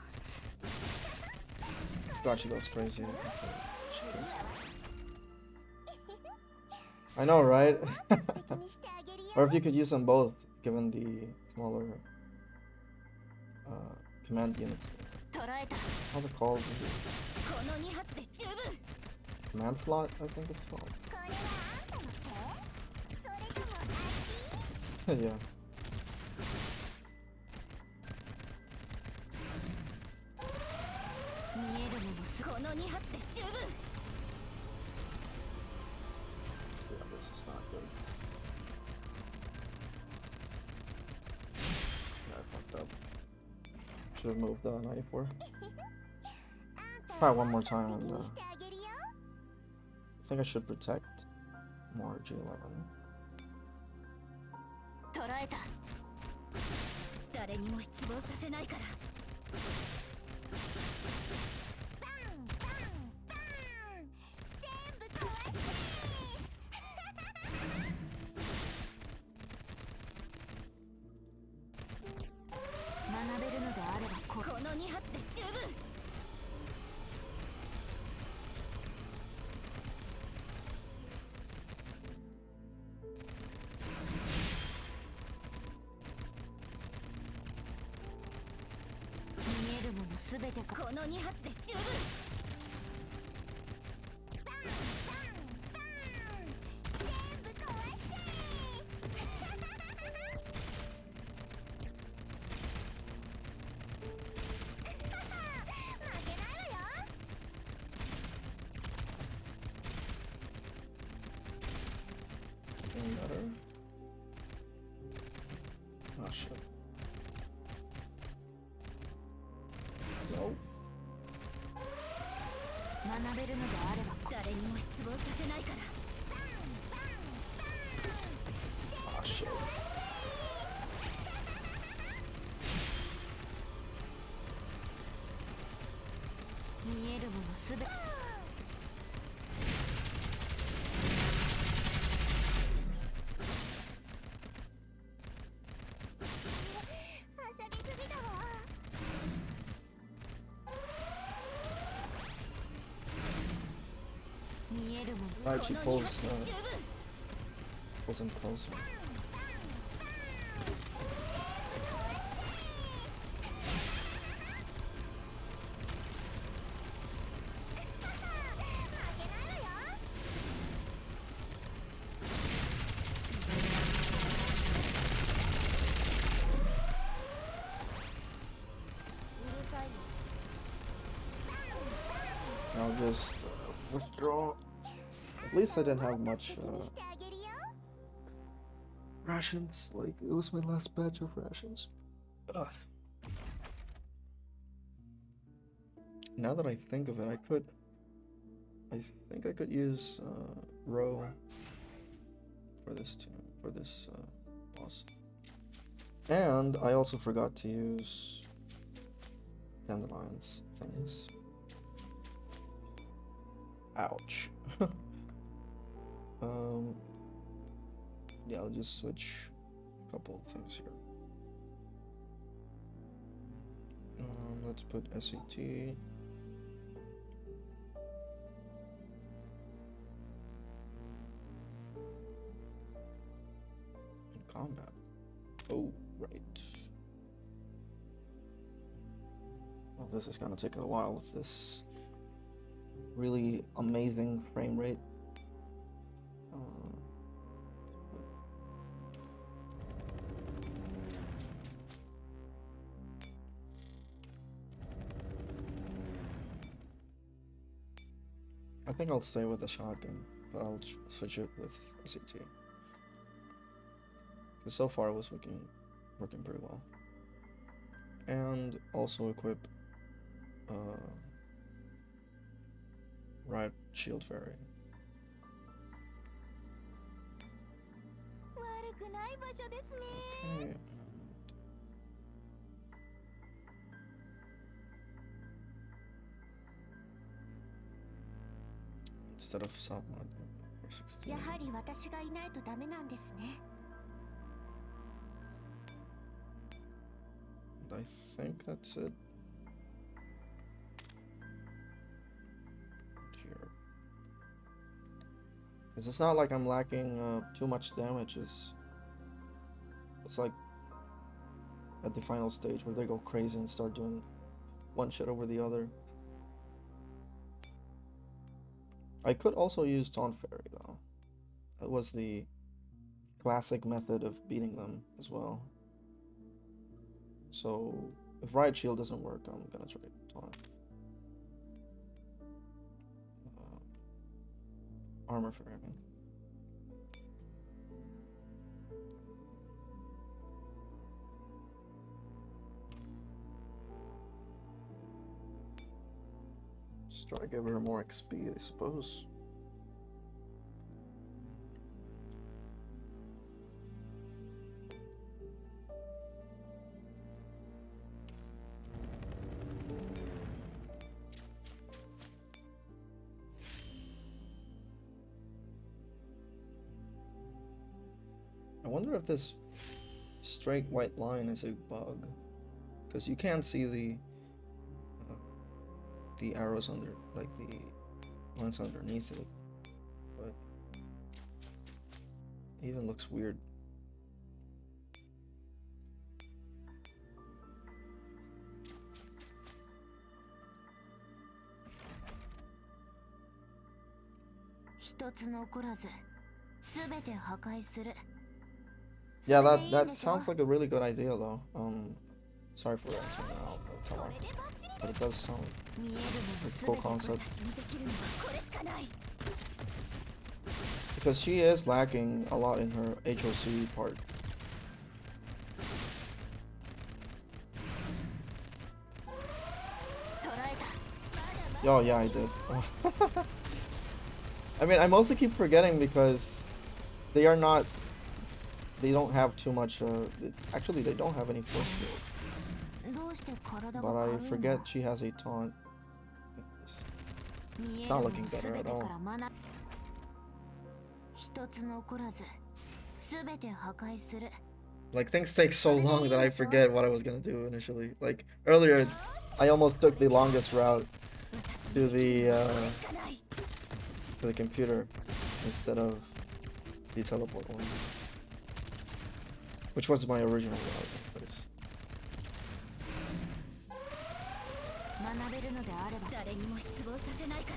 God, she goes crazy. I know, right? 素敵にしてあげるよ。 Or if you could use them both, given the smaller command units. 捕らえた。 How's it called? この2発で十分。 Command slot, I think it's called. これはあんたの手？それとも足？ Yeah. 見えるものす。この2発で十分。 Yeah, this is not good. Yeah, I fucked up. Should have moved 94. あん Try たを one も more っと素 time 敵 and にしてあげるよ。 I think I should protect more G11. 捕らえた。誰にも失望させないから。バンバンバン、全部壊して。全てかこの2発で十分。バンバンバン全部壊して負けないわよ。 Getting better. Oh shit. No. 学べるのであれば誰にも失望させないから。 Oh shit. 見えるものすべてはしゃぎすぎだわ。見えるもの Right, she この pulls 2発で十分。 pulls him closer. I'll just withdraw. At least I didn't have much rations. Like, it was my last batch of rations. Ugh. Now that I think of it, I think I could use row for this boss. And I also forgot to use dandelions things. Ouch. Yeah, I'll just switch a couple of things here. Let's put SAT. In combat. Oh, right. Well, this is gonna take a while with this really amazing frame rate. I think I'll stay with the shotgun, but I'll switch it with SAT. Because so far it was working pretty well. And also equip Riot Shield Fairy. 悪くない場所ですね。 Okay. Instead of Submod for 16. やはり私がいないとダメなんですね。 And I think that's it. Here. Because it's not like I'm lacking too much damage. It's like at the final stage where they go crazy and start doing one shit over the other. I could also use Taunt Fairy though. That was the classic method of beating them as well. So if Riot Shield doesn't work, I'm gonna try Taunt. Armor Fairy, I mean. Just try to give her more XP, I suppose. I wonder if this straight white line is a bug, because you can't see the arrows under, like the lines underneath it, but it even looks weird. 一つ残らず全て破壊する。 Yeah, それでいいん that でしょ？ sounds like a really good idea though. Sorry for answering out, Tamar, but it does sound 見えるもの like 全 cool て concept 私にできるのはこれしかない。 because she is lacking a lot in her HOC part. 捕らえた。 Oh yeah, I did. I mean, I mostly keep forgetting because they are not. They don't have too much. Actually, they don't have any force field. どうして体が But 軽 I いの？ forget she has a taunt. 見え It's る not も looking の better 全 at て all. から学ぶ。一つ残らず全て破壊する。 Like things take so long that I forget what I was gonna do initially. Like earlier, I almost took the longest route to the computer instead of the teleport one, which was my original route. Anyways. 学べるのであれば誰にも失望させないか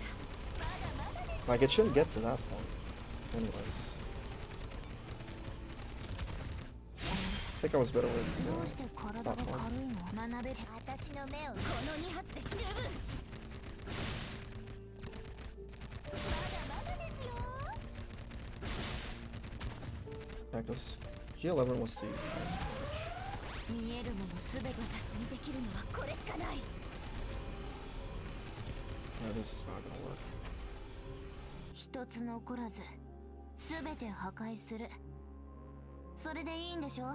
ら。 Like it shouldn't get to that point. Anyways. I think I was better with どうして体が軽いの？学べる。私の目をこの2発で十分。 yeah, because G11 was the highest damage. 見えるもの全て私にできるのはこれしかない。 Yeah, this is not gonna work. 一つ残らず全て破壊する。それでいいんでしょ？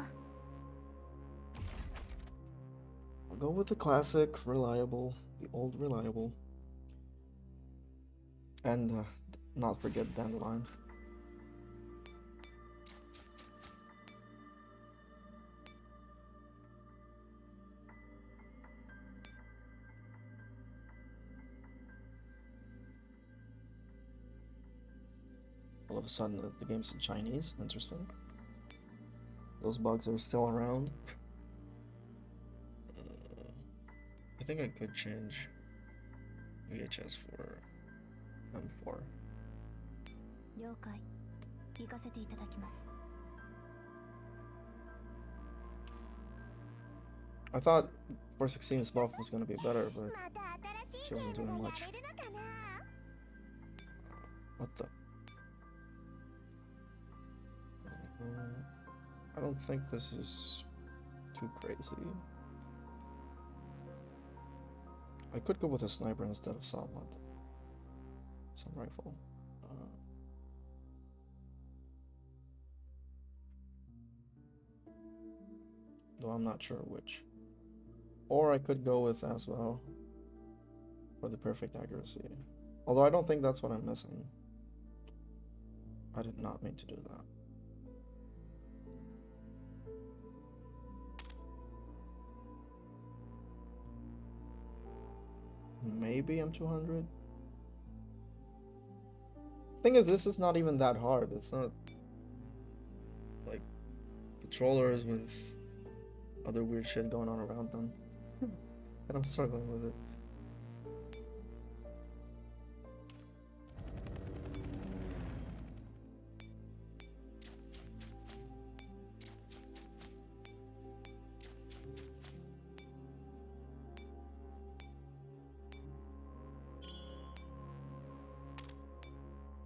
I'll go with the classic, reliable, the old reliable, and not forget Dandelion. All of a sudden, the game's in Chinese. Interesting. Those bugs are still around. I think I could change VHS for M4. 了解。行かせていただきます。 I thought 416's buff was gonna be better, but また新しい she ゲ wasn't ーム doing が much. やれるのかな？ What the? I don't think this is too crazy. I could go with a sniper instead of some rifle. Though I'm not sure which. Or I could go with Aswell for the perfect accuracy. Although I don't think that's what I'm missing. I did not mean to do that. Maybe M200? Thing is, this is not even that hard. It's not like patrollers with other weird shit going on around them. And I'm struggling with it.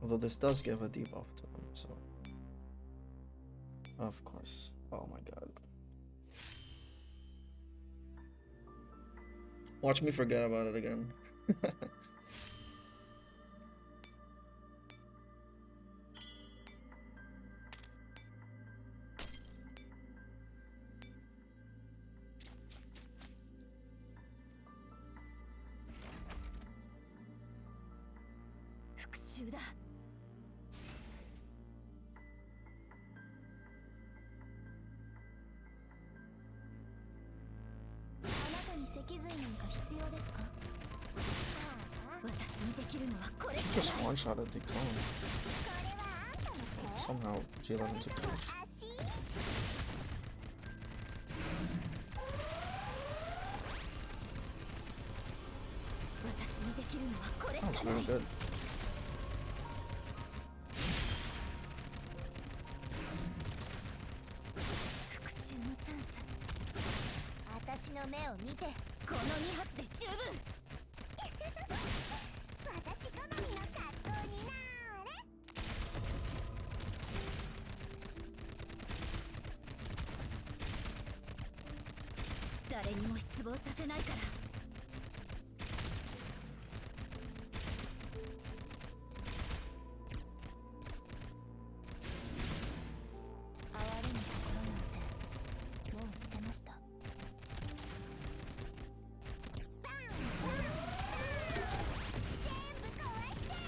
Although this does give a debuff to them, so of course. Oh my god. Watch me forget about it again. Fukushou だ。 あなたに脊髄なんか必要ですか？私にできるのはこれ She し just かない。 one-shotted the clone. これはあんたの手？ Somehow G11 took damage. 足？ 私にできるのはこれ That し was かない。 really good. 私の目を見て。この2発で十分。私好みの格好になーれ。誰にも失望させないから。哀れむ心なんてもう捨てました。全部壊しちゃえ。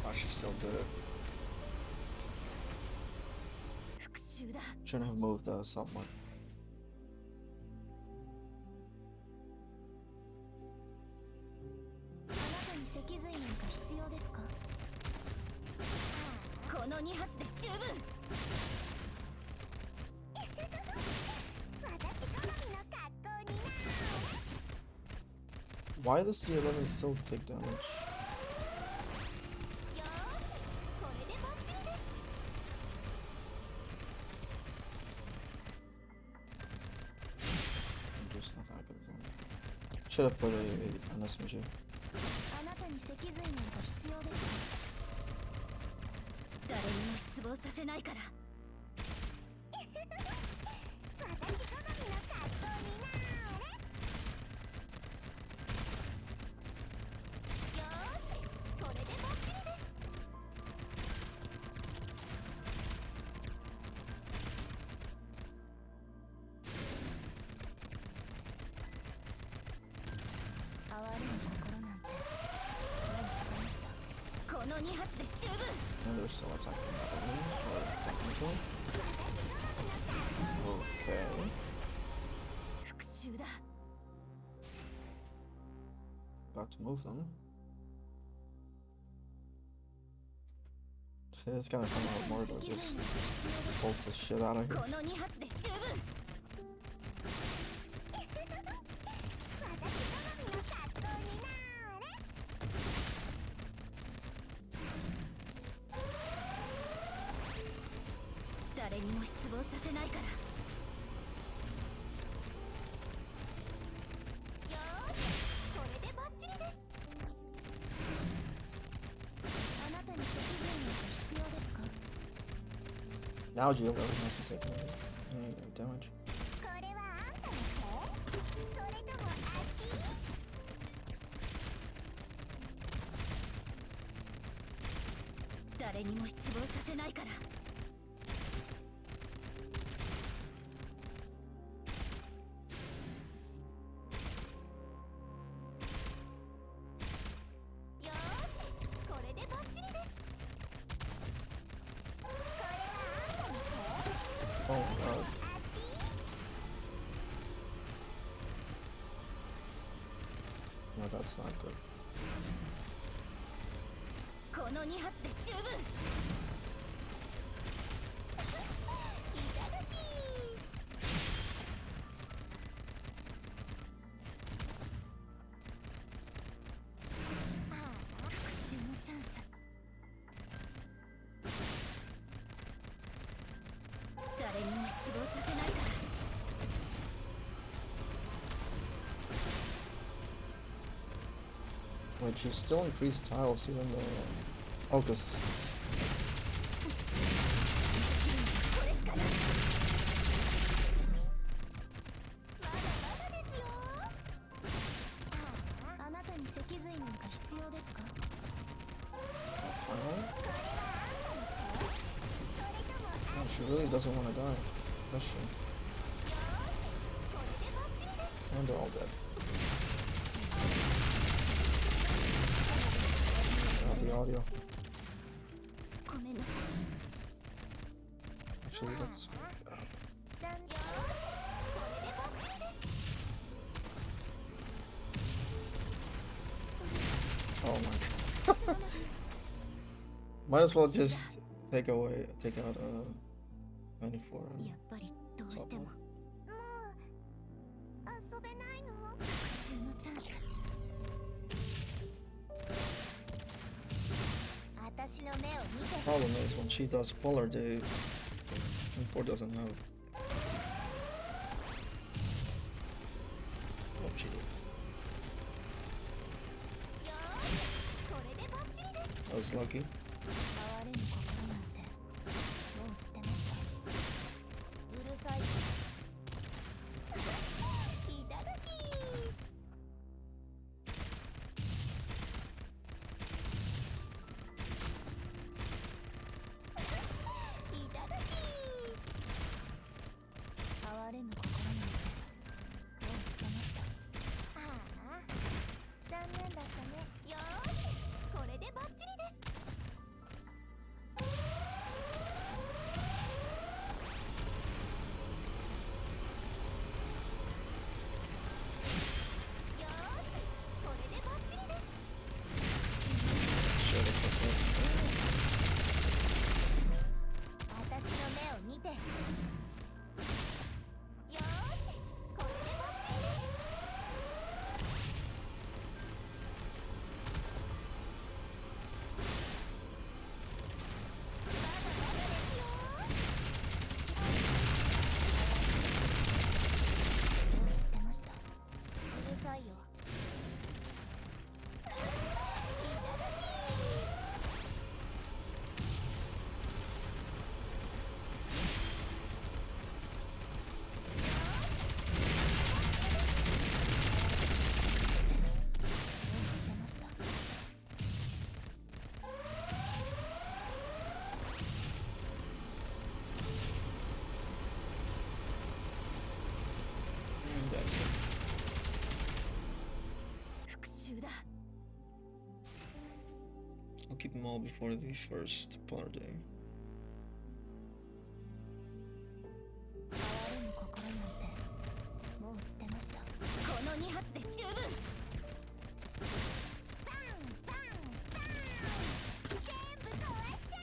Oh, she still did it. 復讐だ。 Shouldn't have moved somewhat. あなたに脊髄なんか必要ですか？この2発で十分。私好みの格好になーれ。 Why does the 11 still take damage? よーし、これでバッチリです。 Just nothing I could have done. Should have put an SMG. あなたに脊髄なんか必要ですか？誰にも失望させないから。私好みの格好になーれ。よーし、これでバッチリです。哀れむ心なんてもう捨てました。この2発で十分。 And they're still attacking that enemy. Or technically. 私好みの格好。 Okay. 復讐だ。 Got to move them. It's kind of fun how Mordo just bolts the shit out of here. この2発で十分。私好みの格好になーれ。誰にも失望させないから。よーし、これでバッチリです。あなたに脊髄なんか必要ですか？ Now G11 has to take any damage. これはあんたの手？それとも足？誰にも失望させないから。よーし、これでバッチリです。これはあんたの手？ Oh god. 足？ Yeah, that's not good. この2発で十分。いただきー。ああ、復讐のチャンス。誰にも失望させないから。 Wait, she's still increased tiles even though. Oh, because. これしかない。まだまだですよ。ああ、あなたに脊髄なんか必要ですか？ Finally? これはあんたの手？それとも Oh, she really doesn't want to die, does she? よーし、これでバッチリです。 And they're all dead. The audio. ごめんなさい。 Actually, that's. 残業。これでバッチリです。 Oh my. Might as well just take out 94. やっぱりどうしても。もう遊べないの？復讐のチャンス。私の目を見て。 Problem is when she does polar, M4 doesn't have. Oh, she did. よーしこれでバッチリです I was lucky. 哀れぬ心なんてもう捨てました。うるさいいただきいただき哀れぬ心なんてもう捨てました。ああ残念だったねよーしこれでバッチリですよーしこれでバッチリです Shut the fuck up. 私の目を見てよーしこれでバッチリですまだまだですよもう捨てました。うるさいよいただきもう捨てました。 And that's it. 復讐だ I'll keep them all before the first party. 哀れぬ心なんてもう捨てました。この2発で十分パンパンパン全部壊しちゃ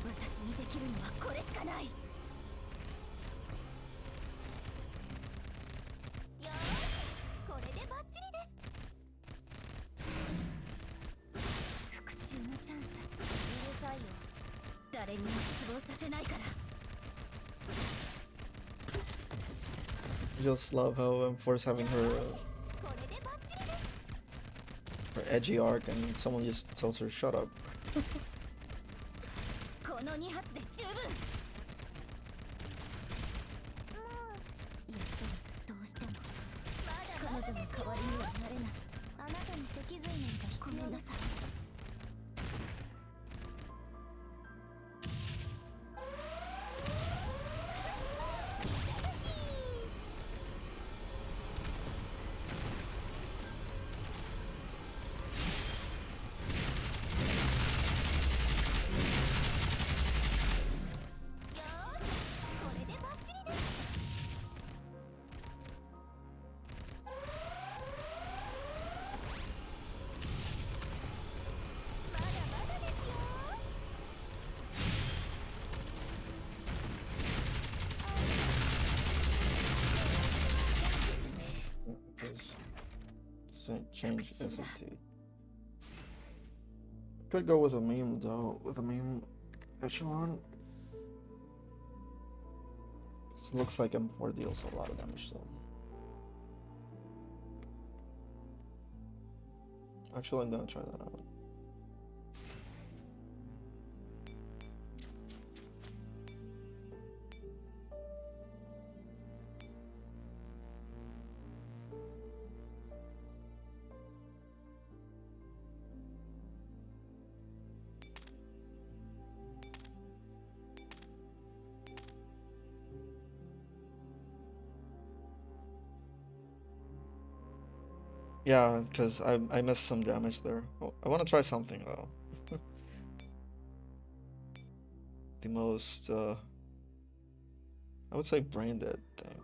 私にできるのはこれしかないえよーしこれでバッチリです復讐のチャンスうるさいよ誰にも失望させないから I just love how M4's having her これでバッチリです her edgy arc, and someone just tells her shut up. この2発で十分もやっぱりどうしてもうまだまだ彼女の代わりにはなれないあなたに脊髄なんかご必要ですめんなさい よーしこれでバッチリですまだまだですよ Just change SAT. Could go with a meme though. With a meme echelon. This looks like M4 deals a lot of damage though. Actually, I'm gonna try that out. Yeah, because I missed some damage there. Oh, I want to try something though. The most, I would say brain dead thing.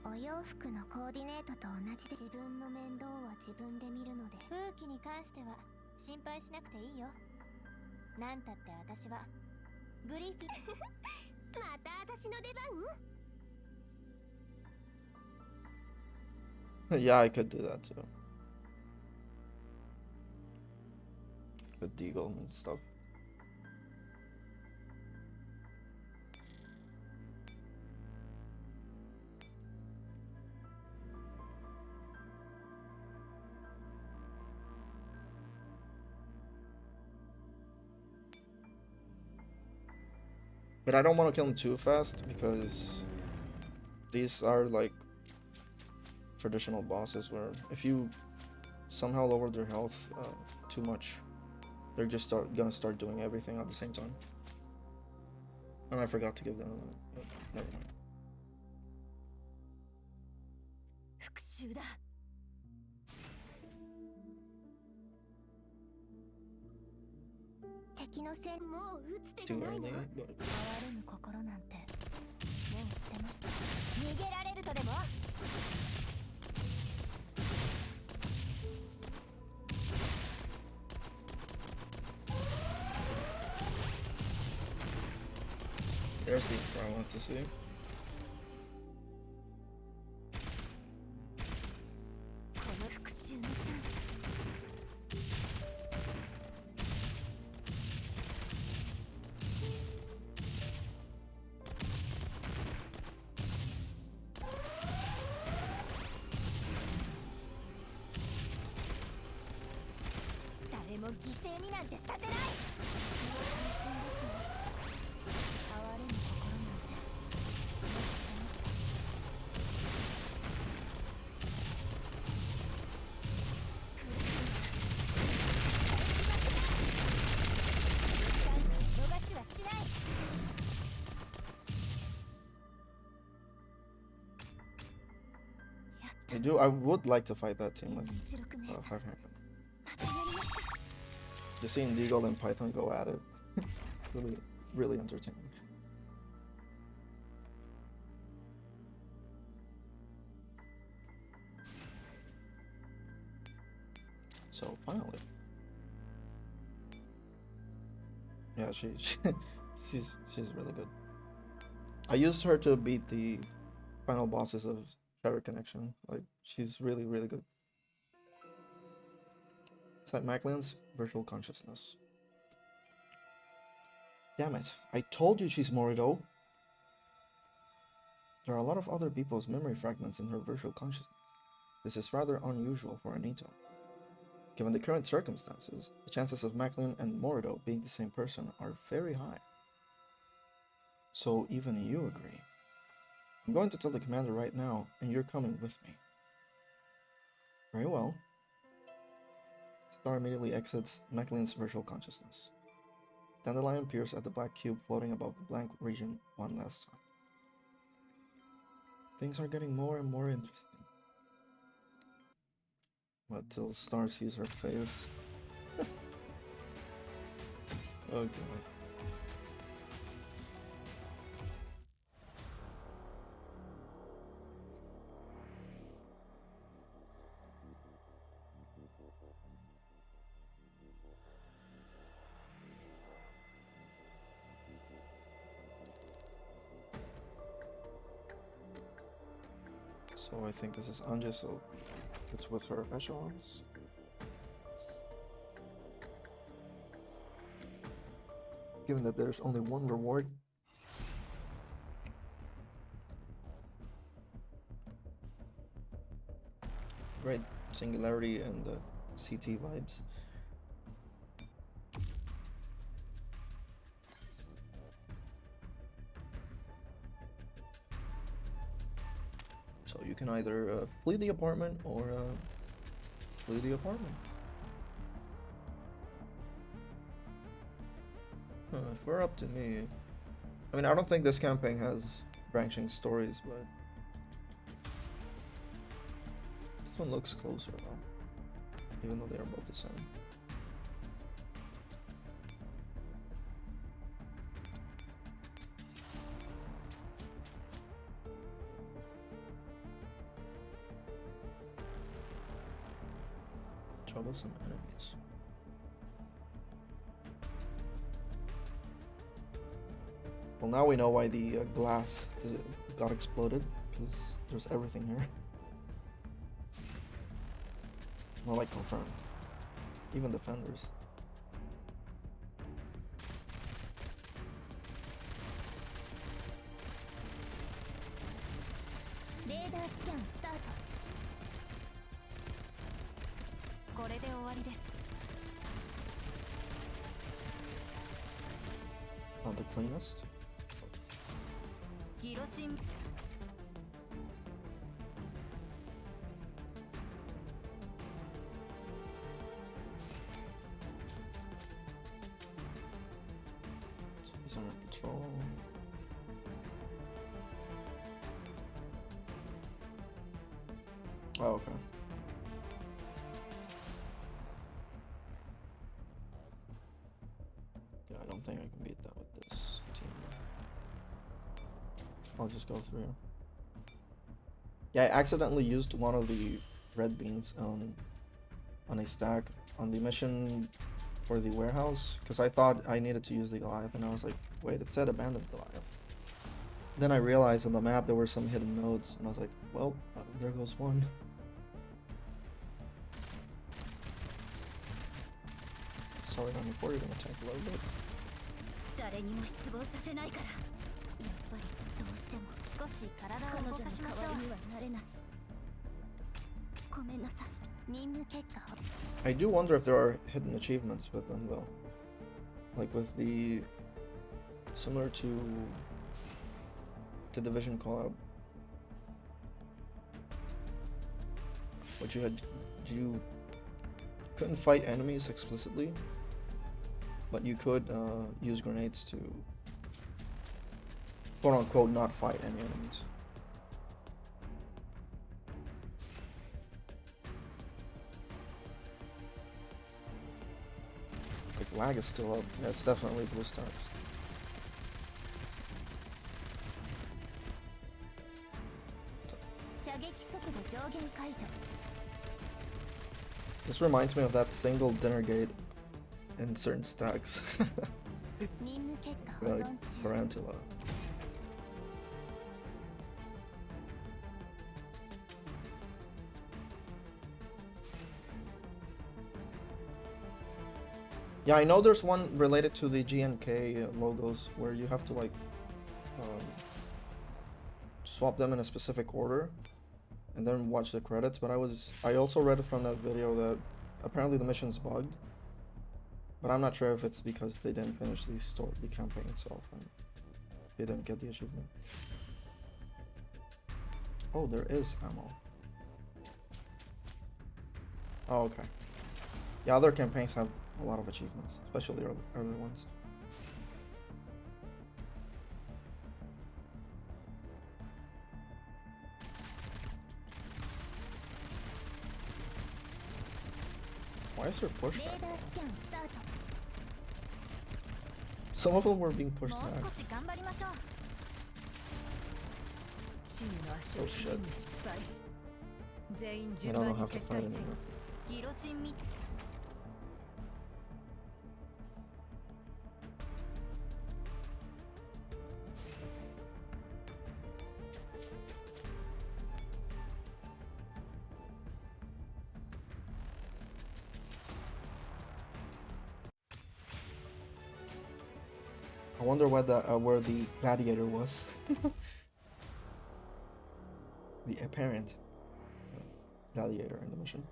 お洋服のコーディネートと同じで自分の面倒は自分で見るので風紀に関しては心配しなくていいよなんたって私はグリフィまた私の出番 Yeah, I could do that too. with Deagle and stuff. But I don't want to kill him too fast because these are like traditional bosses where if you somehow lower their health too much, they're just gonna start doing everything at the same time. And I forgot to give them never mind. 復讐だ。敵のせいもう打つ手 Too がないの early, but 哀れむ心なんて目を捨てました。逃げられるとでも there's the part I want to see. この復讐のチャンス。誰も犠牲になんてさせない。哀れむ心なんて目を捨てました。 I would like to fight that team with 5 hand. Just seeing Deagle and Python go at it, really entertaining. So finally, yeah, she's really good. I used her to beat the final bosses of Shattered Connection. Like, she's really good. It's like Maclean's virtual consciousness. Damn it, I told you she's Morido. There are a lot of other people's memory fragments in her virtual consciousness. This is rather unusual for Anito. Given the current circumstances, the chances of Maclean and Morido being the same person are very high. So even you agree. I'm going to tell the commander right now, and you're coming with me. Very well. Star immediately exits Maclean's virtual consciousness. Dandelion peers at the black cube floating above the blank region one last time. Things are getting more and more interesting. But till Star sees her face. Oh god. So I think this is Anja, so it's with her echelons. Given that there's only one reward. Great Singularity and CT vibes. So you can either flee the apartment or flee the apartment. If we're up to me, I mean, I don't think this campaign has branching stories, but this one looks closer though, even though they are both the same. Troublesome enemies. Well, now we know why the glass got exploded, because there's everything here. More like confirmed. Even defenders. ーダースキャンスタート。これで終わりです。 Not the cleanest. ギロチン He's on patrol. Oh, okay. Yeah, I don't think I can beat that with this team. I'll just go through. Yeah, I accidentally used one of the red beans on a stack on the mission for the warehouse because I thought I needed to use the Goliath, and I was like, wait, it said abandoned Goliath. Then I realized on the map there were some hidden nodes, and I was like, well, there goes one. Sorry, 94, you're gonna tank a little bit. 誰にも失望させないから。やっぱりどうしても少し体彼女のを動かしましょう。代わりにはなれない。ごめんなさい。任務結果を。I do wonder if there are hidden achievements with them though. Like with the similar to the Division collab. What you couldn't fight enemies explicitly, but you could use grenades to quote unquote not fight any enemies. Like lag is still up. Yeah, it's definitely blue stars. This reminds me of that single dinner gate in certain stacks. Like Tarantula. Yeah, I know there's one related to the GNK logos where you have to like swap them in a specific order and then watch the credits, but I also read from that video that apparently the mission's bugged, but I'm not sure if it's because they didn't finish the campaign itself and they didn't get the achievement. Oh, there is ammo. Oh, okay. Yeah, other campaigns have a lot of achievements, especially early ones. Why is there pushback? Some of them were being pushed back. Oh shit. I don't have to fight anymore. I wonder where the gladiator was. The apparent gladiator in the mission.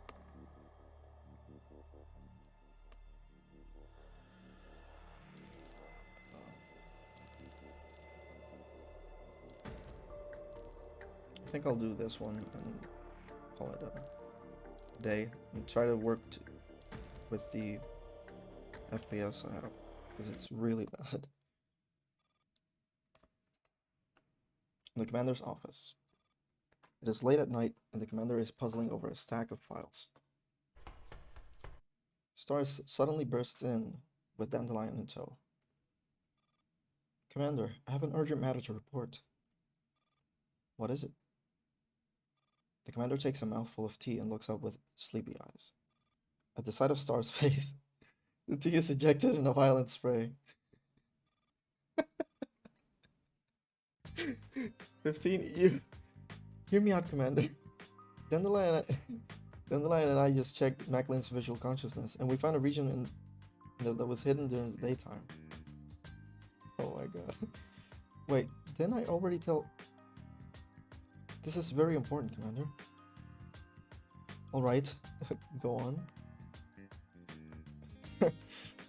I think I'll do this one and call it a day and try to work with the FPS I have because it's really bad. The commander's office. It is late at night, and the commander is puzzling over a stack of files. Stars suddenly bursts in with Dandelion in tow. Commander, I have an urgent matter to report. What is it? The commander takes a mouthful of tea and looks up with sleepy eyes. At the sight of Star's face, the tea is ejected in a violent spray. 15, you hear me out, Commander. Dandelion and I just checked Macklin's visual consciousness, and we found a region that was hidden during the daytime. Oh my god. Wait, didn't I already tell This is very important, Commander. Alright, go on.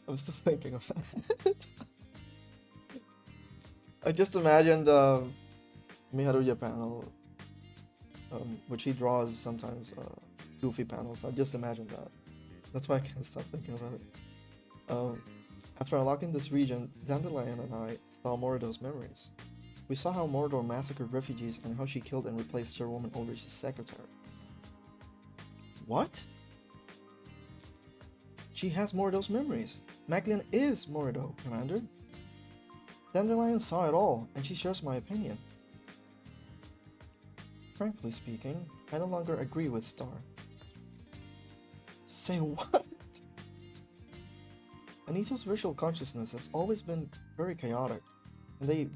I'm still thinking of that. I just imagined Miharuya panel, which he draws sometimes goofy panels. I just imagined that. That's why I can't stop thinking about it. After unlocking this region, Dandelion and I saw Morido's memories. We saw how Mordor massacred refugees and how she killed and replaced Chairwoman Ulrich's secretary. What? She has Morido's memories. Maclean is Morido, Commander. Dandelion saw it all, and she shares my opinion. Frankly speaking, I no longer agree with Star. Say what? Anito's visual consciousness has always been very chaotic, and they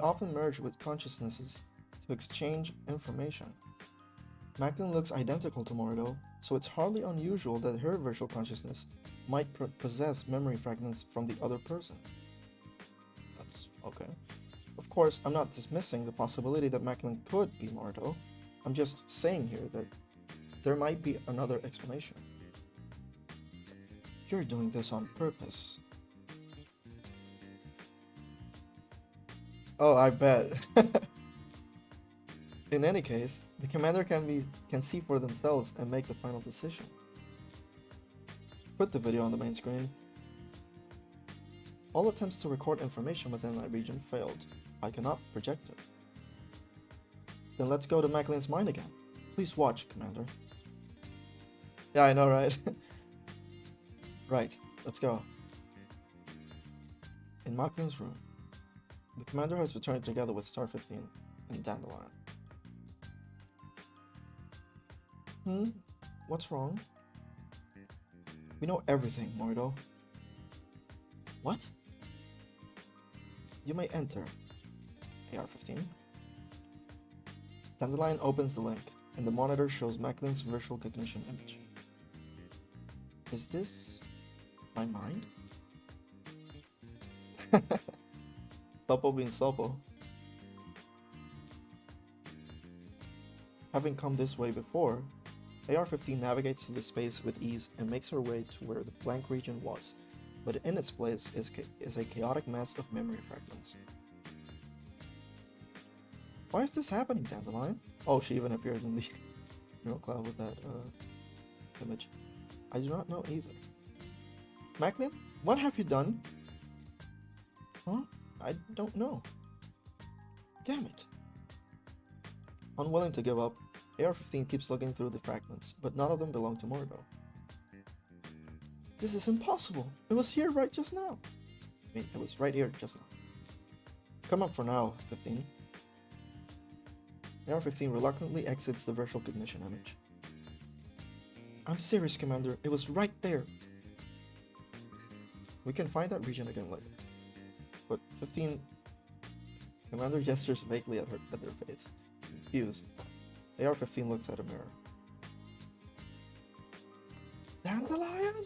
often merge with consciousnesses to exchange information. Maclean looks identical to Morido, so it's hardly unusual that her visual consciousness might possess memory fragments from the other person. That's okay. Of course, I'm not dismissing the possibility that Maclean could be Morido. I'm just saying here that there might be another explanation. You're doing this on purpose. Oh, I bet. In any case, the commander can see for themselves and make the final decision. Put the video on the main screen. All attempts to record information within that region failed. I cannot project it. Then let's go to Maclean's mind again. Please watch, Commander. Yeah, I know, right? Right, let's go. In Maclean's room, the commander has returned together with Star 15 and Dandelion. What's wrong? We know everything, Morido. What? You may enter. AR-15. Dandelion opens the link, and the monitor shows Maclean's virtual cognition image. Is this my mind? Sopo being Sopo. Having come this way before, AR-15 navigates through the space with ease and makes her way to where the blank region was, but in its place is a chaotic mess of memory fragments. Why is this happening, Dandelion? Oh, she even appeared in the neural cloud with that image. I do not know either. Maclean, what have you done? Huh? I don't know. Damn it. Unwilling to give up, AR-15 keeps looking through the fragments, but none of them belong to Morido. This is impossible. It was here right just now. I mean, it was right here just now. Come up for now, 15. AR-15 reluctantly exits the virtual cognition image. I'm serious, Commander. It was right there. We can find that region again later. But 15... Commander gestures vaguely at their face. Confused, AR-15 looks at a mirror. Dandelion?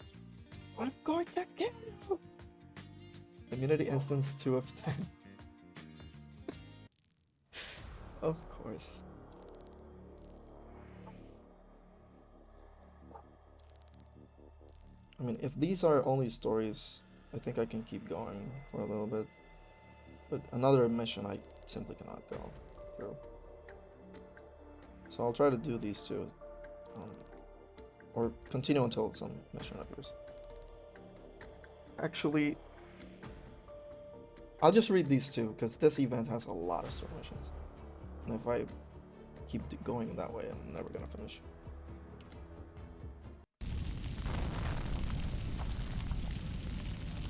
I'm going to kill you! Immunity instance 2 of 10. Of course. I mean, if these are only stories, I think I can keep going for a little bit. But another mission I simply cannot go through. So I'll try to do these two. Or continue until some mission appears. Actually, I'll just read these two, because this event has a lot of story missions. And if I keep going that way, I'm never gonna finish.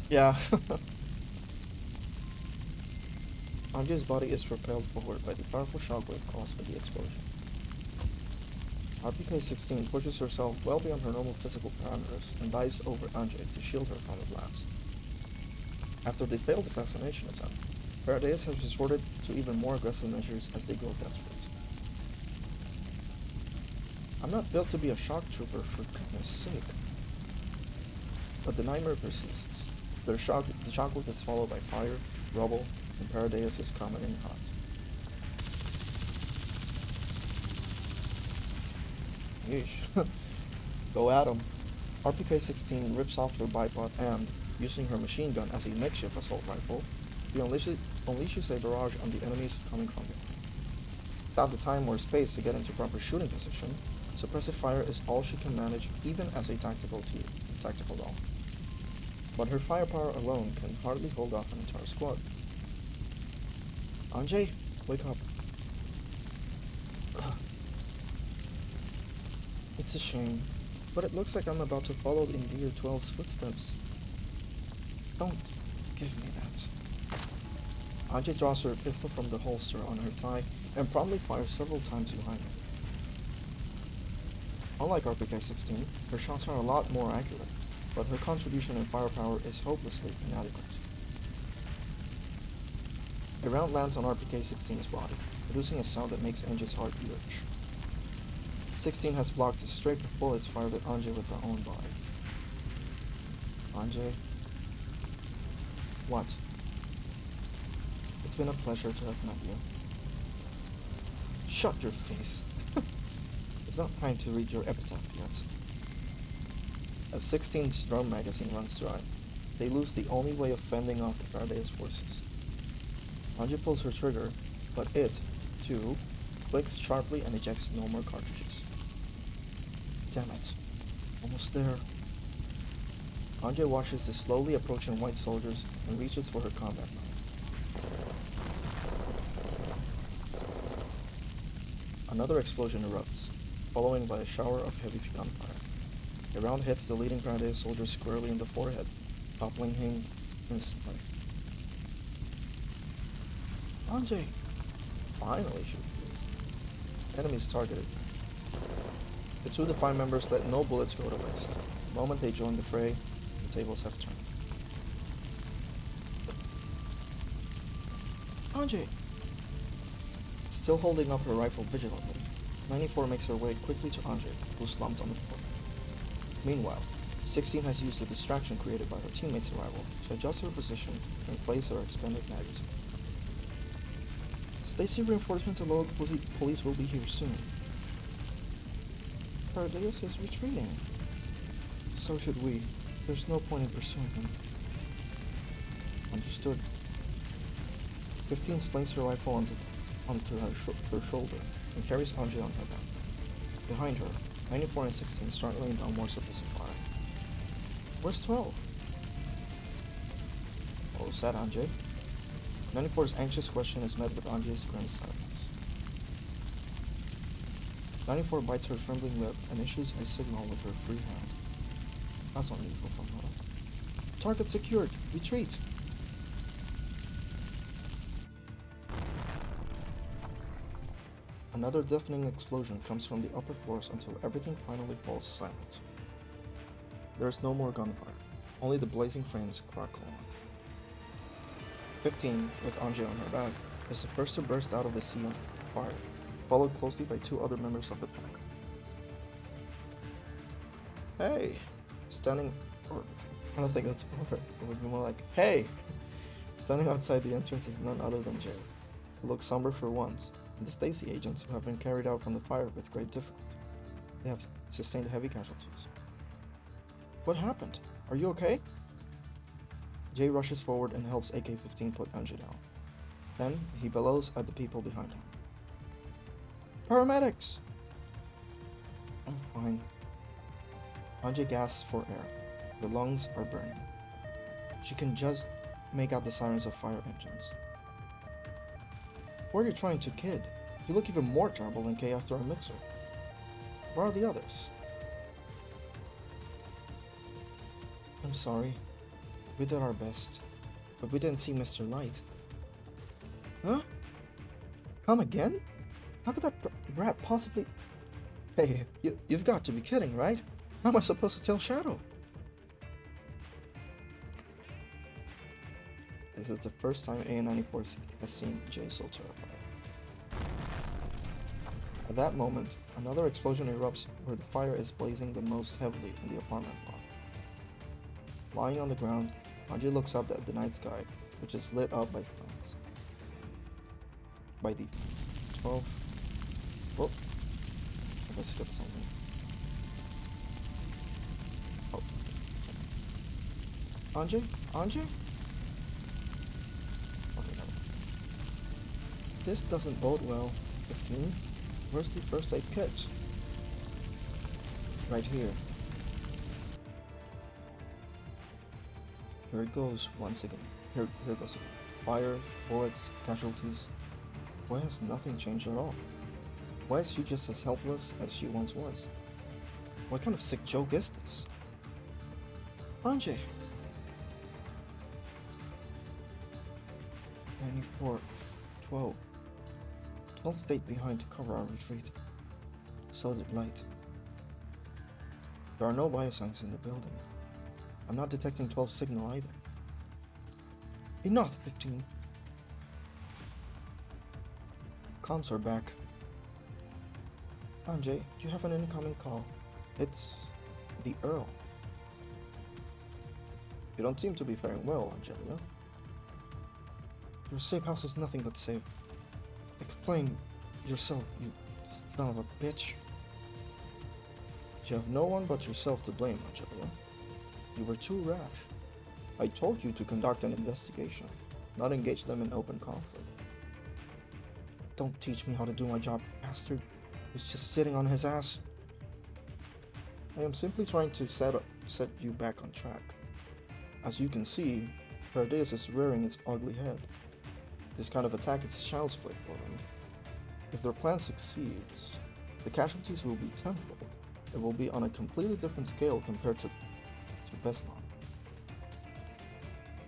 Yeah. Anji's body is propelled forward by the powerful shockwave caused by the explosion. RPK-16 pushes herself well beyond her normal physical parameters and dives over Anji to shield her from the blast. After the failed assassination attempt, Paradeus has resorted to even more aggressive measures as they grow desperate. I'm not built to be a shock trooper, for goodness sake. But the nightmare persists. The shockwave is followed by fire, rubble, and Paradeus is coming in hot. Yeesh. Go at him. RPK-16 rips off her bipod and, using her machine gun as a makeshift assault rifle, she unleashes a barrage on the enemies coming from behind. Without the time or space to get into proper shooting position, suppressive fire is all she can manage even as a tactical doll. But her firepower alone can hardly hold off an entire squad. Anjay, wake up. It's a shame, but it looks like I'm about to follow in Deer 12's footsteps. Don't give me that. Anjay draws her pistol from the holster on her thigh and promptly fires several times behind her. Unlike RPK-16, her shots are a lot more accurate, but her contribution in firepower is hopelessly inadequate. A round lands on RPK-16's body, producing a sound that makes Anjay's heart lurch. 16 has blocked a stray of bullets fired at Anjay with her own body. Anjay? What? It's been a pleasure to have met you. Shut your face. It's not time to read your epitaph yet. As 16's drum magazine runs dry, they lose the only way of fending off the Paradise forces. Anjay pulls her trigger, but it, too, clicks sharply and ejects no more cartridges. Damn it. Almost there. Anjay watches the slowly approaching white soldiers and reaches for her combat knife. Another explosion erupts, following by a shower of heavy gunfire. A round hits the leading Paradise soldier squarely in the forehead, toppling him instantly. Anjay! Finally, she repeats. Enemies targeted. The two Defiant members let no bullets go to waste. The moment they join the fray, the tables have turned. Anjay! Still holding up her rifle vigilantly, 94 makes her way quickly to Anjay, who slumped on the floor. Meanwhile, 16 has used the distraction created by her teammate's arrival to adjust her position and place her expended magazine. Stacy reinforcements and local police will be here soon. Paradise is retreating. So should we. There's no point in pursuing him. Understood. 15 slings her rifle onto her shoulder and carries Anjay on her back. Behind her, 94 and 16 start laying down more suppressive fire. Where's 12? What was that, Anjay? 94's anxious question is met with Anjay's grim silence. 94 bites her trembling lip and issues a signal with her free hand. That's unusual from her. Target secured! Retreat! Another deafening explosion comes from the upper floors until everything finally falls silent. There is no more gunfire, only the blazing flames crackle on. 15, with Anjay on her back, is the first to burst out of the sea on fire, followed closely by two other members of the pack. Hey! Standing, or I don't think that's proper. It would be more like, hey! Standing outside the entrance is none other than Jay, who looks somber for once, and the Stacy agents who have been carried out from the fire with great difficulty. They have sustained heavy casualties. What happened? Are you okay? Jay rushes forward and helps AK-15 put Anjay down. Then, he bellows at the people behind him. Paramedics! I'm fine. Anjay gasps for air. Her lungs are burning. She can just make out the sirens of fire engines. Who are you trying to kid? You look even more terrible than Kay after our mixer. Where are the others? I'm sorry. We did our best, but we didn't see Mr. Light. Huh? Come again? How could that brat possibly... Hey, you've got to be kidding, right? How am I supposed to tell Shadow? This is the first time A94 has seen Jay so terrified. At that moment, another explosion erupts where the fire is blazing the most heavily in the apartment block. Lying on the ground, Anjay looks up at the night sky, which is lit up by flames. By default. 12. Whoop. I skipped something. Anjay? Anjay? Okay, no. This doesn't bode well. 15. Where's the first aid kit? Right here. Here it goes once again. Here it goes again. Fire, bullets, casualties. Why has nothing changed at all? Why is she just as helpless as she once was? What kind of sick joke is this? Anjay! 94. 12. 12 stayed behind to cover our retreat. So did Light. There are no biosigns in the building. I'm not detecting 12 signal either. Enough, 15. Comms are back. Anjay, do you have an incoming call? It's the Earl. You don't seem to be faring well, Angelia. Your safe house is nothing but safe. Explain yourself, you son of a bitch. You have no one but yourself to blame, Angelia. You were too rash. I told you to conduct an investigation, not engage them in open conflict. Don't teach me how to do my job, bastard. He's just sitting on his ass. I am simply trying to set you back on track. As you can see, Paradeus is rearing its ugly head. This kind of attack is child's play for them. If their plan succeeds, the casualties will be tenfold. It will be on a completely different scale compared to Beslan.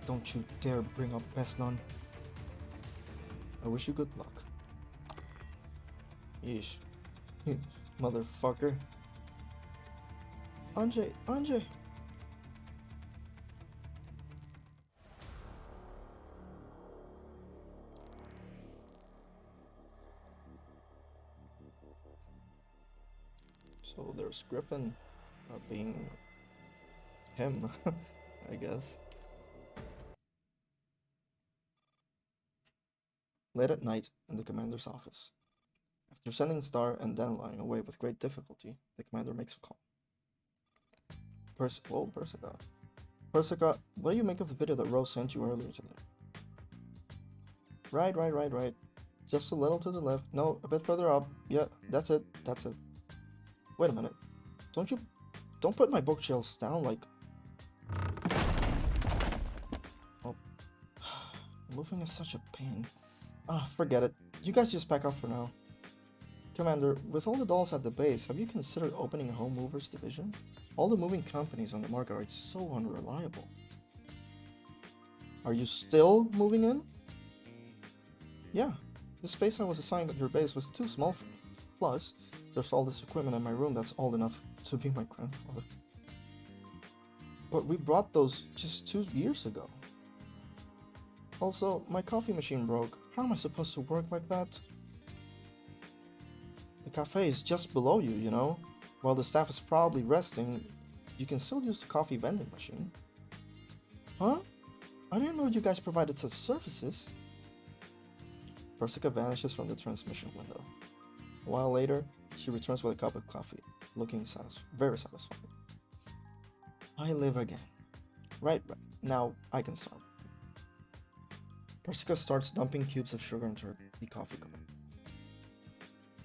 Don't you dare bring up Beslan. I wish you good luck. Yeesh. Motherfucker. Anjay, Anjay! So there's Griffin being him, I guess. Late at night in the commander's office. After sending Star and Dandelion away with great difficulty, the commander makes a call. Persica. Persica, what do you make of the video that Rose sent you earlier today? Right. Just a little to the left. No, a bit further up. Yeah, that's it. Wait a minute. Don't put my bookshelves down like... Oh. Moving is such a pain. Forget it. You guys just pack up for now. Commander, with all the dolls at the base, have you considered opening a home movers division? All the moving companies on the market are so unreliable. Are you still moving in? Yeah. The space I was assigned at your base was too small for me. Plus, there's all this equipment in my room that's old enough to be my grandfather. But we brought those just 2 years ago. Also, my coffee machine broke. How am I supposed to work like that? The cafe is just below you, you know? While the staff is probably resting, you can still use the coffee vending machine. Huh? I didn't know you guys provided such services. Persica vanishes from the transmission window. A while later, she returns with a cup of coffee, looking very satisfied. I live again. Right. Now I can start. Persica starts dumping cubes of sugar into the coffee cup.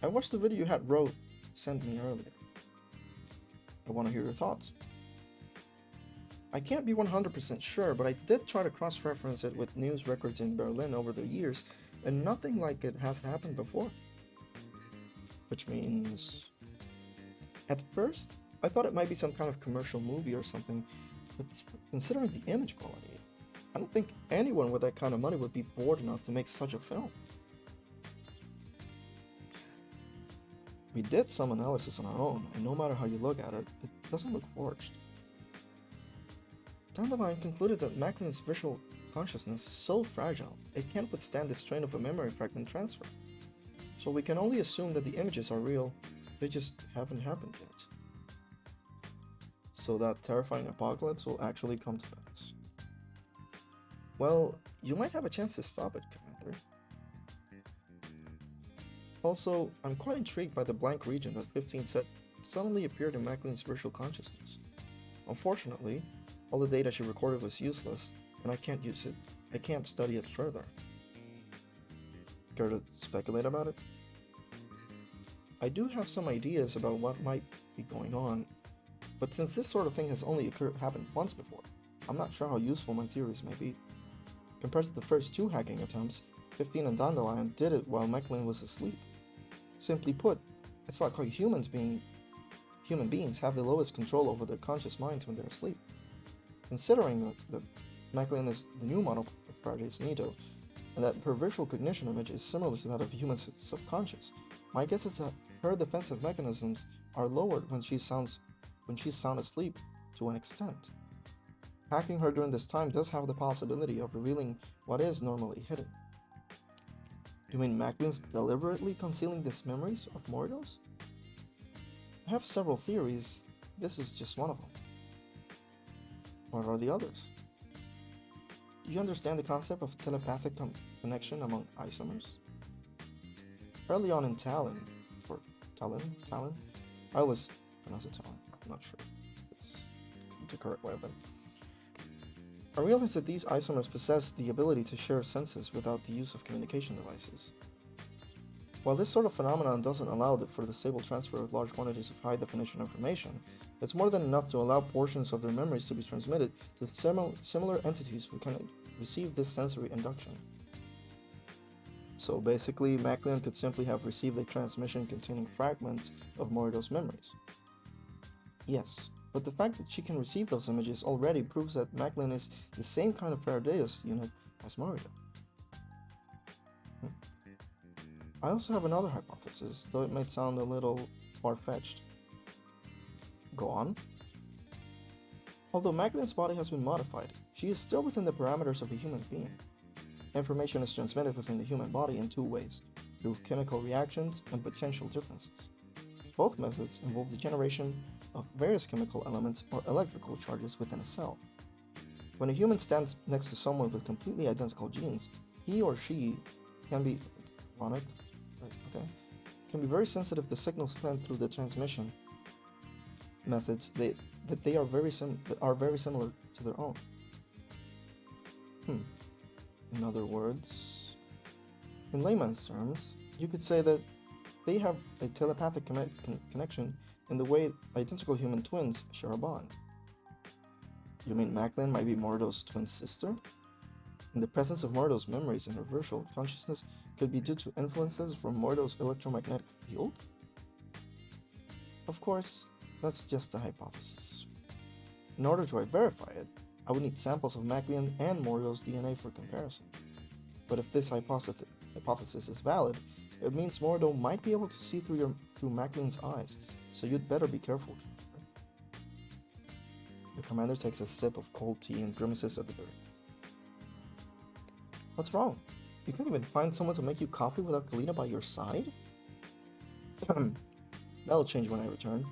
I watched the video you had Ro send me earlier. I want to hear your thoughts. I can't be 100% sure, but I did try to cross-reference it with news records in Berlin over the years, and nothing like it has happened before. Which means... At first, I thought it might be some kind of commercial movie or something, but considering the image quality, I don't think anyone with that kind of money would be bored enough to make such a film. We did some analysis on our own, and no matter how you look at it, it doesn't look forged. Dandelion concluded that Macklin's visual consciousness is so fragile, it can't withstand the strain of a memory fragment transfer. So we can only assume that the images are real, they just haven't happened yet. So that terrifying apocalypse will actually come to pass. Well, you might have a chance to stop it, Commander. Also, I'm quite intrigued by the blank region that 15 said suddenly appeared in Macklin's virtual consciousness. Unfortunately, All the data she recorded was useless, and I can't use it. I can't study it further. Care to speculate about it? I do have some ideas about what might be going on, but since this sort of thing has only happened once before, I'm not sure how useful my theories may be. Compared to the first 2 hacking attempts, 15 and Dandelion did it while Mechlin was asleep. Simply put, it's like how human beings have the lowest control over their conscious minds when they're asleep. Considering that Mechlin is the new model of Faraday's Nito, and that her visual cognition image is similar to that of a human's subconscious, my guess is that her defensive mechanisms are lowered when she's sound asleep to an extent. Hacking her during this time does have the possibility of revealing what is normally hidden. Do you mean Mechlin's deliberately concealing these memories of Mordos? I have several theories. This is just one of them. What are the others? Do you understand the concept of telepathic connection among isomers? Early on in Talon, I always pronounce it Talon, I'm not sure it's the correct way of it. I realized that these isomers possess the ability to share senses without the use of communication devices. While this sort of phenomenon doesn't allow for the stable transfer of large quantities of high-definition information, it's more than enough to allow portions of their memories to be transmitted to similar entities who can receive this sensory induction. So basically, Mechlin could simply have received a transmission containing fragments of Morido's memories. Yes, but the fact that she can receive those images already proves that Mechlin is the same kind of Paradeus unit as Morido. I also have another hypothesis, though it might sound a little far-fetched. Go on. Although Mechlin's body has been modified, she is still within the parameters of a human being. Information is transmitted within the human body in 2 ways, through chemical reactions and potential differences. Both methods involve the generation of various chemical elements or electrical charges within a cell. When a human stands next to someone with completely identical genes, he or she can be very sensitive to signals sent through the transmission methods that are very similar to their own. In other words, in layman's terms, you could say that they have a telepathic connection in the way identical human twins share a bond. You mean Mechlin might be Mordo's twin sister? And the presence of Mordo's memories in her virtual consciousness could be due to influences from Mordo's electromagnetic field? Of course, that's just a hypothesis. In order to verify it, I would need samples of Mechlin and Mordo's DNA for comparison. But if this hypothesis is valid, it means Mordo might be able to see through Mechlin's eyes, so you'd better be careful, Commander. The commander takes a sip of cold tea and grimaces at the bitterness. What's wrong? You can't even find someone to make you coffee without Kalina by your side? That'll change when I return.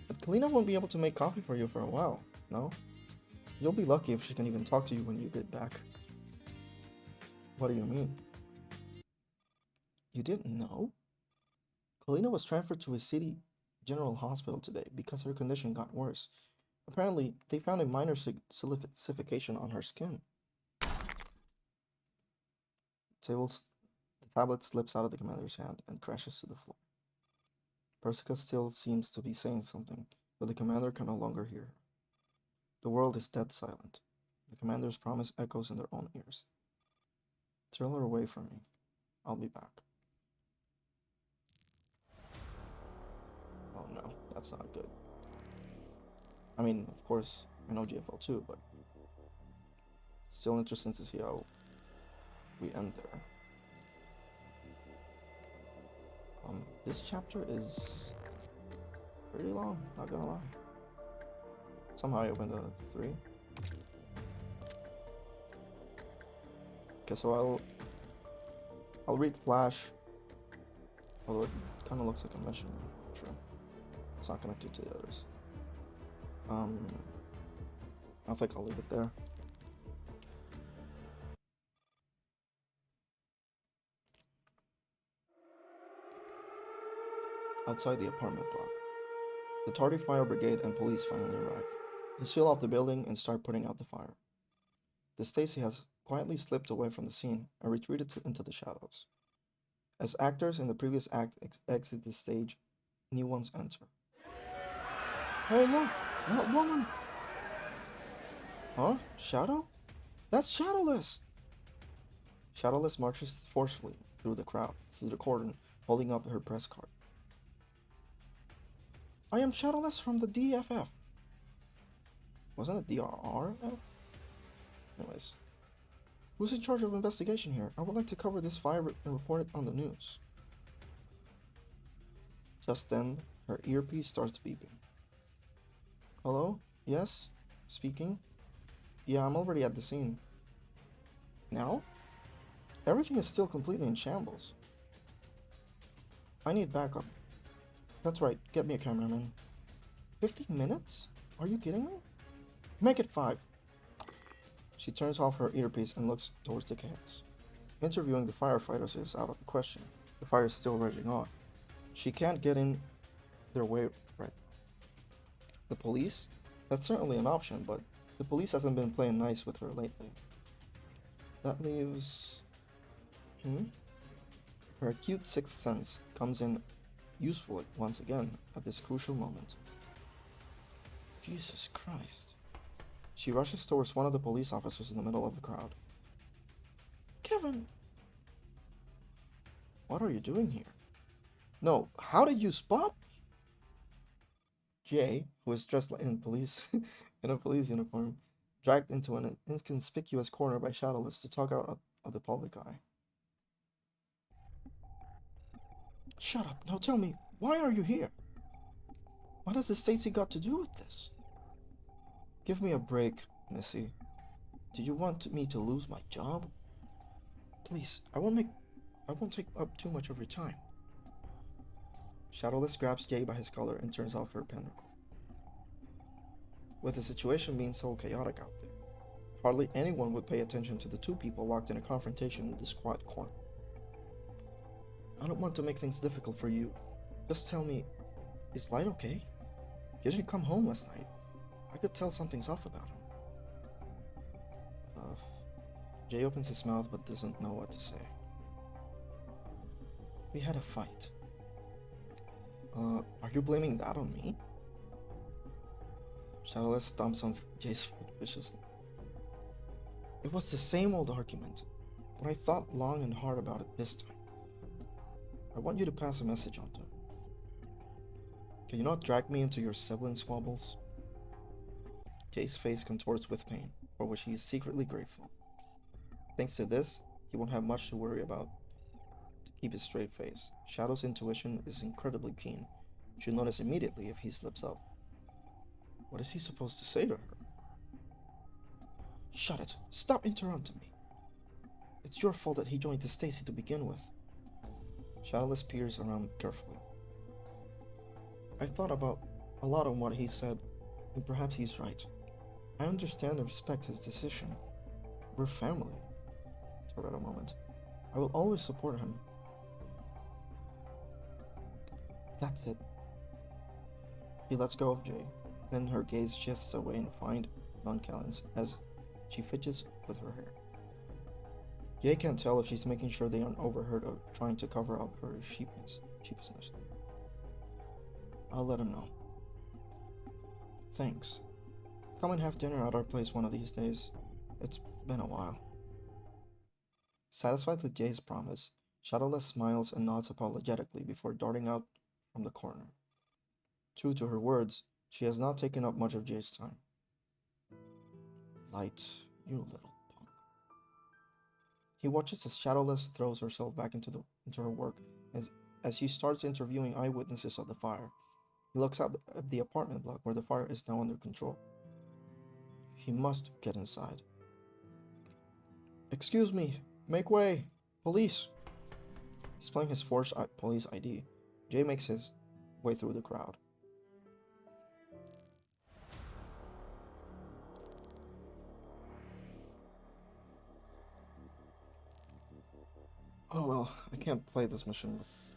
But Kalina won't be able to make coffee for you for a while, no? You'll be lucky if she can even talk to you when you get back. What do you mean? You didn't know? Kalina was transferred to a city general hospital today because her condition got worse. Apparently, they found a minor silicification on her skin. The tablet slips out of the commander's hand and crashes to the floor. Persica still seems to be saying something, but the commander can no longer hear her. The world is dead silent. The commander's promise echoes in their own ears. Throw her away from me. I'll be back. Oh no, that's not good. I mean, of course, I know GFL too, but it's still interesting to see how we end there. This chapter is pretty long, not gonna lie. Somehow I opened a 3. Okay, so I'll read Flash, although it kind of looks like a mission. Sure, it's not connected to the others. I think I'll leave it there. Outside the apartment block, the tardy fire brigade and police finally arrive. They seal off the building and start putting out the fire. The Stacy has quietly slipped away from the scene and retreated into the shadows. As actors in the previous act exit the stage, new ones enter. Hey, look! That woman! Huh? Shadow? That's Shadowless! Shadowless marches forcefully through the crowd, through the cordon, holding up her press card. I am Shadowless from the DFF. Wasn't it DRRF? Anyways. Who's in charge of investigation here? I would like to cover this fire and report it on the news. Just then, her earpiece starts beeping. Hello? Yes? Speaking? Yeah, I'm already at the scene. Now? Everything is still completely in shambles. I need backup. That's right, get me a cameraman. 50 minutes? Are you kidding me? Make it 5. She turns off her earpiece and looks towards the chaos. Interviewing the firefighters is out of the question. The fire is still raging on. She can't get in their way right now. The police? That's certainly an option, but the police hasn't been playing nice with her lately. That leaves... Her acute sixth sense comes in useful once again at this crucial moment. Jesus Christ. She rushes towards one of the police officers in the middle of the crowd. Kevin! What are you doing here? No, how did you spot me? Jay, who is dressed in a police uniform, dragged into an inconspicuous corner by Shadowless to talk out of the public eye. Shut up, now tell me, why are you here? What has the Stacy got to do with this? Give me a break, Missy. Do you want me to lose my job? Please, I won't take up too much of your time. Shadowless grabs Jay by his collar and turns off her pen recorder. With the situation being so chaotic out there, hardly anyone would pay attention to the two people locked in a confrontation in this quiet corner. I don't want to make things difficult for you. Just tell me, is Light okay? He didn't come home last night. I could tell something's off about him. Jay opens his mouth but doesn't know what to say. We had a fight. Are you blaming that on me? Shadowless stomps on Jay's foot viciously. It was the same old argument, but I thought long and hard about it this time. I want you to pass a message on to him. Can you not drag me into your sibling squabbles? Jay's face contorts with pain, for which he is secretly grateful. Thanks to this, he won't have much to worry about. To keep his straight face, Shadow's intuition is incredibly keen. She'll notice immediately if he slips up. What is he supposed to say to her? Shut it! Stop interrupting me! It's your fault that he joined the Stacy to begin with. Shadowless peers around carefully. I thought about a lot on what he said, and perhaps he's right. I understand and respect his decision. We're family. For a moment. I will always support him. That's it. She lets go of Jay. Then her gaze shifts away in fine nonchalance as she fidgets with her hair. Jay can't tell if she's making sure they aren't overheard or trying to cover up her sheepishness. I'll let him know. Thanks. Come and have dinner at our place one of these days. It's been a while. Satisfied with Jay's promise, Shadowless smiles and nods apologetically before darting out from the corner. True to her words, she has not taken up much of Jay's time. Light, you little punk. He watches as Shadowless throws herself back into her work as she starts interviewing eyewitnesses of the fire. He looks up at the apartment block where the fire is now under control. He must get inside. Excuse me, make way! Police! Displaying his forged police ID, Jay makes his way through the crowd. Oh well, I can't play this mission with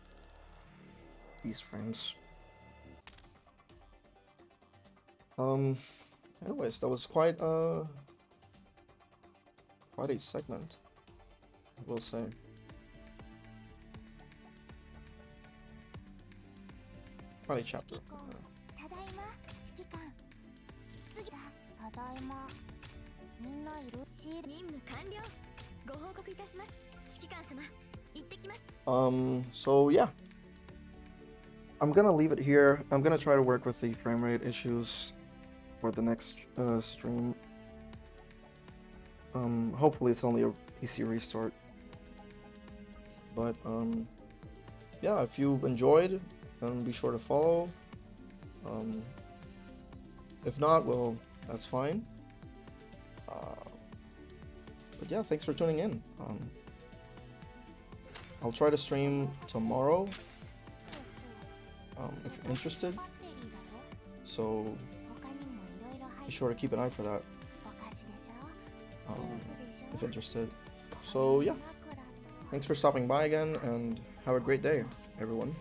these frames. Anyways, that was quite a segment, I will say. Quite a chapter. ただいま指揮官。次だ。ただいま。みんないるし。任務完了。ご報告いたします。指揮官様、行ってきます。So yeah, I'm gonna leave it here. I'm gonna try to work with the frame rate issues for the next stream. Hopefully it's only a PC restart. But yeah, if you enjoyed, then be sure to follow. If not, well, that's fine. But yeah, thanks for tuning in. I'll try to stream tomorrow if you're interested. バッテリーだよ。 So 他にもいろいろ入 be って sure to keep an eye for that お菓子でしょ。ジュースでしょ。 if interested. So yeah, 枕と thanks for stopping by again, and have a great day, everyone.